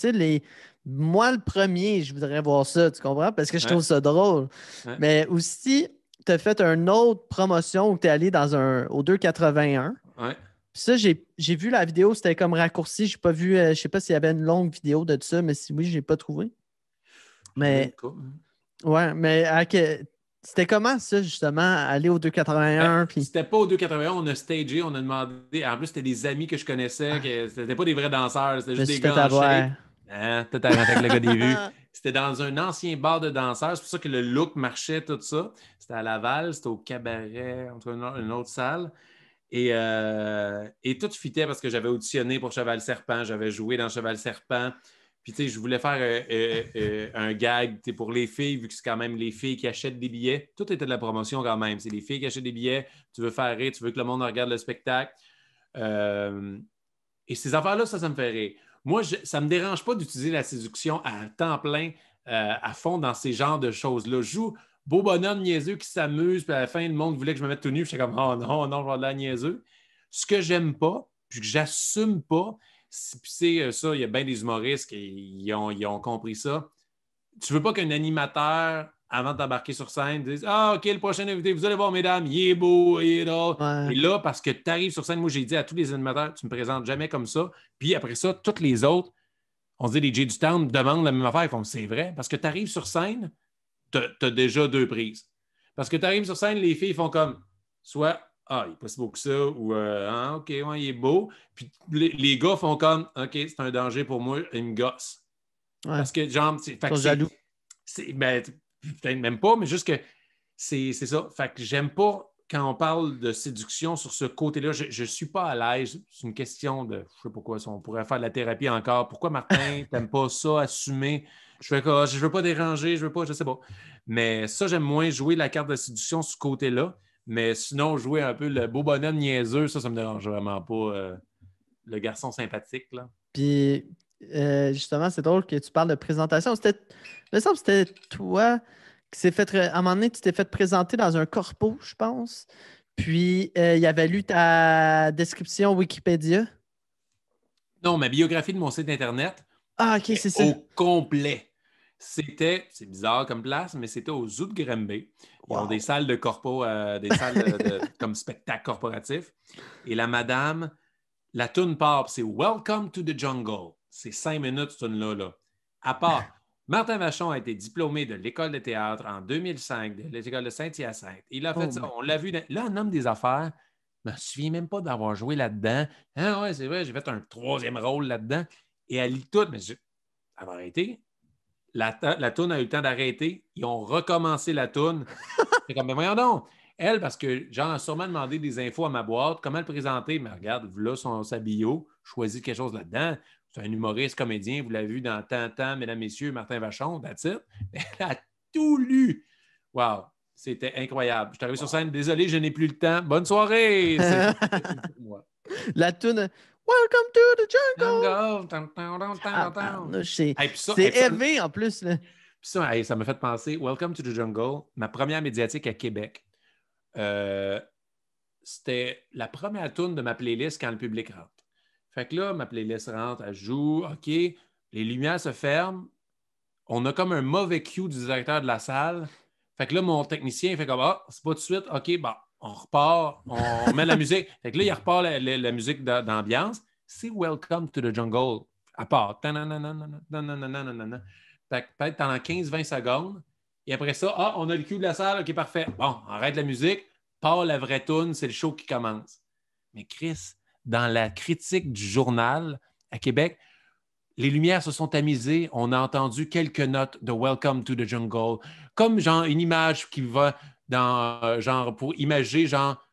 A: Moi, le premier, je voudrais voir ça, tu comprends? Parce que je trouve ça drôle. Ouais. Mais aussi, tu as fait une autre promotion où tu es allé au 2,81.
B: Ouais.
A: Puis ça, j'ai vu la vidéo, c'était comme raccourci. Je n'ai pas vu, je sais pas s'il y avait une longue vidéo de ça, mais si oui, je n'ai pas trouvé. Mais. Ouais, mais c'était comment ça, justement, aller au 2,81? Puis...
B: C'était pas au 2,81, on a stagé, on a demandé. En plus, c'était des amis que je connaissais, c'était pas des vrais danseurs, c'était juste des gars en shape. Hein, tout avec le gars des vues. C'était dans un ancien bar de danseurs, c'est pour ça que le look marchait, tout ça. C'était à Laval, c'était au cabaret, entre une autre salle. Et tout fitait parce que j'avais auditionné pour Cheval Serpent, j'avais joué dans Cheval Serpent. Puis, tu sais, je voulais faire un gag pour les filles, vu que c'est quand même les filles qui achètent des billets. Tout était de la promotion quand même. C'est les filles qui achètent des billets. Tu veux faire rire, tu veux que le monde regarde le spectacle. Et ces affaires-là, ça me fait rire. Moi, ça ne me dérange pas d'utiliser la séduction à temps plein, à fond dans ces genres de choses-là. Je joue beau bonhomme niaiseux qui s'amuse, puis à la fin, le monde voulait que je me mette tout nu. Puis j'étais comme, oh non, non, je vais avoir de la niaiseux. Ce que j'aime pas, puis que j'assume pas, c'est ça, il y a bien des humoristes qui ont compris ça. Tu veux pas qu'un animateur, avant d'embarquer sur scène, dise ah, OK, le prochain invité, vous allez voir, mesdames, il est beau, il est drôle.
A: Ouais.
B: Et là, parce que tu arrives sur scène, moi, j'ai dit à tous les animateurs, tu me présentes jamais comme ça. Puis après ça, tous les autres, on se dit, les J du Town demandent la même affaire. Ils font c'est vrai. Parce que tu arrives sur scène, tu as déjà 2 prises. Parce que tu arrives sur scène, les filles font comme soit ah, il n'est pas si beau que ça, ou ah, OK, ouais, il est beau. Puis les gars font comme OK, c'est un danger pour moi, il me gosse.
A: Ouais.
B: Parce que, genre,
A: Ils sont jaloux.
B: Ben, peut-être même pas, mais juste que c'est ça. Fait que j'aime pas quand on parle de séduction sur ce côté-là. Je ne suis pas à l'aise. C'est une question de, je sais pas quoi, si on pourrait faire de la thérapie encore. Pourquoi, Martin, t'aimes pas ça, assumer? Je fais quoi? Je veux pas déranger, je veux pas, je sais pas. Mais ça, j'aime moins jouer la carte de séduction sur ce côté-là. Mais sinon, jouer un peu le beau bonhomme niaiseux, ça me dérange vraiment pas. Le garçon sympathique, là.
A: Puis, justement, c'est drôle que tu parles de présentation. Il me semble que c'était toi qui s'est fait. À un moment donné, tu t'es fait présenter dans un corpo, je pense. Puis, il avait lu ta description Wikipédia.
B: Non, ma biographie de mon site Internet
A: Ah, OK, c'est ça.
B: au complet. C'est bizarre comme place, mais c'était au Zoo de Granby. Ils ont
A: Wow.
B: des salles de corpo, des salles comme spectacle corporatif. Et la madame, la toune part, c'est Welcome to the Jungle. C'est 5 minutes, cette toune-là. Là. À part, Martin Vachon a été diplômé de l'École de théâtre en 2005, de l'École de Saint-Hyacinthe. Il a fait ça, on l'a vu. Là, un homme des affaires, je ne me souviens même pas d'avoir joué là-dedans. Ah ouais, c'est vrai, j'ai fait un 3e rôle là-dedans. Et elle lit tout, mais elle va arrêter. La toune a eu le temps d'arrêter. Ils ont recommencé la toune. C'est comme, mais voyons donc. Elle, parce que j'en ai sûrement demandé des infos à ma boîte, comment le présenter. Mais regarde, là, sa bio, choisis quelque chose là-dedans. C'est un humoriste, comédien, vous l'avez vu dans Tintin, Mesdames, Messieurs, Martin Vachon, that's it. Elle a tout lu. Wow, c'était incroyable. Je suis arrivé sur scène, désolé, je n'ai plus le temps. Bonne soirée! C'est pour moi.
A: La toune Welcome to the jungle.
B: Hey,
A: C'est élevé en plus. Là.
B: Puis ça, hey, ça m'a fait penser, Welcome to the Jungle, ma première médiatique à Québec. C'était la première toune de ma playlist quand le public rentre. Fait que là, ma playlist rentre, elle joue, OK, les lumières se ferment, on a comme un mauvais cue du directeur de la salle. Fait que là, mon technicien fait comme, ah, c'est pas tout de suite, OK, bon, on repart, on met la musique. Fait que là, il repart la musique d'ambiance. C'est Welcome to the Jungle. À part. Fait que peut-être pendant 15-20 secondes. Et après ça, ah, on a le cue de la salle, OK, parfait. Bon, on arrête la musique, part la vraie toune, c'est le show qui commence. Mais Chris, dans la critique du journal à Québec, les lumières se sont tamisées. On a entendu quelques notes de Welcome to the Jungle, comme genre une image qui va dans genre pour imager genre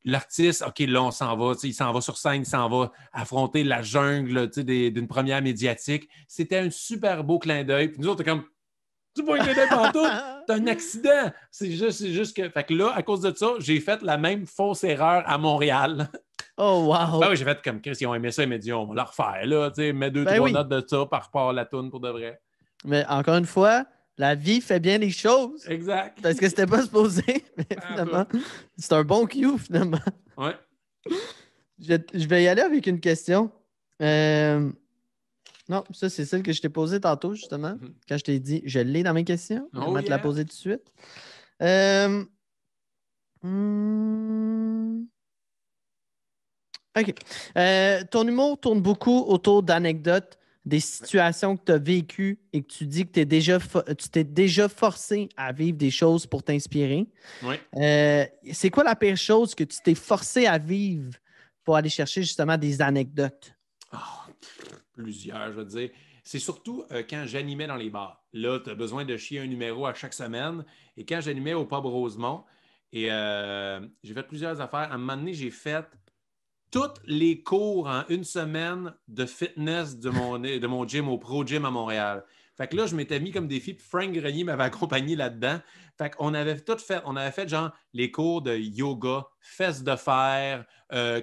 B: l'artiste. OK, là on s'en va, il s'en va sur scène, il s'en va affronter la jungle d'une première médiatique. C'était un super beau clin d'œil. Puis nous autres, comme tu vois un clin d'œil partout, c'est un accident. C'est juste que, fait que là, à cause de ça, j'ai fait la même fausse erreur à Montréal.
A: Oh, wow.
B: Ben oui, j'ai fait comme Chris, ils ont aimé ça, ils m'ont dit, on va le refaire, là, tu sais, mets 2-3 notes de ça, par rapport à la toune pour de vrai.
A: Mais encore une fois, la vie fait bien les choses.
B: Exact.
A: Parce que c'était pas supposé, mais finalement, c'est un bon cue, finalement.
B: Ouais.
A: Je vais y aller avec une question. Non, ça, c'est celle que je t'ai posée tantôt, justement, quand je t'ai dit, je l'ai dans mes questions. Je vais te la poser tout de suite. OK. Ton humour tourne beaucoup autour d'anecdotes, des situations que tu as vécues et que tu dis que tu t'es déjà forcé à vivre des choses pour t'inspirer.
B: Oui.
A: C'est quoi la pire chose que tu t'es forcé à vivre pour aller chercher justement des anecdotes?
B: Plusieurs, je veux dire. C'est surtout quand j'animais dans les bars. Là, tu as besoin de chier un numéro à chaque semaine. Et quand j'animais au Pub Rosemont, et j'ai fait plusieurs affaires. À un moment donné, j'ai fait tous les cours en une semaine de fitness de mon gym au Pro Gym à Montréal. Fait que là, je m'étais mis comme défi, puis Frank Grenier m'avait accompagné là-dedans. Fait qu'on avait tout fait. On avait fait genre les cours de yoga, fesses de fer,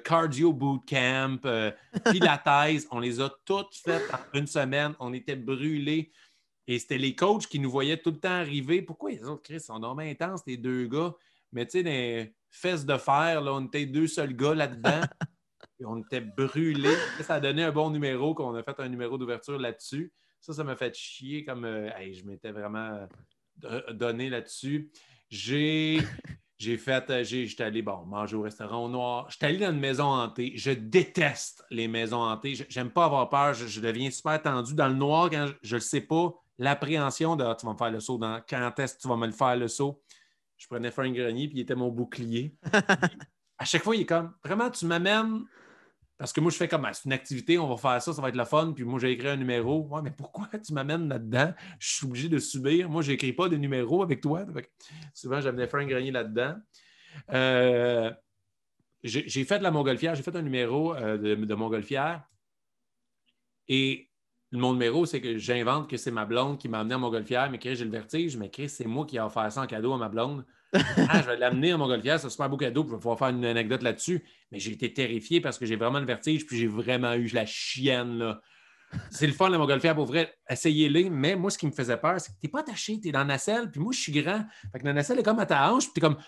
B: cardio bootcamp, pilates. On les a toutes faites en une semaine. On était brûlés. Et c'était les coachs qui nous voyaient tout le temps arriver. Pourquoi les autres, Chris, sont normalement intenses, les deux gars? Mais tu sais, des fesses de fer, là, on était deux seuls gars là-dedans. Et on était brûlés. Ça a donné un bon numéro, qu'on a fait un numéro d'ouverture là-dessus. Ça m'a fait chier comme je m'étais vraiment donné là-dessus. J'étais allé manger au restaurant au noir. J'étais allé dans une maison hantée. Je déteste les maisons hantées. J'aime pas avoir peur. Je deviens super tendu. Dans le noir, quand je ne sais pas, l'appréhension de tu vas me faire le saut. Quand est-ce que tu vas me le faire le saut? Je prenais Frank Grenier, puis il était mon bouclier. À chaque fois, il est comme, vraiment, tu m'amènes... Parce que moi, je fais comme, c'est une activité, on va faire ça, ça va être le fun. Puis moi, j'ai écrit un numéro. Ouais, mais pourquoi tu m'amènes là-dedans? Je suis obligé de subir. Moi, je n'écris pas de numéro avec toi. Souvent, j'amenais Frank Grenier là-dedans. J'ai fait de la montgolfière. J'ai fait un numéro de montgolfière. Et mon numéro, c'est que j'invente que c'est ma blonde qui m'a amené à montgolfière. Mais Chris, j'ai le vertige. Mais Chris, c'est moi qui ai offert ça en cadeau à ma blonde. Je vais l'amener à montgolfière, c'est un super beau cadeau, puis je vais pouvoir faire une anecdote là-dessus. Mais j'ai été terrifié parce que j'ai vraiment le vertige, puis j'ai vraiment eu la chienne, là. C'est le fun, la montgolfière, pour vrai, essayez-les. Mais moi, ce qui me faisait peur, c'est que t'es pas attaché, t'es dans la nacelle, puis moi, je suis grand. Fait que la nacelle est comme à ta hanche, puis t'es comme... Tu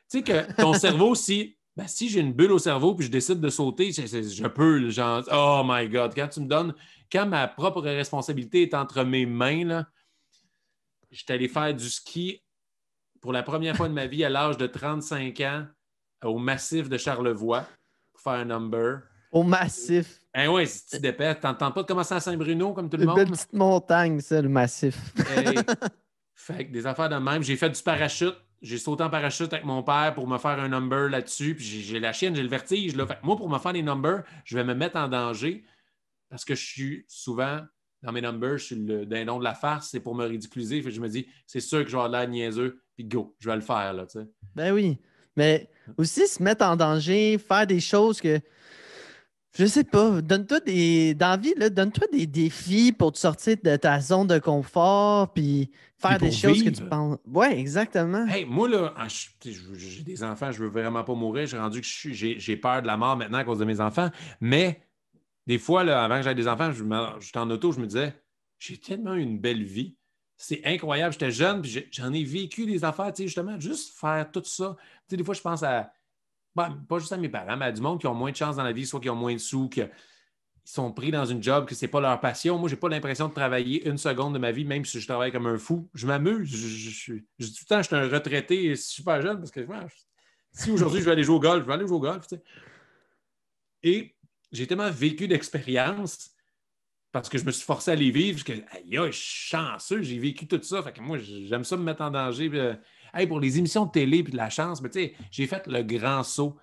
B: sais que ton cerveau, si j'ai une bulle au cerveau, puis je décide de sauter, je peux, genre, oh my God, quand ma propre responsabilité est entre mes mains, là, j'étais allé faire du ski pour la première fois de ma vie à l'âge de 35 ans au massif de Charlevoix pour faire un number.
A: Au massif.
B: Oui, si tu dépêches, t'entends pas de commencer à Saint-Bruno comme tout le
A: Une belle
B: monde?
A: petite montagne, ça, le massif.
B: Hey. Fait que des affaires de même. J'ai fait du parachute. J'ai sauté en parachute avec mon père pour me faire un number là-dessus. Puis j'ai la chienne, j'ai le vertige. Là. Fait que moi, pour me faire des numbers, je vais me mettre en danger parce que je suis souvent... Dans mes numbers, je suis le dindon de la farce, c'est pour me ridiculiser. Fait que je me dis, c'est sûr que je vais avoir l'air niaiseux, puis go, je vais le faire, là, tu sais.
A: Ben oui. Mais aussi se mettre en danger, faire des choses que, je sais pas, donne-toi dans la vie, là, donne-toi des défis pour te sortir de ta zone de confort, puis faire des choses que tu penses. Ouais, exactement.
B: Hey, moi, là, j'ai des enfants, je veux vraiment pas mourir. J'ai rendu que j'ai peur de la mort maintenant à cause de mes enfants. Mais des fois, là, avant que j'aie des enfants, j'étais en auto, je me disais, j'ai tellement une belle vie. C'est incroyable. J'étais jeune, puis j'en ai vécu des affaires, tu sais, justement, juste faire tout ça. Tu sais, des fois, je pense à, pas juste à mes parents, mais à du monde qui ont moins de chance dans la vie, soit qui ont moins de sous, qui sont pris dans une job que c'est pas leur passion. Moi, j'ai pas l'impression de travailler une seconde de ma vie, même si je travaille comme un fou. Je m'amuse. Je dis tout le temps, je suis un retraité super jeune parce que si aujourd'hui je vais aller jouer au golf, je vais aller jouer au golf. Tu sais. Et j'ai tellement vécu d'expériences parce que je me suis forcé à les vivre que je suis chanceux, j'ai vécu tout ça. Fait que moi, j'aime ça me mettre en danger. Puis, pour les émissions de télé puis de la chance, mais tu sais, j'ai fait le grand saut.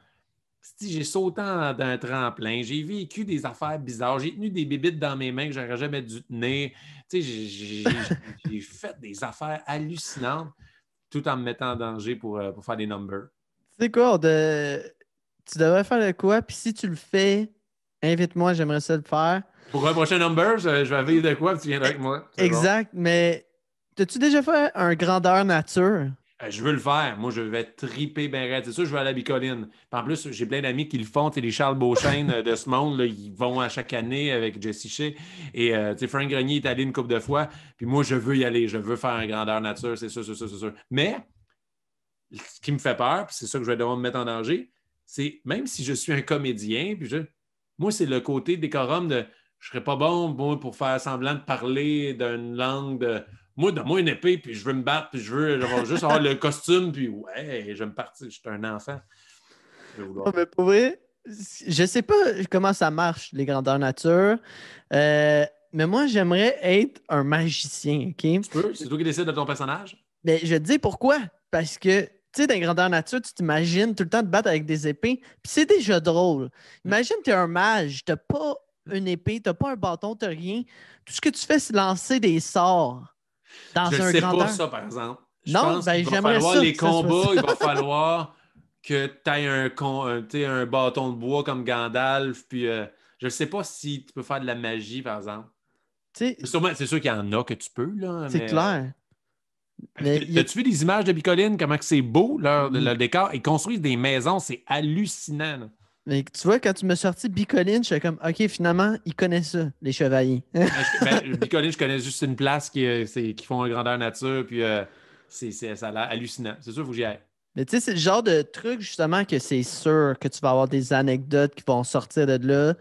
B: J'ai sauté d'un tremplin, j'ai vécu des affaires bizarres, j'ai tenu des bébites dans mes mains que j'aurais jamais dû tenir. J'ai fait des affaires hallucinantes tout en me mettant en danger pour faire des numbers.
A: Tu sais quoi, tu devrais faire le quoi, puis si tu le fais, invite-moi, j'aimerais ça le faire.
B: Pour un prochain number, je vais veiller de quoi, puis tu viendras avec moi.
A: Exact, bon. Mais as-tu déjà fait un grandeur nature?
B: Je veux le faire. Moi, je vais triper bien raide. C'est sûr, je vais à la Bicoline. En plus, j'ai plein d'amis qui le font. Les Charles Beauchesne de ce monde, là, ils vont à chaque année avec Jessie Shea. Et Frank Grenier est allé une couple de fois. Puis moi, je veux y aller. Je veux faire un grandeur nature. C'est sûr, c'est sûr, c'est sûr. Mais ce qui me fait peur, puis c'est ça que je vais devoir me mettre en danger, c'est même si je suis un comédien, puis moi, c'est le côté décorum de je serais pas bon moi, pour faire semblant de parler d'une langue de. Moi, donne-moi une épée, puis je veux me battre, puis je vais juste avoir le costume, puis ouais, je vais me partir. Je suis un enfant.
A: Non, mais pour vrai, je sais pas comment ça marche, les grandeurs nature. Mais moi, j'aimerais être un magicien, OK?
B: Tu peux? C'est toi qui décides de ton personnage?
A: Mais je te dis pourquoi. Parce que, tu sais, dans les grandeurs nature, tu t'imagines tout le temps te battre avec des épées, puis c'est déjà drôle. Imagine que tu es un mage, tu n'as pas une épée, tu n'as pas un bâton, tu n'as rien. Tout ce que tu fais, c'est lancer des sorts.
B: Je ne sais pas ça, par exemple.
A: Non, ben j'aimerais ça.
B: Les combats, il va falloir que tu aies un bâton de bois comme Gandalf, puis je ne sais pas si tu peux faire de la magie, par exemple. C'est sûr qu'il y en a que tu peux, là,
A: c'est
B: mais...
A: clair. Mais
B: T'as-tu vu des images de Bicoline, comment que c'est beau,
A: Oui.
B: le décor? Ils construisent des maisons, c'est hallucinant. Là.
A: Mais tu vois, quand tu m'as sorti Bicoline, j'étais comme, OK, finalement, ils connaissent ça, les chevaliers.
B: Bicoline, je connais juste une place qui font en grandeur nature, puis ça a l'air hallucinant. C'est sûr, il faut que j'y aille.
A: Mais tu sais, c'est le genre de truc, justement, que c'est sûr que tu vas avoir des anecdotes qui vont sortir de là.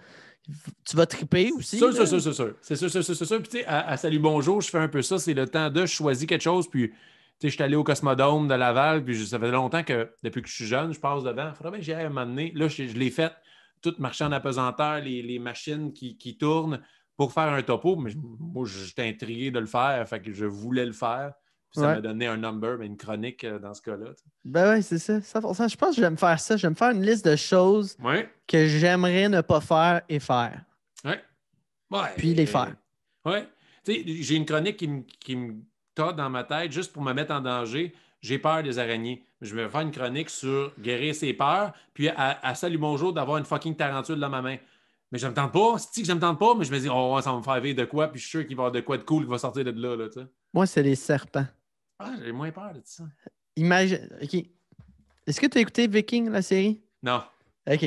A: Tu vas triper aussi.
B: C'est sûr,
A: Là.
B: c'est sûr, c'est sûr. C'est sûr, c'est sûr, c'est sûr. Puis tu sais, à Salut Bonjour, je fais un peu ça. C'est le temps de, je choisis quelque chose, puis tu sais, je suis allé au Cosmodome de Laval, puis ça fait longtemps que, depuis que je suis jeune, je passe devant. Il faudrait bien que j'y aille à un moment donné. Là, je l'ai fait, tout marcher en apesanteur, les machines qui tournent pour faire un topo. Mais moi, j'étais intrigué de le faire, fait que je voulais le faire. Puis ça
A: Ouais.
B: m'a donné un number, mais une chronique dans ce cas-là.
A: Ben ouais, c'est ça. 100%. Je pense que je vais me faire ça. Je vais me faire une liste de choses
B: Oui,
A: que j'aimerais ne pas faire et faire.
B: oui.
A: Puis les
B: Ouais.
A: faire.
B: Ouais. Tu sais, j'ai une chronique qui me tape dans ma tête juste pour me mettre en danger. J'ai peur des araignées. Je vais faire une chronique sur guérir ses peurs, puis à Salut Bonjour d'avoir une fucking tarentule dans ma main. Mais je me tente pas, c'est que je me tente pas, mais je me dis, oh, ça va me faire vivre de quoi, puis je suis sûr qu'il va y avoir de quoi de cool qui va sortir de là, tu sais.
A: Moi, c'est les serpents.
B: Ah, j'ai moins peur de ça.
A: Imagine. OK. Est-ce que tu as écouté Viking, la série?
B: Non.
A: OK.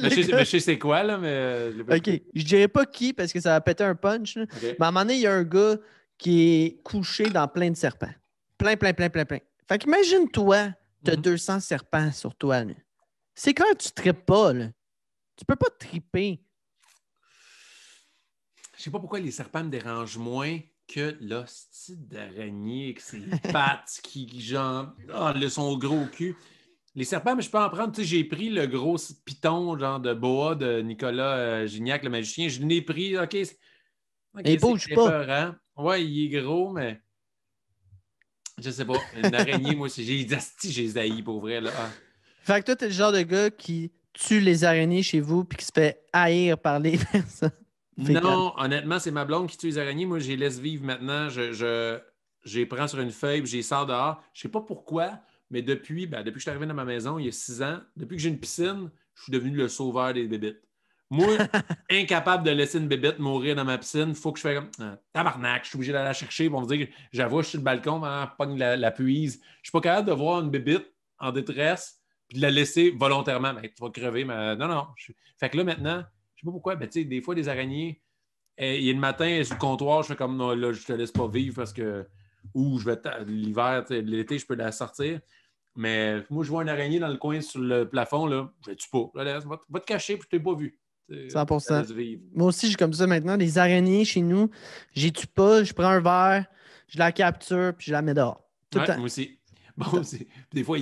B: Mais je sais c'est quoi, là, mais je l'ai pas
A: OK.
B: écouté.
A: Je dirais pas qui parce que ça va péter un punch. Là.
B: OK.
A: Mais à un moment donné, il y a un gars qui est couché dans plein de serpents. Plein, plein, plein, plein, plein. Fait qu'imagine-toi, tu as 200 serpents sur toi. Là. C'est clair que tu tripes pas. Là. Tu peux pas triper.
B: Je sais pas pourquoi les serpents me dérangent moins que l'hostie d'araignée avec ses pattes qui genre, sont gros au cul. Les serpents, mais je peux en prendre. Tu sais, j'ai pris le gros python genre de boa de Nicolas Gignac, le magicien. Je l'ai pris. OK,
A: Et il bouge
B: c'est
A: pas.
B: peurant. Ouais, il est gros, mais je sais pas. Une araignée, moi, j'ai les haïs pour vrai. Là. Ah.
A: Fait que toi, t'es le genre de gars qui tue les araignées chez vous puis qui se fait haïr par les personnes.
B: Non, honnêtement, c'est ma blonde qui tue les araignées. Moi, je les laisse vivre maintenant. Je les prends sur une feuille, je les sors dehors. Je sais pas pourquoi, mais depuis que je suis arrivé dans ma maison, il y a 6 ans, depuis que j'ai une piscine, je suis devenu le sauveur des bébites. Moi, incapable de laisser une bébite mourir dans ma piscine, il faut que je fasse comme tabarnak, je suis obligé d'aller la chercher. Ils vont me dire, j'avoue, je suis sur le balcon, pogne la puise. Je suis pas capable de voir une bébite en détresse puis de la laisser volontairement. Ben, tu vas crever, mais non, non. Fait que là, maintenant, je sais pas pourquoi, mais tu sais, des fois, des araignées, il y a le matin, sur le comptoir, je fais comme, non, là, je te laisse pas vivre parce que, ou l'hiver, l'été, je peux la sortir. Mais moi, je vois une araignée dans le coin sur le plafond, là, je ne tue pas. Là, va te cacher, puis je t'ai pas vu.
A: 100%. Moi aussi, j'ai comme ça maintenant. Les araignées chez nous, j'y tue pas, je prends un verre, je la capture, puis je la mets dehors. Tout le temps.
B: Moi aussi. Bon, des fois,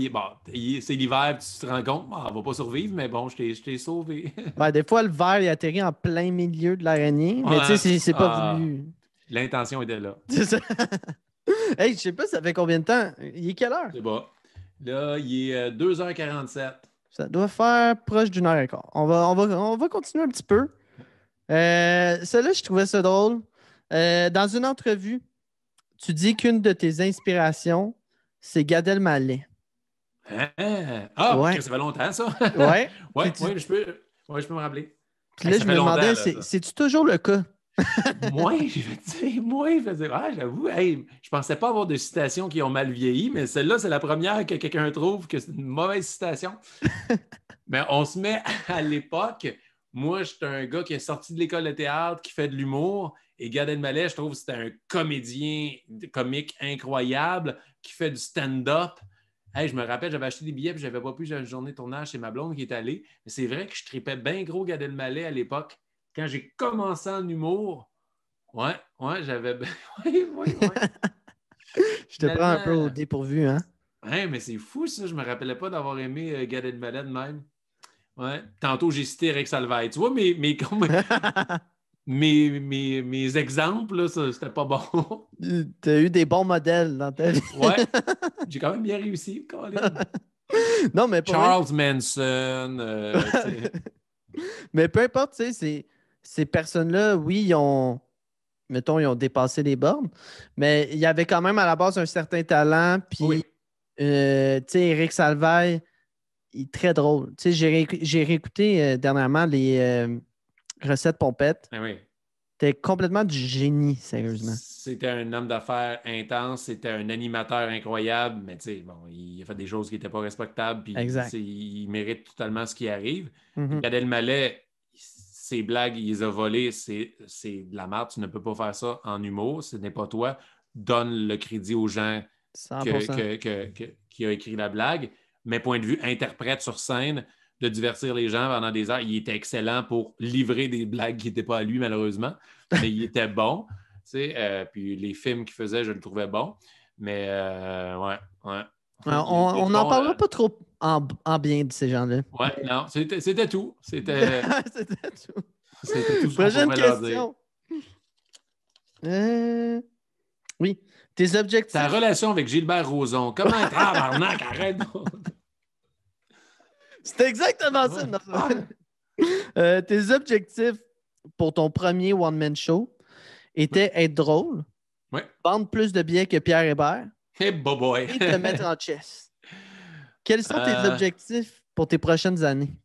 B: c'est l'hiver, puis tu te rends compte, elle va pas survivre, mais bon, je t'ai sauvé.
A: Ouais, des fois, le verre, il atterrit en plein milieu de l'araignée, mais tu sais, c'est pas voulu.
B: L'intention était là.
A: C'est ça. Hey, je sais pas, ça fait combien de temps? Il est quelle heure?
B: C'est bon. Là, il est 2h47.
A: Ça doit faire proche d'une heure et quart. On va continuer un petit peu. Celle-là, je trouvais ça drôle. Dans une entrevue, tu dis qu'une de tes inspirations, c'est Gad Elmaleh.
B: Hein? Ah,
A: Ouais.
B: ça fait longtemps, ça?
A: Ouais.
B: Ouais,
A: Puis
B: je peux me rappeler.
A: Puis là,
B: Ça
A: je
B: fait
A: me
B: longtemps,
A: demandais,
B: là,
A: c'est-tu toujours le cas?
B: je faisais, j'avoue, hey, je pensais pas avoir de citations qui ont mal vieilli, mais celle-là, c'est la première que quelqu'un trouve que c'est une mauvaise citation. Mais on se met à l'époque. Moi, j'étais un gars qui est sorti de l'école de théâtre, qui fait de l'humour. Et Gad Elmaleh, je trouve que c'était un comédien comique incroyable qui fait du stand-up. Hey, je me rappelle, j'avais acheté des billets et j'avais pas pu, j'avais une journée de tournage chez ma blonde qui est allée. Mais c'est vrai que je tripais bien gros Gad Elmaleh à l'époque. Quand j'ai commencé en humour, ouais, j'avais... ouais.
A: Je te prends un peu au
B: Finalement,
A: dépourvu, hein?
B: ouais, mais c'est fou ça, je me rappelais pas d'avoir aimé Gad Elmaleh de même. Ouais. Tantôt, j'ai cité Eric Salvaille. Tu vois, mes exemples, là, ça, c'était pas bon.
A: Tu as eu des bons modèles dans ta vie.
B: Ouais, j'ai quand même bien réussi, Colin.
A: Non, mais pas
B: Charles Manson.
A: Mais peu importe, tu sais, ces personnes-là, oui, mettons, ils ont dépassé les bornes, mais il y avait quand même à la base un certain talent. Puis,
B: Oui.
A: tu sais, Eric Salvaille, il est très drôle. Tu sais, j'ai réécouté dernièrement les recettes pompettes.
B: Ah oui.
A: C'était complètement du génie, sérieusement.
B: C'était un homme d'affaires intense, c'était un animateur incroyable, mais tu sais, bon, il a fait des choses qui n'étaient pas respectables, puis tu
A: Exact.
B: sais, il mérite totalement ce qui arrive. Puis
A: Mhm.
B: Gad Elmaleh, ses blagues, il les a volées, c'est de la merde, tu ne peux pas faire ça en humour, ce n'est pas toi. Donne le crédit aux gens
A: 100%.
B: qui a écrit la blague, mais point de vue interprète sur scène, de divertir les gens pendant des heures, il était excellent pour livrer des blagues qui n'étaient pas à lui, malheureusement, mais il était bon. Puis les films qu'il faisait, je le trouvais bon. Mais ouais.
A: On n'en parlera pas trop en bien de ces gens-là.
B: Ouais, non, c'était tout. C'était
A: C'était tout.
B: tout ce qu'on
A: Prochaine
B: pouvait leur dire.
A: question. Oui. Tes
B: Ta
A: objectifs.
B: relation avec Gilbert Rozon, comment être tabarnak, arrête donc.
A: C'est exactement ça.
B: Ouais.
A: Non. Tes objectifs pour ton premier one-man show étaient être drôle,
B: Ouais.
A: vendre plus de billets que Pierre Hébert
B: Hey, boy.
A: et te mettre en chess. Quels sont tes objectifs pour tes prochaines années?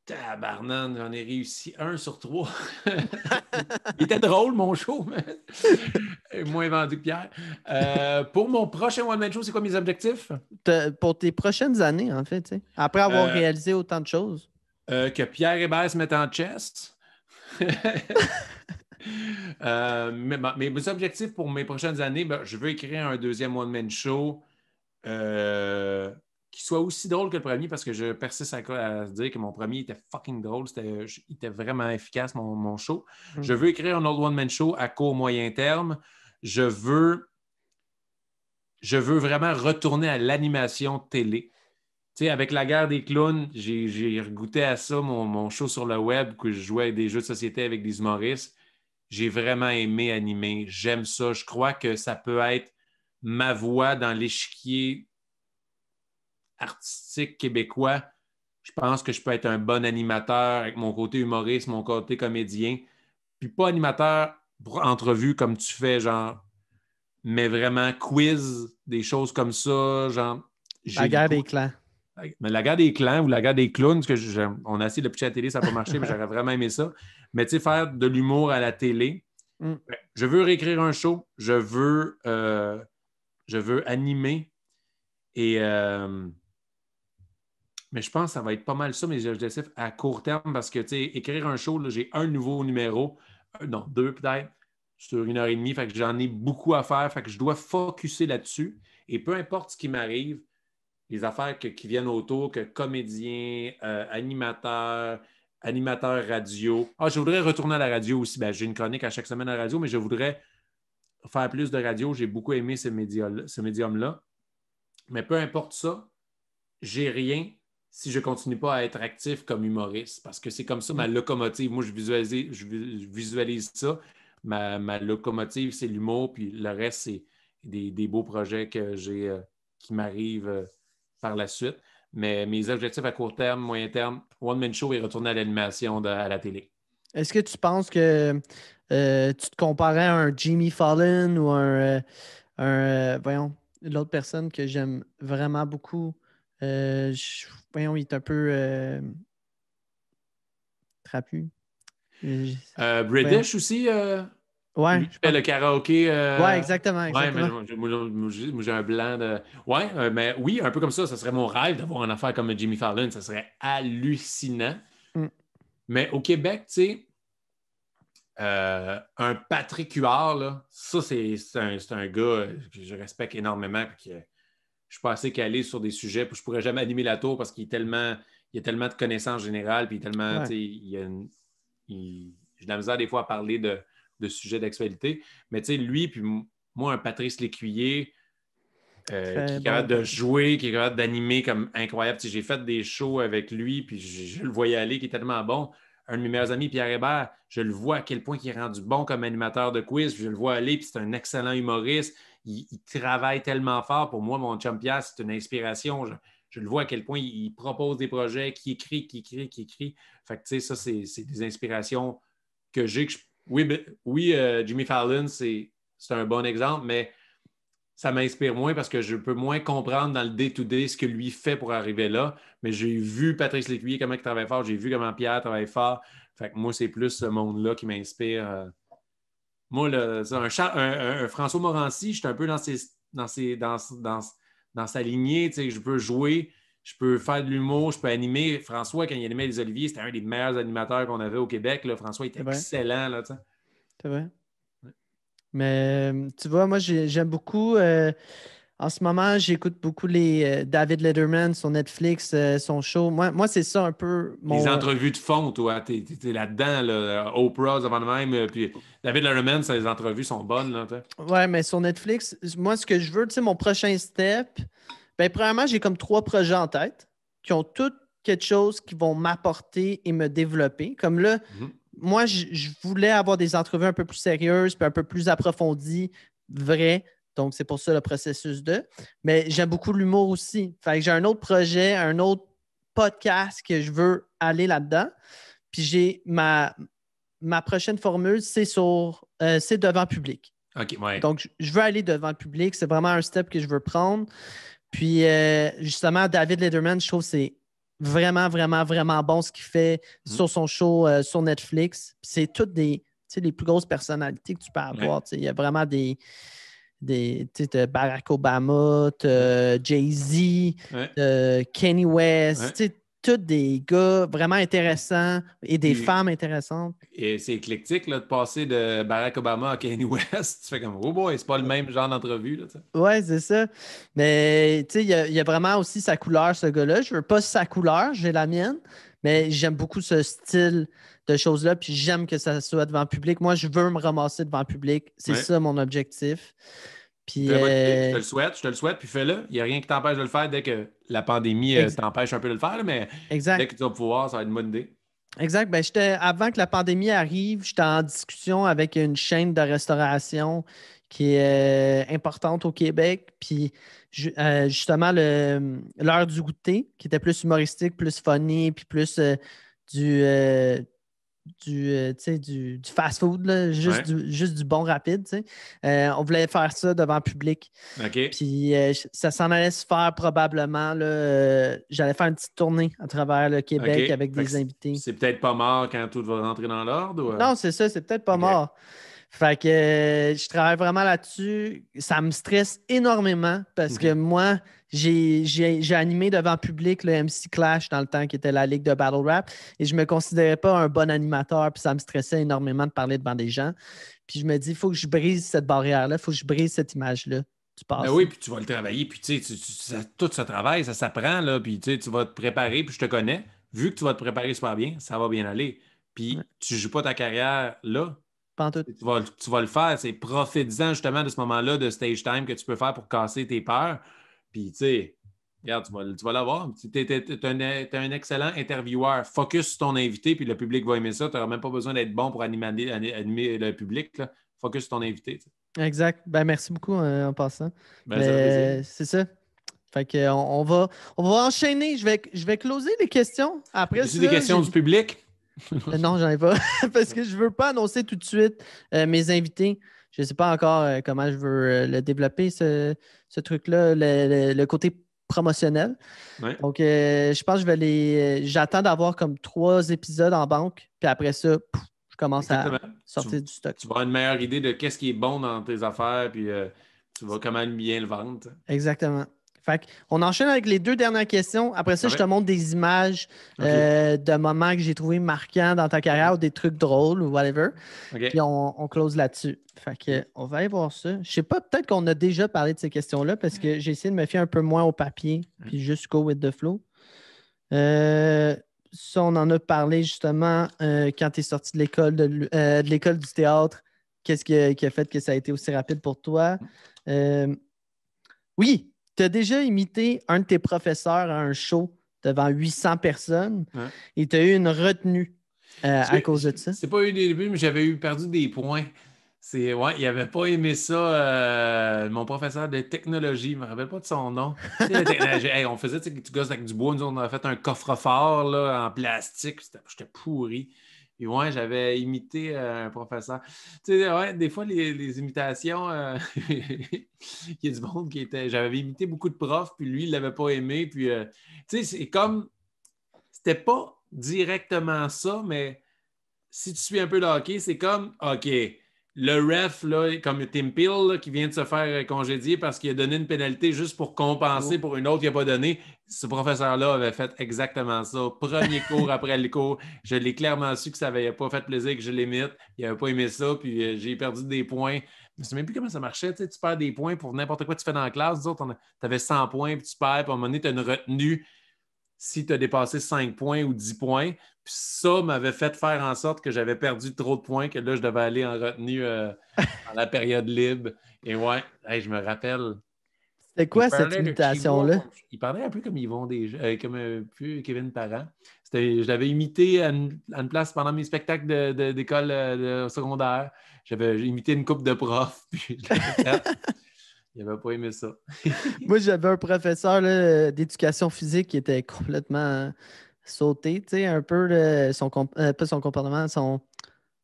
B: Tabarnane, j'en ai réussi 1 sur 3. Il était drôle, mon show, mais moins vendu que Pierre. Pour mon prochain one-man show, c'est quoi mes objectifs?
A: Pour tes prochaines années, en fait, tu sais, après avoir réalisé autant de choses.
B: Que Pierre Hébert se mette en chest. Mes objectifs pour mes prochaines années, ben, je veux écrire un deuxième one-man show qui soit aussi drôle que le premier parce que je persiste à se dire que mon premier était fucking drôle. Il était vraiment efficace, mon show. Je veux écrire un autre one-man show à court moyen terme. Je veux vraiment retourner à l'animation télé. Tu sais, avec la guerre des clowns, j'ai regoûté à ça, mon show sur le web, que je jouais à des jeux de société avec des humoristes. J'ai vraiment aimé animer. J'aime ça. Je crois que ça peut être ma voix dans l'échiquier artistique québécois. Je pense que je peux être un bon animateur avec mon côté humoriste, mon côté comédien. Puis pas animateur pour entrevue comme tu fais, genre, mais vraiment quiz, des choses comme ça, genre.
A: La guerre des clans.
B: Mais la guerre des clans ou la guerre des clowns, parce que on a essayé de pitcher à la télé, ça n'a pas marché, mais j'aurais vraiment aimé ça. Mais tu sais, faire de l'humour à la télé. Je veux réécrire un show, je veux animer et mais je pense que ça va être pas mal ça, mes objectifs à court terme, parce que tu sais, écrire un show, là, j'ai un nouveau numéro, non, 2 peut-être, sur 1 heure et demie, fait que j'en ai beaucoup à faire, fait que je dois focusser là-dessus. Et peu importe ce qui m'arrive, les affaires qui viennent autour, que comédien, animateur radio. Ah, je voudrais retourner à la radio aussi. Ben, j'ai une chronique à chaque semaine à la radio, mais je voudrais faire plus de radio. J'ai beaucoup aimé ce médium-là. Mais peu importe ça, j'ai rien si je ne continue pas à être actif comme humoriste. Parce que c'est comme ça ma locomotive. Moi, je visualise ça. Ma locomotive, c'est l'humour, puis le reste, c'est des beaux projets que j'ai qui m'arrivent par la suite. Mais mes objectifs à court terme, moyen terme, One Man Show et retourner à l'animation à la télé.
A: Est-ce que tu penses que tu te comparais à un Jimmy Fallon ou voyons, l'autre personne que j'aime vraiment beaucoup? Voyons, il est un peu trapu.
B: British aussi,
A: Ouais,
B: lui qui fait le karaoké.
A: Ouais, exactement,
B: Ouais, mais
A: exactement.
B: moi, j'ai un blanc de. Ouais, mais oui, un peu comme ça serait mon rêve d'avoir une affaire comme Jimmy Fallon. Ça serait hallucinant.
A: Mm.
B: Mais au Québec, tu sais, un Patrick Huard, là, ça, c'est un gars que je respecte énormément. Puis que je suis pas assez calé sur des sujets, puis je pourrais jamais animer la tour parce qu'il il a tellement de connaissances générales, puis tellement,
A: Ouais.
B: tu sais, j'ai de la misère des fois à parler de sujets d'actualité. Mais tu sais, lui, puis moi, un Patrice Lécuyer, qui
A: Très
B: est
A: bon.
B: capable de jouer, qui est capable d'animer comme incroyable. Tu sais, j'ai fait des shows avec lui, puis je le voyais aller, qui est tellement bon. Un de mes meilleurs amis, Pierre Hébert, je le vois à quel point il est rendu bon comme animateur de quiz. Je le vois aller, puis c'est un excellent humoriste. Il travaille tellement fort. Pour moi, mon chum Pierre, c'est une inspiration. Je le vois à quel point il propose des projets, qui écrit. Fait que, tu sais, ça, c'est des inspirations que j'ai. Oui, Jimmy Fallon, c'est un bon exemple, mais ça m'inspire moins parce que je peux moins comprendre dans le day-to-day ce que lui fait pour arriver là. Mais j'ai vu Patrice Lécuyer, comment il travaille fort. J'ai vu comment Pierre travaille fort. Fait que moi, c'est plus ce monde-là qui m'inspire. Moi, un François Morancy, je suis un peu dans sa lignée. Tu sais, je peux jouer, je peux faire de l'humour, je peux animer. François, quand il animait les Oliviers, c'était un des meilleurs animateurs qu'on avait au Québec. Là. François était excellent. Là, tu sais.
A: C'est vrai. Mais tu vois, moi, j'aime beaucoup. En ce moment, j'écoute beaucoup les David Letterman, son Netflix, son show. Moi c'est ça un peu
B: Les
A: mon.
B: entrevues de fond, toi, t'es là-dedans, là, Oprah, avant de même. Puis David Letterman, les entrevues sont bonnes. Là,
A: Ouais, mais sur Netflix, moi, ce que je veux, tu sais, mon prochain step, ben, premièrement, j'ai comme 3 projets en tête qui ont tous quelque chose qui vont m'apporter et me développer. Comme là, moi, je voulais avoir des entrevues un peu plus sérieuses, puis un peu plus approfondies, vraies. Donc, c'est pour ça le processus de. Mais j'aime beaucoup l'humour aussi. Fait que j'ai un autre projet, un autre podcast que je veux aller là-dedans. Puis j'ai ma prochaine formule, c'est c'est devant public.
B: OK, ouais.
A: Donc, je veux aller devant le public. C'est vraiment un step que je veux prendre. Puis, justement, David Letterman, je trouve que c'est vraiment, vraiment, vraiment bon ce qu'il fait sur son show sur Netflix. Puis c'est toutes les plus grosses personnalités que tu peux avoir. Il y a vraiment t'as Barack Obama, Jay-Z, Kanye West, tous des gars vraiment intéressants et des femmes intéressantes.
B: Et c'est éclectique là, de passer de Barack Obama à Kanye West. Tu fais comme, oh boy, c'est pas le même genre d'entrevue.
A: Ouais, c'est ça. Mais tu sais, il y a vraiment aussi sa couleur, ce gars-là. Je veux pas sa couleur, j'ai la mienne, mais j'aime beaucoup ce style de choses-là, puis j'aime que ça soit devant le public. Moi, je veux me ramasser devant le public. C'est ça mon objectif. Puis,
B: très bonne idée. Je te le souhaite, puis fais-le. Il n'y a rien qui t'empêche de le faire dès que la pandémie t'empêche un peu de le faire, là, mais dès que tu vas pouvoir, ça va être une bonne idée.
A: Exact. Ben, avant que la pandémie arrive, j'étais en discussion avec une chaîne de restauration qui est importante au Québec. Puis justement, l'heure du goûter, qui était plus humoristique, plus funny, puis plus du, du fast-food, là, juste du bon rapide. On voulait faire ça devant le public.
B: OK.
A: Puis ça s'en allait se faire probablement. J'allais faire une petite tournée à travers le Québec avec des invités.
B: C'est peut-être pas mort quand tout va rentrer dans l'ordre?
A: Non, c'est ça, c'est peut-être pas mort. Fait que je travaille vraiment là-dessus. Ça me stresse énormément parce que moi, j'ai animé devant le public le MC Clash dans le temps qui était la ligue de Battle Rap et je me considérais pas un bon animateur puis ça me stressait énormément de parler devant des gens. Puis je me dis, il faut que je brise cette barrière-là, il faut que je brise cette image-là du passé.
B: Ben oui, puis tu vas le travailler, puis tu sais, tout ce travail, ça s'apprend, là, puis tu vas te préparer, puis je te connais. Vu que tu vas te préparer super bien, ça va bien aller. Puis tu joues pas ta carrière là. Tu vas le faire. C'est profites-en justement de ce moment-là de stage time que tu peux faire pour casser tes peurs. Puis, tu sais, regarde, tu vas l'avoir. Tu es un excellent intervieweur. Focus sur ton invité, puis le public va aimer ça. Tu n'auras même pas besoin d'être bon pour animer le public. Là. Focus sur ton invité. T'sais.
A: Exact. Ben, merci beaucoup en passant.
B: Ben,
A: c'est ça. Fait que on va enchaîner. Je vais closer les questions. Après
B: ça, des questions du public?
A: Non, j'en ai pas. Parce que je ne veux pas annoncer tout de suite mes invités. Je ne sais pas encore comment je veux le développer, ce truc-là, le côté promotionnel.
B: Ouais.
A: Donc, je pense que j'attends d'avoir comme 3 épisodes en banque. Puis après ça, je commence à sortir du stock.
B: Tu vas avoir une meilleure idée de qu'est-ce qui est bon dans tes affaires, puis tu vas comment bien le vendre. T'sais.
A: Exactement. Fait on enchaîne avec les 2 dernières questions. Après ça, je te montre des images de moments que j'ai trouvé marquants dans ta carrière ou des trucs drôles ou whatever. Puis on close là-dessus. Fait que on va aller voir ça. Je sais pas, peut-être qu'on a déjà parlé de ces questions-là parce que j'ai essayé de me fier un peu moins au papier puis juste go with the flow. Ça, on en a parlé justement quand tu es sorti de l'école de l'école du théâtre. Qu'est-ce qui a fait que ça a été aussi rapide pour toi? Oui! Tu as déjà imité un de tes professeurs à un show devant 800 personnes et tu as eu une retenue à cause de ça.
B: C'est pas eu des débuts, mais j'avais perdu des points. Il n'avait pas aimé ça. Mon professeur de technologie, je ne me rappelle pas de son nom. On faisait, tu gosses avec du bois, nous on a fait un coffre-fort là, en plastique. J'étais pourri. Puis ouais, j'avais imité un professeur. Tu sais, ouais, des fois, les imitations, il y a du monde qui était. J'avais imité beaucoup de profs, puis lui, il ne l'avait pas aimé. Puis, tu sais, c'est comme. C'était pas directement ça, mais si tu suis un peu le hockey, c'est comme, OK, le ref, là, comme Tim Peel, là, qui vient de se faire congédier parce qu'il a donné une pénalité juste pour compenser pour une autre qu'il n'a pas donnée. Ce professeur-là avait fait exactement ça. Premier cours après le cours, je l'ai clairement su que ça n'avait pas fait plaisir que je l'imite. Il n'avait pas aimé ça, puis j'ai perdu des points. Je ne sais même plus comment ça marchait. Tu sais, tu perds des points pour n'importe quoi que tu fais dans la classe. Tu avais 100 points, puis tu perds, puis à un moment donné, tu as une retenue si tu as dépassé 5 points ou 10 points. Puis ça m'avait fait faire en sorte que j'avais perdu trop de points, que là, je devais aller en retenue dans la période libre. Et ouais, hey, je me rappelle.
A: C'était
B: Il
A: quoi cette
B: parlait de
A: imitation-là?
B: Il parlait un peu comme Yvon comme un peu Kevin Parent. Je l'avais imité à une place pendant mes spectacles d'école de secondaire. J'ai imité une couple de profs, puis je l'avais fait. Il n'avait pas aimé ça.
A: Moi, j'avais un professeur là, d'éducation physique qui était complètement sauté, tu sais, un peu pas son comportement,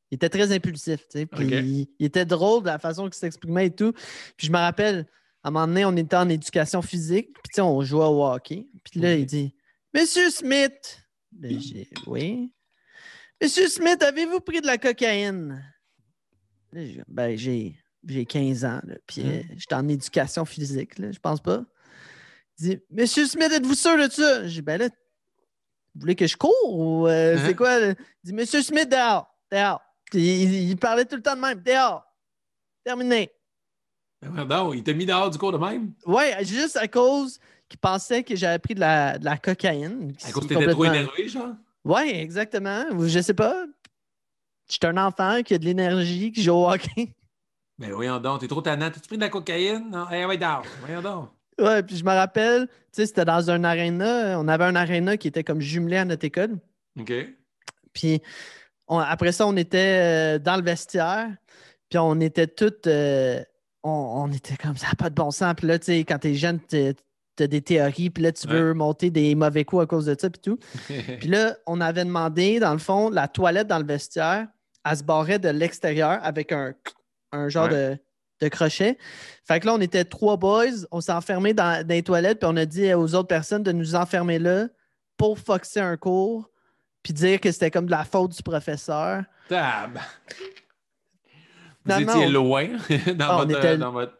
A: il était très impulsif, tu sais, puis
B: OK.
A: il était drôle de la façon qu'il s'exprimait et tout. Puis je me rappelle, à un moment donné, on était en éducation physique, puis tu sais, on jouait au hockey. Puis là, il
B: OK.
A: dit Monsieur Smith. Là, j'ai oui. Monsieur Smith, avez-vous pris de la cocaïne? Là, ben, j'ai 15 ans, là, puis j'étais en éducation physique, là, je pense pas. Il dit Monsieur Smith, êtes-vous sûr de ça? J'ai dit ben là, vous voulez que je cours ou c'est quoi? Là? Il dit Monsieur Smith, dehors, dehors. Puis il parlait tout le temps de même, dehors, terminé.
B: Ben, pardon, il t'a mis dehors du cours de même?
A: Ouais, juste à cause qu'il pensait que j'avais pris de la cocaïne.
B: À cause
A: C'est
B: que t'étais trop
A: complètement.
B: énervé, genre?
A: Ouais, exactement. Ou je sais pas. Je suis un enfant qui a de l'énergie, qui joue au hockey.
B: Ben voyons donc, t'es trop tannant. T'as-tu pris de la cocaïne? Non, hey, ouais, dehors. Voyons donc.
A: Ouais, puis je me rappelle, tu sais, c'était dans un aréna. On avait un aréna qui était comme jumelé à notre école.
B: OK.
A: Puis après ça, on était dans le vestiaire. Puis on était tous. On était comme ça, pas de bon sens. Puis là, tu sais, quand t'es jeune, t'as des théories. Puis là, tu veux monter des mauvais coups à cause de ça. Puis tout. Puis là, on avait demandé, dans le fond, la toilette dans le vestiaire, elle se barrait de l'extérieur avec un genre de crochet. Fait que là, on était 3 boys. On s'est enfermés dans les toilettes. Puis on a dit aux autres personnes de nous enfermer là pour foxer un cours. Puis dire que c'était comme de la faute du professeur.
B: Tab. Vous étiez
A: Finalement,
B: loin dans
A: on était,
B: dans votre...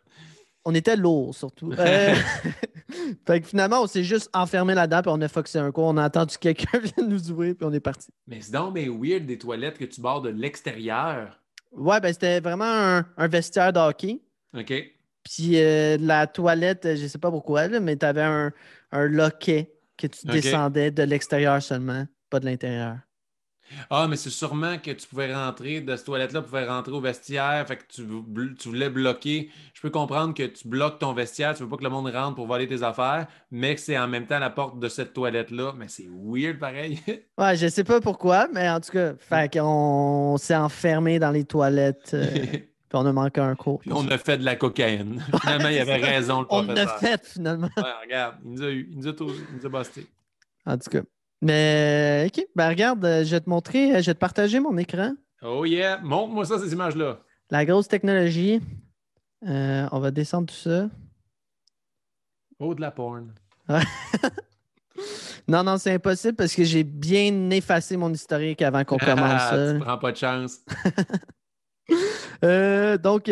A: on était lourds, surtout. Fait que finalement, on s'est juste enfermé là-dedans, puis on a foxé un cours. On a attendu que quelqu'un vienne nous ouvrir, puis on est parti.
B: Mais c'est donc mais weird des toilettes que tu barres de l'extérieur.
A: Ouais, ben c'était vraiment un vestiaire de hockey.
B: OK.
A: Puis la toilette, je sais pas pourquoi, là, mais tu avais un loquet que tu
B: OK.
A: descendais de l'extérieur seulement, pas de l'intérieur.
B: Ah, mais c'est sûrement que tu pouvais rentrer de cette toilette-là, pouvais rentrer au vestiaire, fait que tu voulais bloquer. Je peux comprendre que tu bloques ton vestiaire, tu veux pas que le monde rentre pour voler tes affaires, mais que c'est en même temps la porte de cette toilette-là. Mais c'est weird pareil.
A: Ouais, je sais pas pourquoi, mais en tout cas, fait qu'on s'est enfermé dans les toilettes, puis on a manqué un cours
B: Puis
A: pour
B: on
A: ça.
B: a fait de la cocaïne. Finalement, il
A: Ouais, c'est
B: avait
A: ça.
B: raison, le
A: On l'a
B: professeur.
A: fait finalement.
B: Ouais, regarde, il nous a eu, il nous a busté.
A: En tout cas. Mais OK, ben regarde, je vais te montrer, je vais te partager mon écran.
B: Oh yeah, montre-moi ça, ces images-là.
A: La grosse technologie. On va descendre tout ça.
B: Oh, de la porn.
A: Non, non, c'est impossible parce que j'ai bien effacé mon historique avant qu'on commence
B: Ah, tu
A: ça.
B: prends pas de chance.
A: Donc,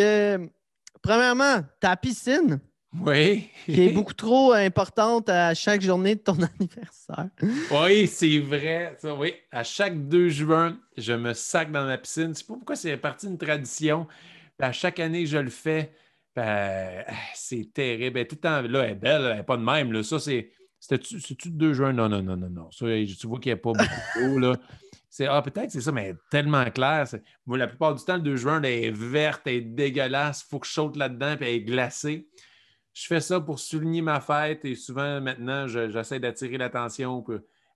A: premièrement, ta piscine,
B: Oui.
A: qui est beaucoup trop importante à chaque journée de ton anniversaire.
B: Oui, c'est vrai. Ça, oui. À chaque 2 juin, je me sac dans ma piscine. Je sais pas pourquoi c'est parti d'une tradition. Puis à chaque année que je le fais, ben, c'est terrible. Tout le temps, là, elle est belle, elle n'est pas de même. Là. Ça, c'est-tu le 2 juin? Non, non, non, non, non. Ça, tu vois qu'il n'y a pas beaucoup d'eau, là. Peut-être que c'est ça, mais elle est tellement clair. Moi, la plupart du temps, le 2 juin, elle est verte, elle est dégueulasse. Il faut que je saute là-dedans, puis elle est glacée. Je fais ça pour souligner ma fête et souvent, maintenant, j'essaie d'attirer l'attention.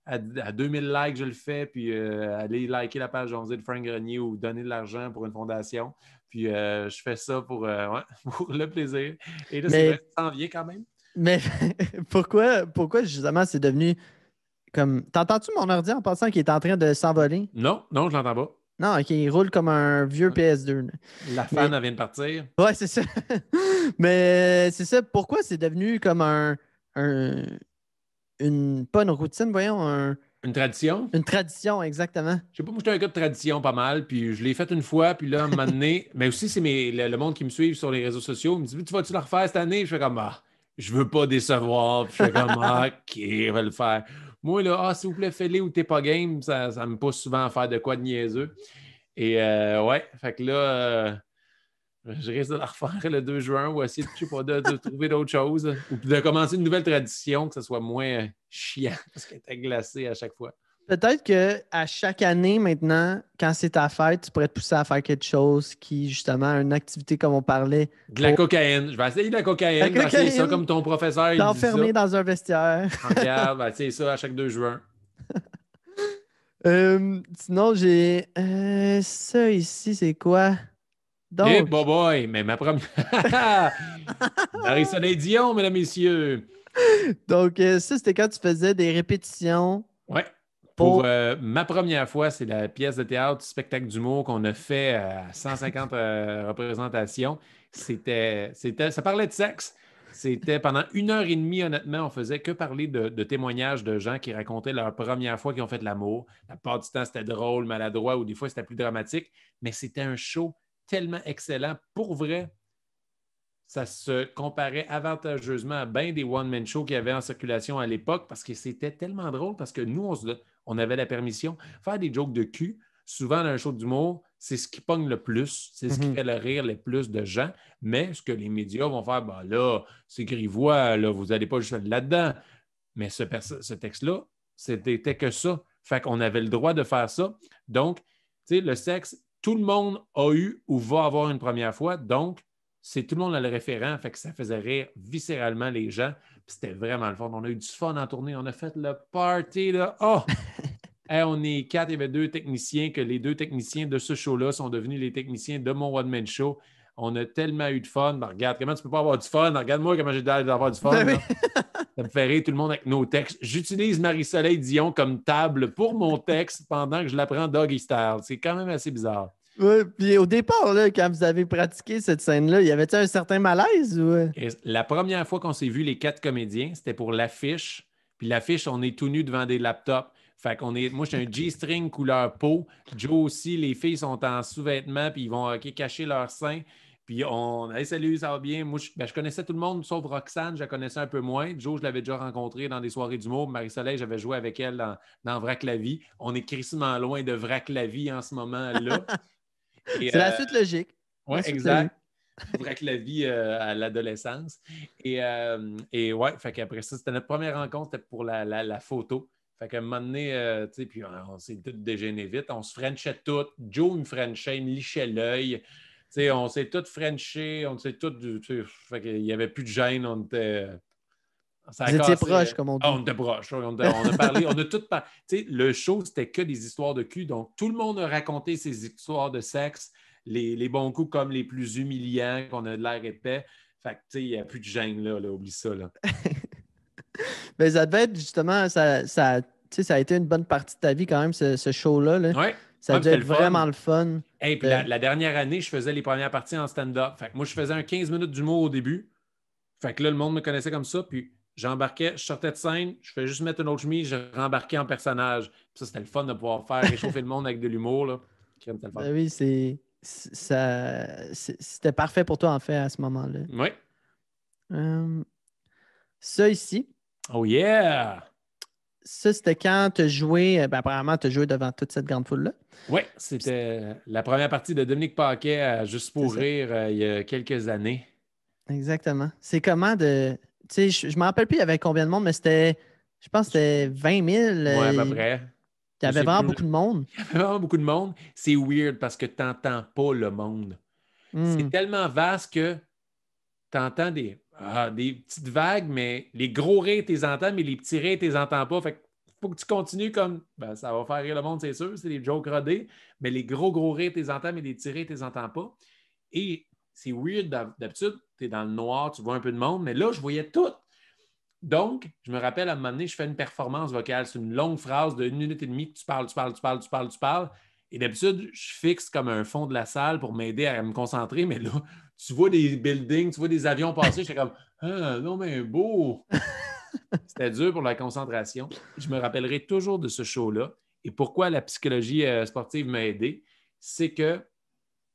B: À 2000 likes, je le fais, puis aller liker la page José de Frank Grenier ou donner de l'argent pour une fondation. Puis je fais ça ouais, pour le plaisir. Et là, c'est vrai,
A: Mais,
B: ça s'en vient quand même.
A: mais pourquoi justement c'est devenu comme. T'entends-tu mon ordi en passant qui est en train de s'envoler?
B: Non, non, je l'entends pas.
A: Non, ok, il roule comme un vieux PS2, là.
B: La fan,
A: Mais
B: elle vient de partir.
A: ouais, c'est ça. Mais c'est ça. Pourquoi c'est devenu comme un- pas une routine, voyons,
B: Une tradition?
A: une tradition, exactement.
B: Je sais pas, moi, j'étais un gars de tradition pas mal, puis je l'ai fait une fois, puis là, à un moment donné, mais aussi, c'est le monde qui me suit sur les réseaux sociaux, il me dit, tu vas-tu le refaire cette année? Je fais comme, je veux pas décevoir, puis je fais comme, OK, on va le faire. Moi, là, s'il vous plaît, fais-le ou t'es pas game, ça me pousse souvent à faire de quoi de niaiseux. Et ouais, fait que là, je risque de la refaire le 2 juin ou essayer, je sais pas, de trouver d'autres choses, ou de commencer une nouvelle tradition, que ce soit moins chiant, parce qu'elle était glacée à chaque fois.
A: Peut-être qu'à chaque année maintenant, quand c'est ta fête, tu pourrais te pousser à faire quelque chose qui, justement, une activité comme on parlait
B: De la
A: pour
B: cocaïne. Je vais essayer de la
A: la
B: cocaïne. Je vais essayer ça
A: cocaïne,
B: comme ton professeur, il dit ça.
A: t'enfermer dans un vestiaire.
B: Regarde, je vais essayer ça à chaque 2 juin.
A: Sinon, j'ai ça ici, c'est quoi?
B: Eh,
A: Donc,
B: boy, mais ma première. Marie-Soleil Dion, mesdames, messieurs.
A: ça, c'était quand tu faisais des répétitions
B: Ouais. Pour
A: pour.
B: ma première fois, c'est la pièce de théâtre, spectacle d'humour qu'on a fait à 150 représentations. Ça parlait de sexe. C'était pendant 1 heure et demie, honnêtement, on faisait que parler de témoignages de gens qui racontaient leur première fois qu'ils ont fait l'amour. La plupart du temps, c'était drôle, maladroit, ou des fois, c'était plus dramatique. Mais c'était un show tellement excellent. Pour vrai, ça se comparait avantageusement à bien des one-man shows qu'il y avait en circulation à l'époque parce que c'était tellement drôle parce que nous, on avait la permission. Faire des jokes de cul, souvent dans un show d'humour, c'est ce qui pogne le plus, c'est ce qui
A: Mhm.
B: fait le rire le plus de gens. Mais ce que les médias vont faire, ben là, c'est grivois, là, vous n'allez pas juste là-dedans. Mais ce texte-là, c'était que ça. Fait qu'on avait le droit de faire ça. Donc, tu sais, le sexe, tout le monde a eu ou va avoir une première fois. Donc, c'est tout le monde a le référent. Fait que ça faisait rire viscéralement les gens. Puis c'était vraiment le fun. On a eu du fun en tournée. On a fait le party, là. Oh! Hey, on est 4. Il y avait 2 techniciens, que les 2 techniciens de ce show-là sont devenus les techniciens de mon one-man show. On a tellement eu de fun. Ben, regarde, comment tu peux pas avoir du fun? Regarde-moi comment j'ai l'air d'avoir du fun,
A: Ben oui.
B: là. Ça me fait rire tout le monde avec nos textes. J'utilise Marie-Soleil Dion comme table pour mon texte pendant que je l'apprends doggy style. C'est quand même assez bizarre.
A: Ouais, puis au départ, là, quand vous avez pratiqué cette scène-là, y avait-il un certain malaise ou.
B: Et la première fois qu'on s'est vu, les 4 comédiens, c'était pour l'affiche. Puis l'affiche, on est tout nus devant des laptops. Fait qu'on est, moi, j'ai un G-string couleur peau. Joe aussi, les filles sont en sous-vêtements, puis ils vont cacher leurs seins. Puis on, hey, salut, ça va bien. Moi, je connaissais tout le monde, sauf Roxane, je la connaissais un peu moins. Joe, je l'avais déjà rencontré dans des soirées d'humour. Marie-Soleil, j'avais joué avec elle dans Vrac la vie. On est crissement loin de Vrac la vie en ce moment-là. Et
A: C'est la suite logique.
B: ouais,
A: La suite logique.
B: exact. Vrac la vie à l'adolescence. Et ouais, fait qu'après ça, c'était notre première rencontre, c'était pour la photo. Fait qu'à un moment donné, tu sais, puis on s'est tout dégéné vite. On se frenchait tout. Joe me frenchait, il me lichait l'œil. Tu sais, on s'est tout frenché, on s'est tout. Tu sais, fait qu'il n'y avait plus de gêne, on était. Ça a
A: Vous étiez
B: cassé.
A: proches, comme on
B: Ah,
A: dit.
B: on était proches. On a parlé, on a tout parlé. Tu sais, le show, c'était que des histoires de cul. Donc, tout le monde a raconté ses histoires de sexe, les bons coups comme les plus humiliants, qu'on a de l'air épais. Fait que, tu sais, il n'y a plus de gêne, là, oublie ça, là.
A: Ben, ça devait être justement, tu sais, ça a été une bonne partie de ta vie quand même, ce show-là, là.
B: Ouais,
A: Ça a
B: ouais,
A: dû
B: c'était
A: être
B: le fun.
A: vraiment le fun.
B: Et puis la dernière année, je faisais les premières parties en stand-up. Fait que moi, je faisais un 15 minutes d'humour au début. Fait que là, le monde me connaissait comme ça. Puis j'embarquais, je sortais de scène, je fais juste mettre une autre chemise, je rembarquais en personnage. Puis ça, c'était le fun de pouvoir faire réchauffer le monde avec de l'humour, là. C'était le fun.
A: Ben oui, c'était parfait pour toi, en fait, à ce moment-là.
B: Oui.
A: Euh, ça ici,
B: Oh yeah!
A: ça, c'était quand tu as joué, ben, apparemment, tu as joué devant toute cette grande foule-là.
B: Oui, c'était la première partie de Dominique Paquet à Juste
A: C'est
B: pour
A: ça.
B: rire il y a quelques années.
A: Exactement. C'est comment de. Tu sais, je me rappelle plus, il y avait combien de monde, mais c'était. Je pense que c'était 20 000.
B: Oui, à peu près.
A: Il y
B: Je
A: avait
B: sais
A: vraiment
B: plus.
A: beaucoup de monde.
B: Il y avait vraiment beaucoup de monde. C'est weird parce que tu n'entends pas le monde. C'est
A: Hmm.
B: tellement vaste que tu entends des petites vagues, mais les gros rires, tu les entends, mais les petits rires, tu les entends pas. Fait que faut que tu continues comme ben, ça va faire rire le monde, c'est sûr, c'est des jokes rodés, mais les gros rires, tu les entends, mais les petits rires, tu les entends pas. Et c'est weird, d'habitude, tu es dans le noir, tu vois un peu de monde, mais là, je voyais tout. Donc, je me rappelle, à un moment donné, je fais une performance vocale. C'est une longue phrase de 1 minute et demie que tu parles. Et d'habitude, je fixe comme un fond de la salle pour m'aider à me concentrer. Mais là, tu vois des buildings, tu vois des avions passer. J'étais comme, ah, non, mais beau. C'était dur pour la concentration. Je me rappellerai toujours de ce show-là. Et pourquoi la psychologie sportive m'a aidé, c'est que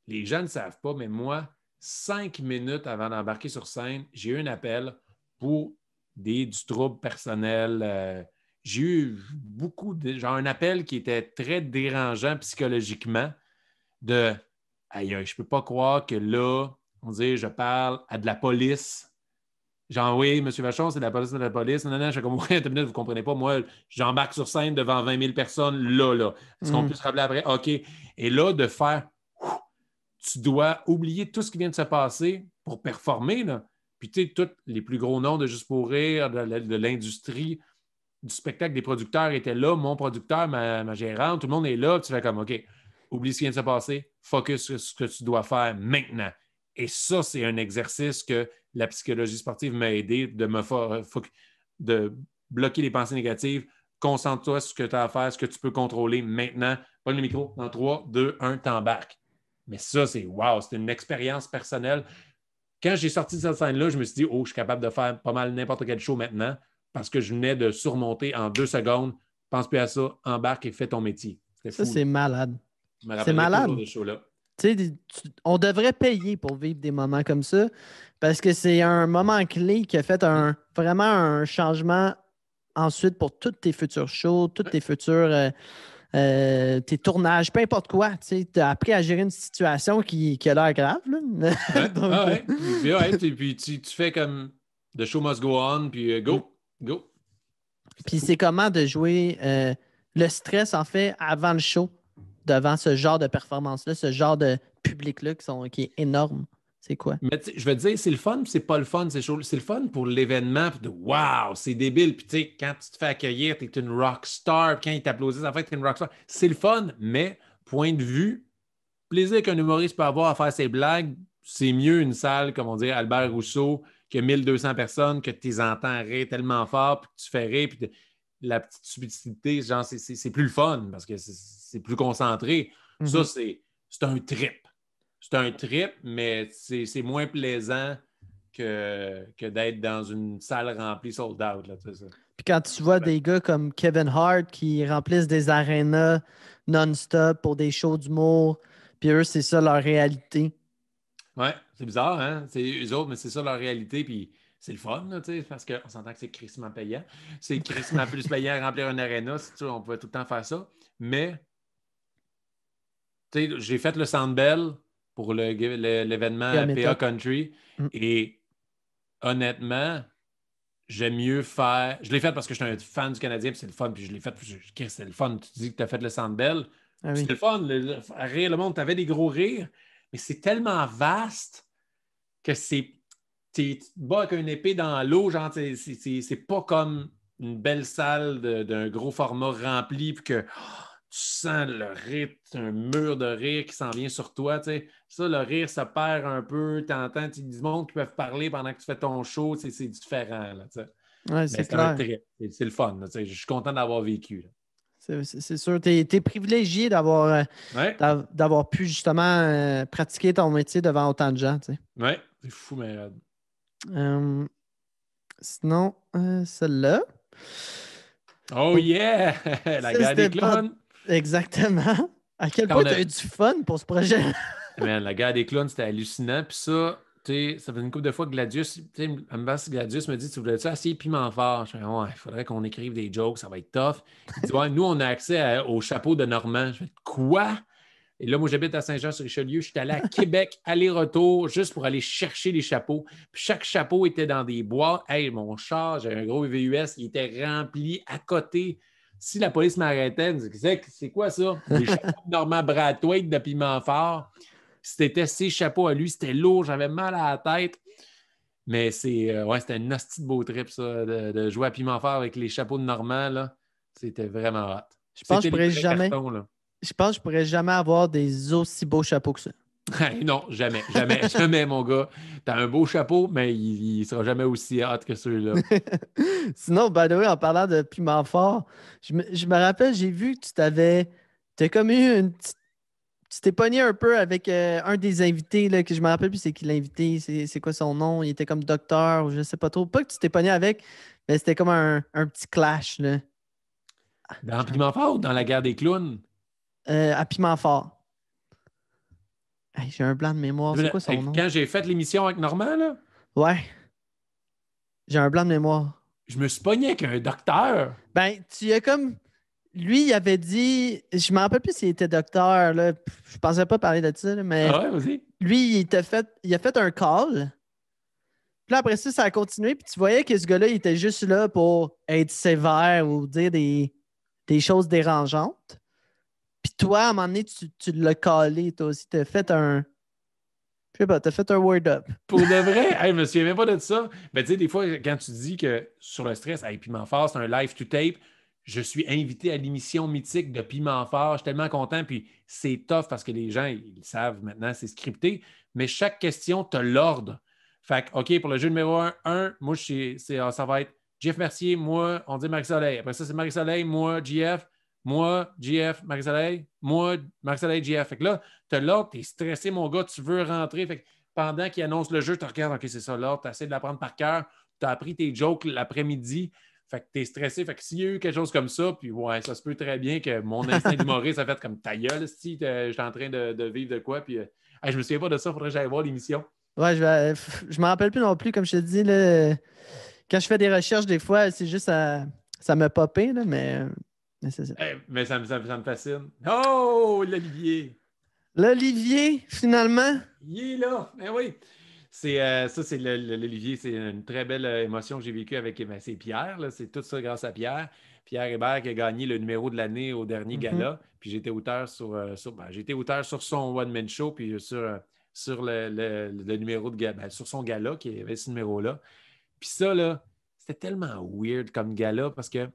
B: les gens ne savent pas, mais moi, 5 minutes avant d'embarquer sur scène, j'ai eu un appel pour du trouble personnel. J'ai eu genre un appel qui était très dérangeant psychologiquement de aïe, je peux pas croire que là, on dit, je parle à de la police. Genre, oui, M. Vachon, c'est de la police, de la police. Non, je suis comme, oui, vous ne comprenez pas. Moi, j'embarque sur scène devant 20 000 personnes, là. Est-ce qu'on peut se rappeler après? OK. Et là, de faire, tu dois oublier tout ce qui vient de se passer pour performer, là. Puis, tu sais, tous les plus gros noms de Juste pour rire, de l'industrie, du spectacle, des producteurs étaient là. Mon producteur, ma gérante, tout le monde est là. Tu fais comme, OK, oublie ce qui vient de se passer. Focus sur ce que tu dois faire maintenant. Et ça, c'est un exercice que la psychologie sportive m'a aidé de bloquer les pensées négatives. Concentre-toi sur ce que tu as à faire, ce que tu peux contrôler maintenant. Prends le micro. Dans 3, 2, 1, t'embarques. Mais ça, c'est wow, c'est une expérience personnelle. Quand j'ai sorti de cette scène-là, je me suis dit, oh, je suis capable de faire pas mal n'importe quel show maintenant parce que je venais de surmonter en 2 secondes. Pense plus à ça, embarque et fais ton métier. C'était fou.
A: Ça, c'est malade.
B: Je me rappellerai toujours de ce show-là.
A: On devrait payer pour vivre des moments comme ça parce que c'est un moment clé qui a fait vraiment un changement ensuite pour tous tes futurs shows, tous tes futurs tes tournages, peu importe quoi. Tu as appris à gérer une situation qui a l'air grave. Là.
B: Donc, puis tu fais comme The show must go on, puis go.
A: Puis c'est comment de jouer le stress, en fait, avant le show, devant ce genre de performance-là, ce genre de public-là qui est énorme. C'est quoi?
B: Mais je veux te dire, c'est le fun, puis c'est pas le fun, c'est chaud. C'est le fun pour l'événement, puis de wow, c'est débile. Puis tu sais, quand tu te fais accueillir, t'es une rock star, puis quand ils t'applaudissent, en fait, t'es une rock star. C'est le fun, mais point de vue, plaisir qu'un humoriste peut avoir à faire ses blagues, c'est mieux une salle, comme on dit, Albert Rousseau, que 1200 personnes, que tu les entends rire tellement fort, puis que tu fais rire, puis la petite subtilité, genre, c'est plus le fun, parce que c'est plus concentré. Ça, c'est un trip. C'est un trip, mais c'est moins plaisant que d'être dans une salle remplie sold out. Là, ça.
A: Puis quand tu vois des gars comme Kevin Hart qui remplissent des arénas non-stop pour des shows d'humour, puis eux, c'est ça leur réalité.
B: Ouais, c'est bizarre, hein? C'est eux autres, mais c'est ça leur réalité, puis c'est le fun, là, parce qu'on s'entend que c'est crissement payant. C'est crissement plus payant à remplir une aréna, on pouvait tout le temps faire ça. Mais, tu sais, j'ai fait le Sandbell pour l'événement PA Country. Et honnêtement, j'aime mieux faire. Je l'ai fait parce que je suis un fan du Canadien, puis c'est le fun, puis je l'ai fait, puis c'est le fun. Tu dis que tu as fait le Sandbell. Ah oui. C'était le fun, rire le monde. Tu avais des gros rires, mais c'est tellement vaste que tu te bats avec une épée dans l'eau, genre, c'est pas comme une belle salle d'un gros format rempli, puis que. Tu sens le rire, un mur de rire qui s'en vient sur toi. T'sais. Ça, le rire, ça perd un peu. Tu entends du monde qui peuvent parler pendant que tu fais ton show. C'est différent. Là,
A: ouais, c'est clair.
B: C'est le fun. Je suis content d'avoir vécu.
A: C'est sûr. Tu es privilégié d'avoir pu justement pratiquer ton métier devant autant de gens.
B: Oui, c'est fou, mais.
A: Sinon, celle-là.
B: Oh yeah! La guerre des clowns!
A: Exactement. À quel point tu as eu du fun pour ce projet?
B: La guerre des clowns, c'était hallucinant. Puis ça, ça fait une couple de fois que Gladius, Gladius me dit, tu voulais-tu essayer Piment Fort? Je fais, ouais, il faudrait qu'on écrive des jokes, ça va être tough. Il dit, ouais, nous, on a accès au chapeau de Normand. Je fais, quoi? Et là, moi, j'habite à Saint-Jean-sur-Richelieu. Je suis allé à Québec, aller-retour, juste pour aller chercher les chapeaux. Puis chaque chapeau était dans des boîtes. Hey, mon char, j'ai un gros VUS, il était rempli à côté. Si la police m'arrêtait, je me disais, c'est quoi ça? Des chapeaux de Normand Brathwaite de Piment Fort. C'était ses chapeaux à lui, c'était lourd, j'avais mal à la tête. Mais c'était un hostie de beau trip, ça, de jouer à Piment Fort avec les chapeaux de Normand, là. C'était vraiment hot.
A: Je pense que je pourrais jamais avoir des aussi beaux chapeaux que ça.
B: Non, jamais, jamais, jamais, mon gars. T'as un beau chapeau, mais il sera jamais aussi hot que celui-là.
A: Sinon, by the way, en parlant de piment fort, je me rappelle, j'ai vu que t'as comme eu une petite. Tu t'es pogné un peu avec un des invités, là, que je me rappelle plus c'est qui l'invité, c'est quoi son nom, il était comme docteur ou je sais pas trop. Pas que tu t'es pogné avec, mais c'était comme un petit clash, là.
B: Dans Piment Fort ou dans la guerre des clowns?
A: À piment fort. Hey, j'ai un blanc de mémoire, c'est quoi son nom?
B: Quand j'ai fait l'émission avec Normand, là,
A: Ouais, j'ai un blanc de mémoire.
B: je me suis pogné avec un docteur.
A: Ben, tu as comme. Lui, il avait dit. Je me rappelle plus s'il était docteur, là. Je pensais pas parler de ça, là, mais
B: Ah ouais, vas-y.
A: lui, il a fait un call. Puis là, après ça, ça a continué. Puis tu voyais que ce gars-là, il était juste là pour être sévère ou dire des choses dérangeantes. Puis toi, à un moment donné, tu l'as callé, toi aussi. T'as fait un. Je sais pas, t'as fait un word up.
B: Pour de vrai, hey, je me souviens même pas de ça. Mais tu sais, des fois, quand tu dis que sur le stress, hey, Piment Fort, c'est un live to tape, je suis invité à l'émission mythique de Piment Fort. Je suis tellement content. Puis c'est tough parce que les gens, ils savent maintenant, c'est scripté. Mais chaque question, tu as l'ordre. Fait que, OK, pour le jeu numéro 1, moi, ça va être Jeff Mercier, moi, on dit Marie-Soleil. Après ça, c'est Marie-Soleil, moi, JF, moi, JF, Marie-Soleil, moi, Marie-Soleil, JF. Fait que là, tu as l'ordre, tu es stressé, mon gars, tu veux rentrer. Fait que pendant qu'il annonce le jeu, tu regardes, OK, c'est ça l'ordre, tu essaies de l'apprendre par cœur, tu as appris tes jokes l'après-midi. Fait que t'es stressé. Fait que s'il y a eu quelque chose comme ça, puis ouais, ça se peut très bien que mon instinct d'humoriste a fait comme ta gueule, si j'étais en train de vivre de quoi, puis hey, je me souviens pas de ça, faudrait que j'aille voir l'émission.
A: Ouais, je me rappelle plus non plus, comme je te dis, là, quand je fais des recherches, des fois, c'est juste ça me popé, là, mais c'est ça.
B: Hey, mais ça me fascine. Oh, l'Olivier!
A: L'Olivier, finalement.
B: Il est là! Ben oui! Ça, c'est l'Olivier. C'est une très belle émotion que j'ai vécue avec c'est Pierre. Là. C'est tout ça grâce à Pierre. Pierre Hébert qui a gagné le numéro de l'année au dernier
A: Mhm.
B: gala. Puis j'étais auteur j'étais auteur sur son one-man show, puis sur le numéro de gala, sur son gala qui avait ce numéro-là. Puis ça, là, c'était tellement weird comme gala parce que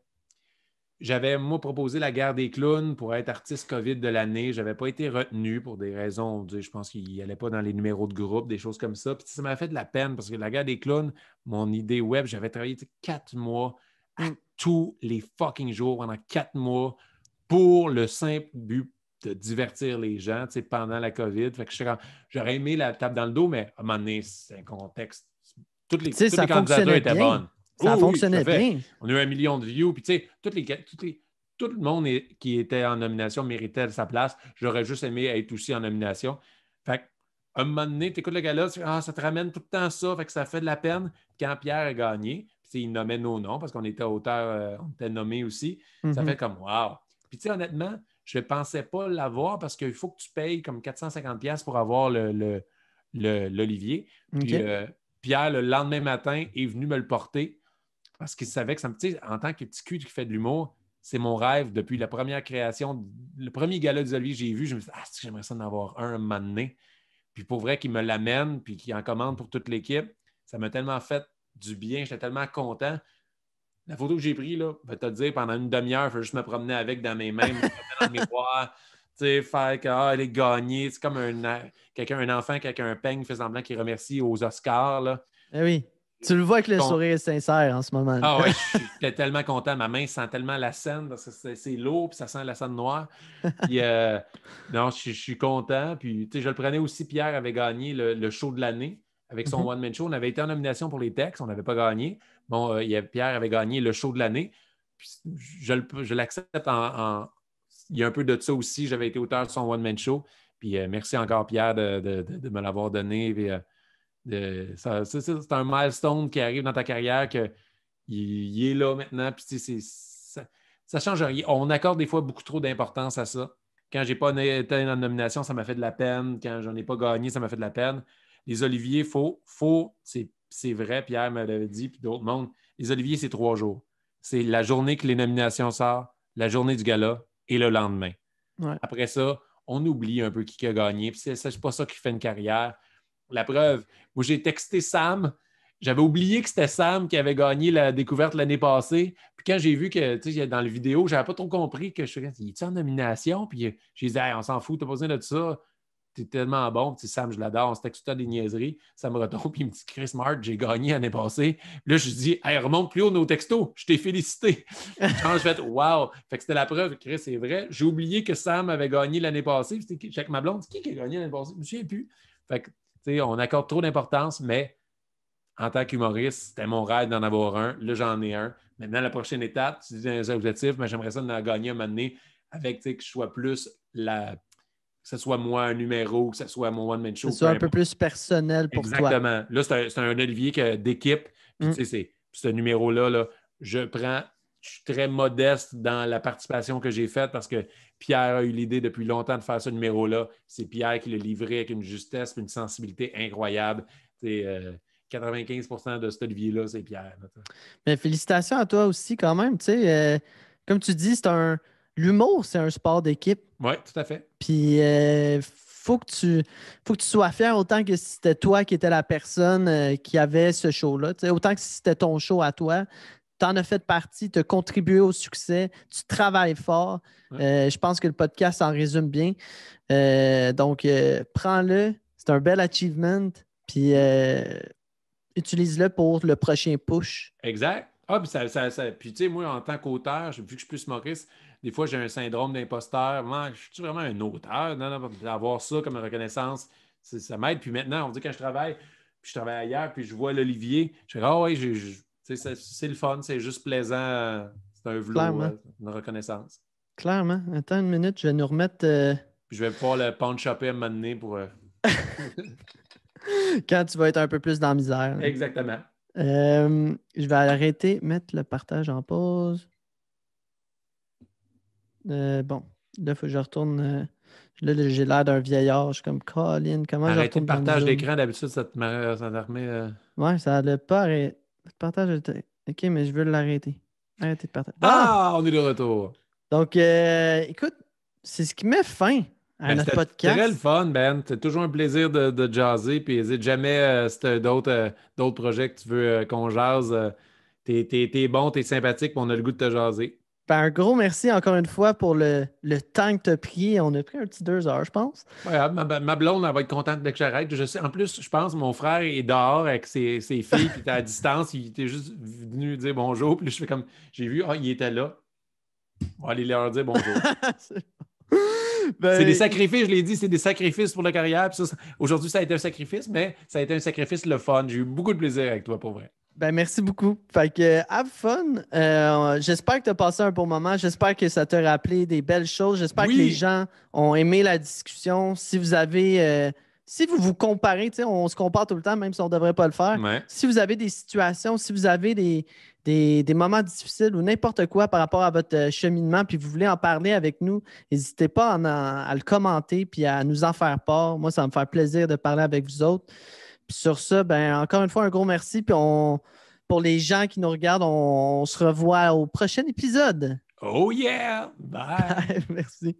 B: j'avais, moi, proposé la guerre des clowns pour être artiste COVID de l'année. Je n'avais pas été retenu pour des raisons, je pense qu'il n'allait pas dans les numéros de groupe, des choses comme ça. Puis ça m'a fait de la peine parce que la guerre des clowns, mon idée web, j'avais travaillé 4 mois à tous les fucking jours pendant 4 mois pour le simple but de divertir les gens pendant la COVID. Fait que j'aurais aimé la tape dans le dos, mais à un moment donné, c'est un contexte. Toutes
A: Tu sais,
B: les
A: ça
B: candidatures
A: fonctionnait
B: étaient
A: bien.
B: bonnes.
A: Ça
B: Oh oui, tout à
A: fonctionnait
B: fait.
A: bien.
B: On a eu 1 million de views. Puis, tu sais, tout le monde qui était en nomination méritait sa place. J'aurais juste aimé être aussi en nomination. Fait que, un moment donné, tu écoutes le gars-là, tu fais, ça te ramène tout le temps ça. Fait que ça fait de la peine. Quand Pierre a gagné, puis il nommait nos noms parce qu'on était auteurs, on était nommés aussi. Ça fait comme, wow. Puis, tu sais, honnêtement, je ne pensais pas l'avoir parce qu'il faut que tu payes comme 450$ pour avoir l'Olivier. Puis,
A: OK.
B: Pierre, le lendemain matin, est venu me le porter parce qu'il savait que ça me. Tu sais, en tant que petit cul qui fait de l'humour, c'est mon rêve depuis la première création, le premier gala des Olivier que j'ai vu. Je me suis dit, j'aimerais ça en avoir un moment donné. Puis pour vrai, qu'il me l'amène, puis qu'il en commande pour toute l'équipe, ça m'a tellement fait du bien. J'étais tellement content. La photo que j'ai prise, là, je vais te dire, pendant une demi-heure, je vais juste me promener avec dans mes mains, me promener dans le miroir, faire qu'elle est gagnée. C'est comme un enfant qui, avec un peigne, fait semblant qu'il remercie aux Oscars. Là.
A: Eh oui. Tu le vois avec le sourire sincère en ce moment.
B: Ah ouais, j'étais tellement content. Ma main sent tellement la scène parce que c'est lourd puis ça sent la scène noire. Puis, non, je suis content. Puis, je le prenais aussi. Pierre avait gagné le show de l'année avec son one-man show. On avait été en nomination pour les textes. On n'avait pas gagné. Bon, Pierre avait gagné le show de l'année. Puis, je l'accepte il y a un peu de ça aussi. J'avais été auteur de son one-man show. Puis, merci encore, Pierre, de me l'avoir donné. Puis, c'est un milestone qui arrive dans ta carrière qu'il est là maintenant. Puis, ça ne change rien. On accorde des fois beaucoup trop d'importance à ça. Quand je n'ai pas été en nomination, ça m'a fait de la peine. Quand je n'en ai pas gagné, ça m'a fait de la peine. Les Oliviers, c'est vrai, Pierre me l'avait dit, puis d'autres mondes. Les Oliviers, c'est 3 jours. C'est la journée que les nominations sortent, la journée du gala et le lendemain.
A: Ouais.
B: Après ça, on oublie un peu qui a gagné. Puis c'est pas ça qui fait une carrière. La preuve, moi, j'ai texté Sam. J'avais oublié que c'était Sam qui avait gagné la découverte l'année passée. Puis quand j'ai vu que, dans la vidéo, j'avais pas trop compris que je suis en nomination. Puis j'ai dit, hey, on s'en fout, t'as pas besoin de ça. t'es tellement bon. Puis, Sam, je l'adore. On se texte tout le temps des niaiseries. Ça me retombe. Puis il me dit, Chris Martin, j'ai gagné l'année passée. Puis là, je dis, hey, remonte plus haut nos textos. Je t'ai félicité. Quand je fais, wow. Fait que c'était la preuve. Chris, c'est vrai. J'ai oublié que Sam avait gagné l'année passée. Puis c'était avec ma blonde. Qui a gagné l'année passée? Je me souviens plus. Fait que, tu sais, on accorde trop d'importance, mais en tant qu'humoriste, c'était mon rêve d'en avoir un. Là, j'en ai un. Maintenant, la prochaine étape, tu dis un objectif, mais j'aimerais ça en gagner un moment donné avec, tu sais, que je sois plus que ce soit moi un numéro, que ce soit mon one-man show.
A: Que ce soit un peu plus personnel pour toi.
B: Exactement. Là, c'est un Olivier d'équipe. Puis, tu sais, ce numéro-là, là, je suis très modeste dans la participation que j'ai faite parce que Pierre a eu l'idée depuis longtemps de faire ce numéro-là. C'est Pierre qui l'a livré avec une justesse et une sensibilité incroyable. 95% de cet Olivier-là, c'est Pierre.
A: Mais félicitations à toi aussi, quand même. Comme tu dis, l'humour, c'est un sport d'équipe.
B: Oui, tout à fait.
A: Puis, faut que tu sois fier autant que si c'était toi qui étais la personne qui avait ce show-là. Autant que si c'était ton show à toi. Tu en as fait partie, tu as contribué au succès, tu travailles fort.
B: Ouais.
A: Je pense que le podcast en résume bien. Donc, prends-le. C'est un bel achievement. Puis, utilise-le pour le prochain push.
B: Exact. Ah, puis puis tu sais, moi, en tant qu'auteur, vu que je suis plus humoriste, des fois, j'ai un syndrome d'imposteur. Moi, je suis vraiment un auteur. Non, avoir ça comme reconnaissance, ça m'aide. Puis maintenant, on dit quand je travaille, puis je travaille ailleurs, puis je vois l'Olivier, je fais, ah oui, c'est le fun, c'est juste plaisant. C'est un vlog, une reconnaissance.
A: Clairement. Attends une minute, je vais nous remettre...
B: Puis je vais pouvoir le pawn-shopper à un moment donné pour...
A: Quand tu vas être un peu plus dans la misère.
B: Exactement.
A: Je vais arrêter, mettre le partage en pause. Bon, là, il faut que je retourne. Là, j'ai l'air d'un vieillard. Je suis comme Colin. Comment je
B: arrêter
A: retourne
B: le partage
A: dans le
B: d'écran, d'habitude, ça te remet.
A: Ouais, ça n'a pas arrêté. Le partage. OK, mais je veux l'arrêter. Arrêter de partager.
B: Ah, on est de retour.
A: Donc, écoute, c'est ce qui met fin à notre podcast.
B: C'est très le fun, Ben. C'est toujours un plaisir de jaser. Puis n'hésite jamais si tu as d'autres projets que tu veux qu'on jase. T'es bon, t'es sympathique, puis on a le goût de te jaser.
A: Ben, un gros merci encore une fois pour le temps que tu as pris. On a pris un petit 2 heures, je pense.
B: Ouais, ma blonde, elle va être contente dès que j'arrête. Je sais, en plus, je pense que mon frère est dehors avec ses filles, puis à distance. Il était juste venu dire bonjour. Puis je fais comme, j'ai vu, il était là. On va aller leur dire bonjour. C'est des sacrifices, je l'ai dit, c'est des sacrifices pour la carrière. Aujourd'hui, ça a été un sacrifice, mais ça a été un sacrifice le fun. J'ai eu beaucoup de plaisir avec toi, pour vrai.
A: Ben, merci beaucoup. Fait que, have fun. J'espère que tu as passé un bon moment. J'espère que ça t'a rappelé des belles choses. J'espère que les gens ont aimé la discussion. Si vous avez... si vous vous comparez, on se compare tout le temps, même si on ne devrait pas le faire.
B: Ouais.
A: Si vous avez des situations, si vous avez des moments difficiles ou n'importe quoi par rapport à votre cheminement, puis vous voulez en parler avec nous, n'hésitez pas à le commenter puis à nous en faire part. Moi, ça va me faire plaisir de parler avec vous autres. Puis sur ça, ben, encore une fois, un gros merci. Puis pour les gens qui nous regardent, on se revoit au prochain épisode.
B: Oh yeah! Bye!
A: Merci.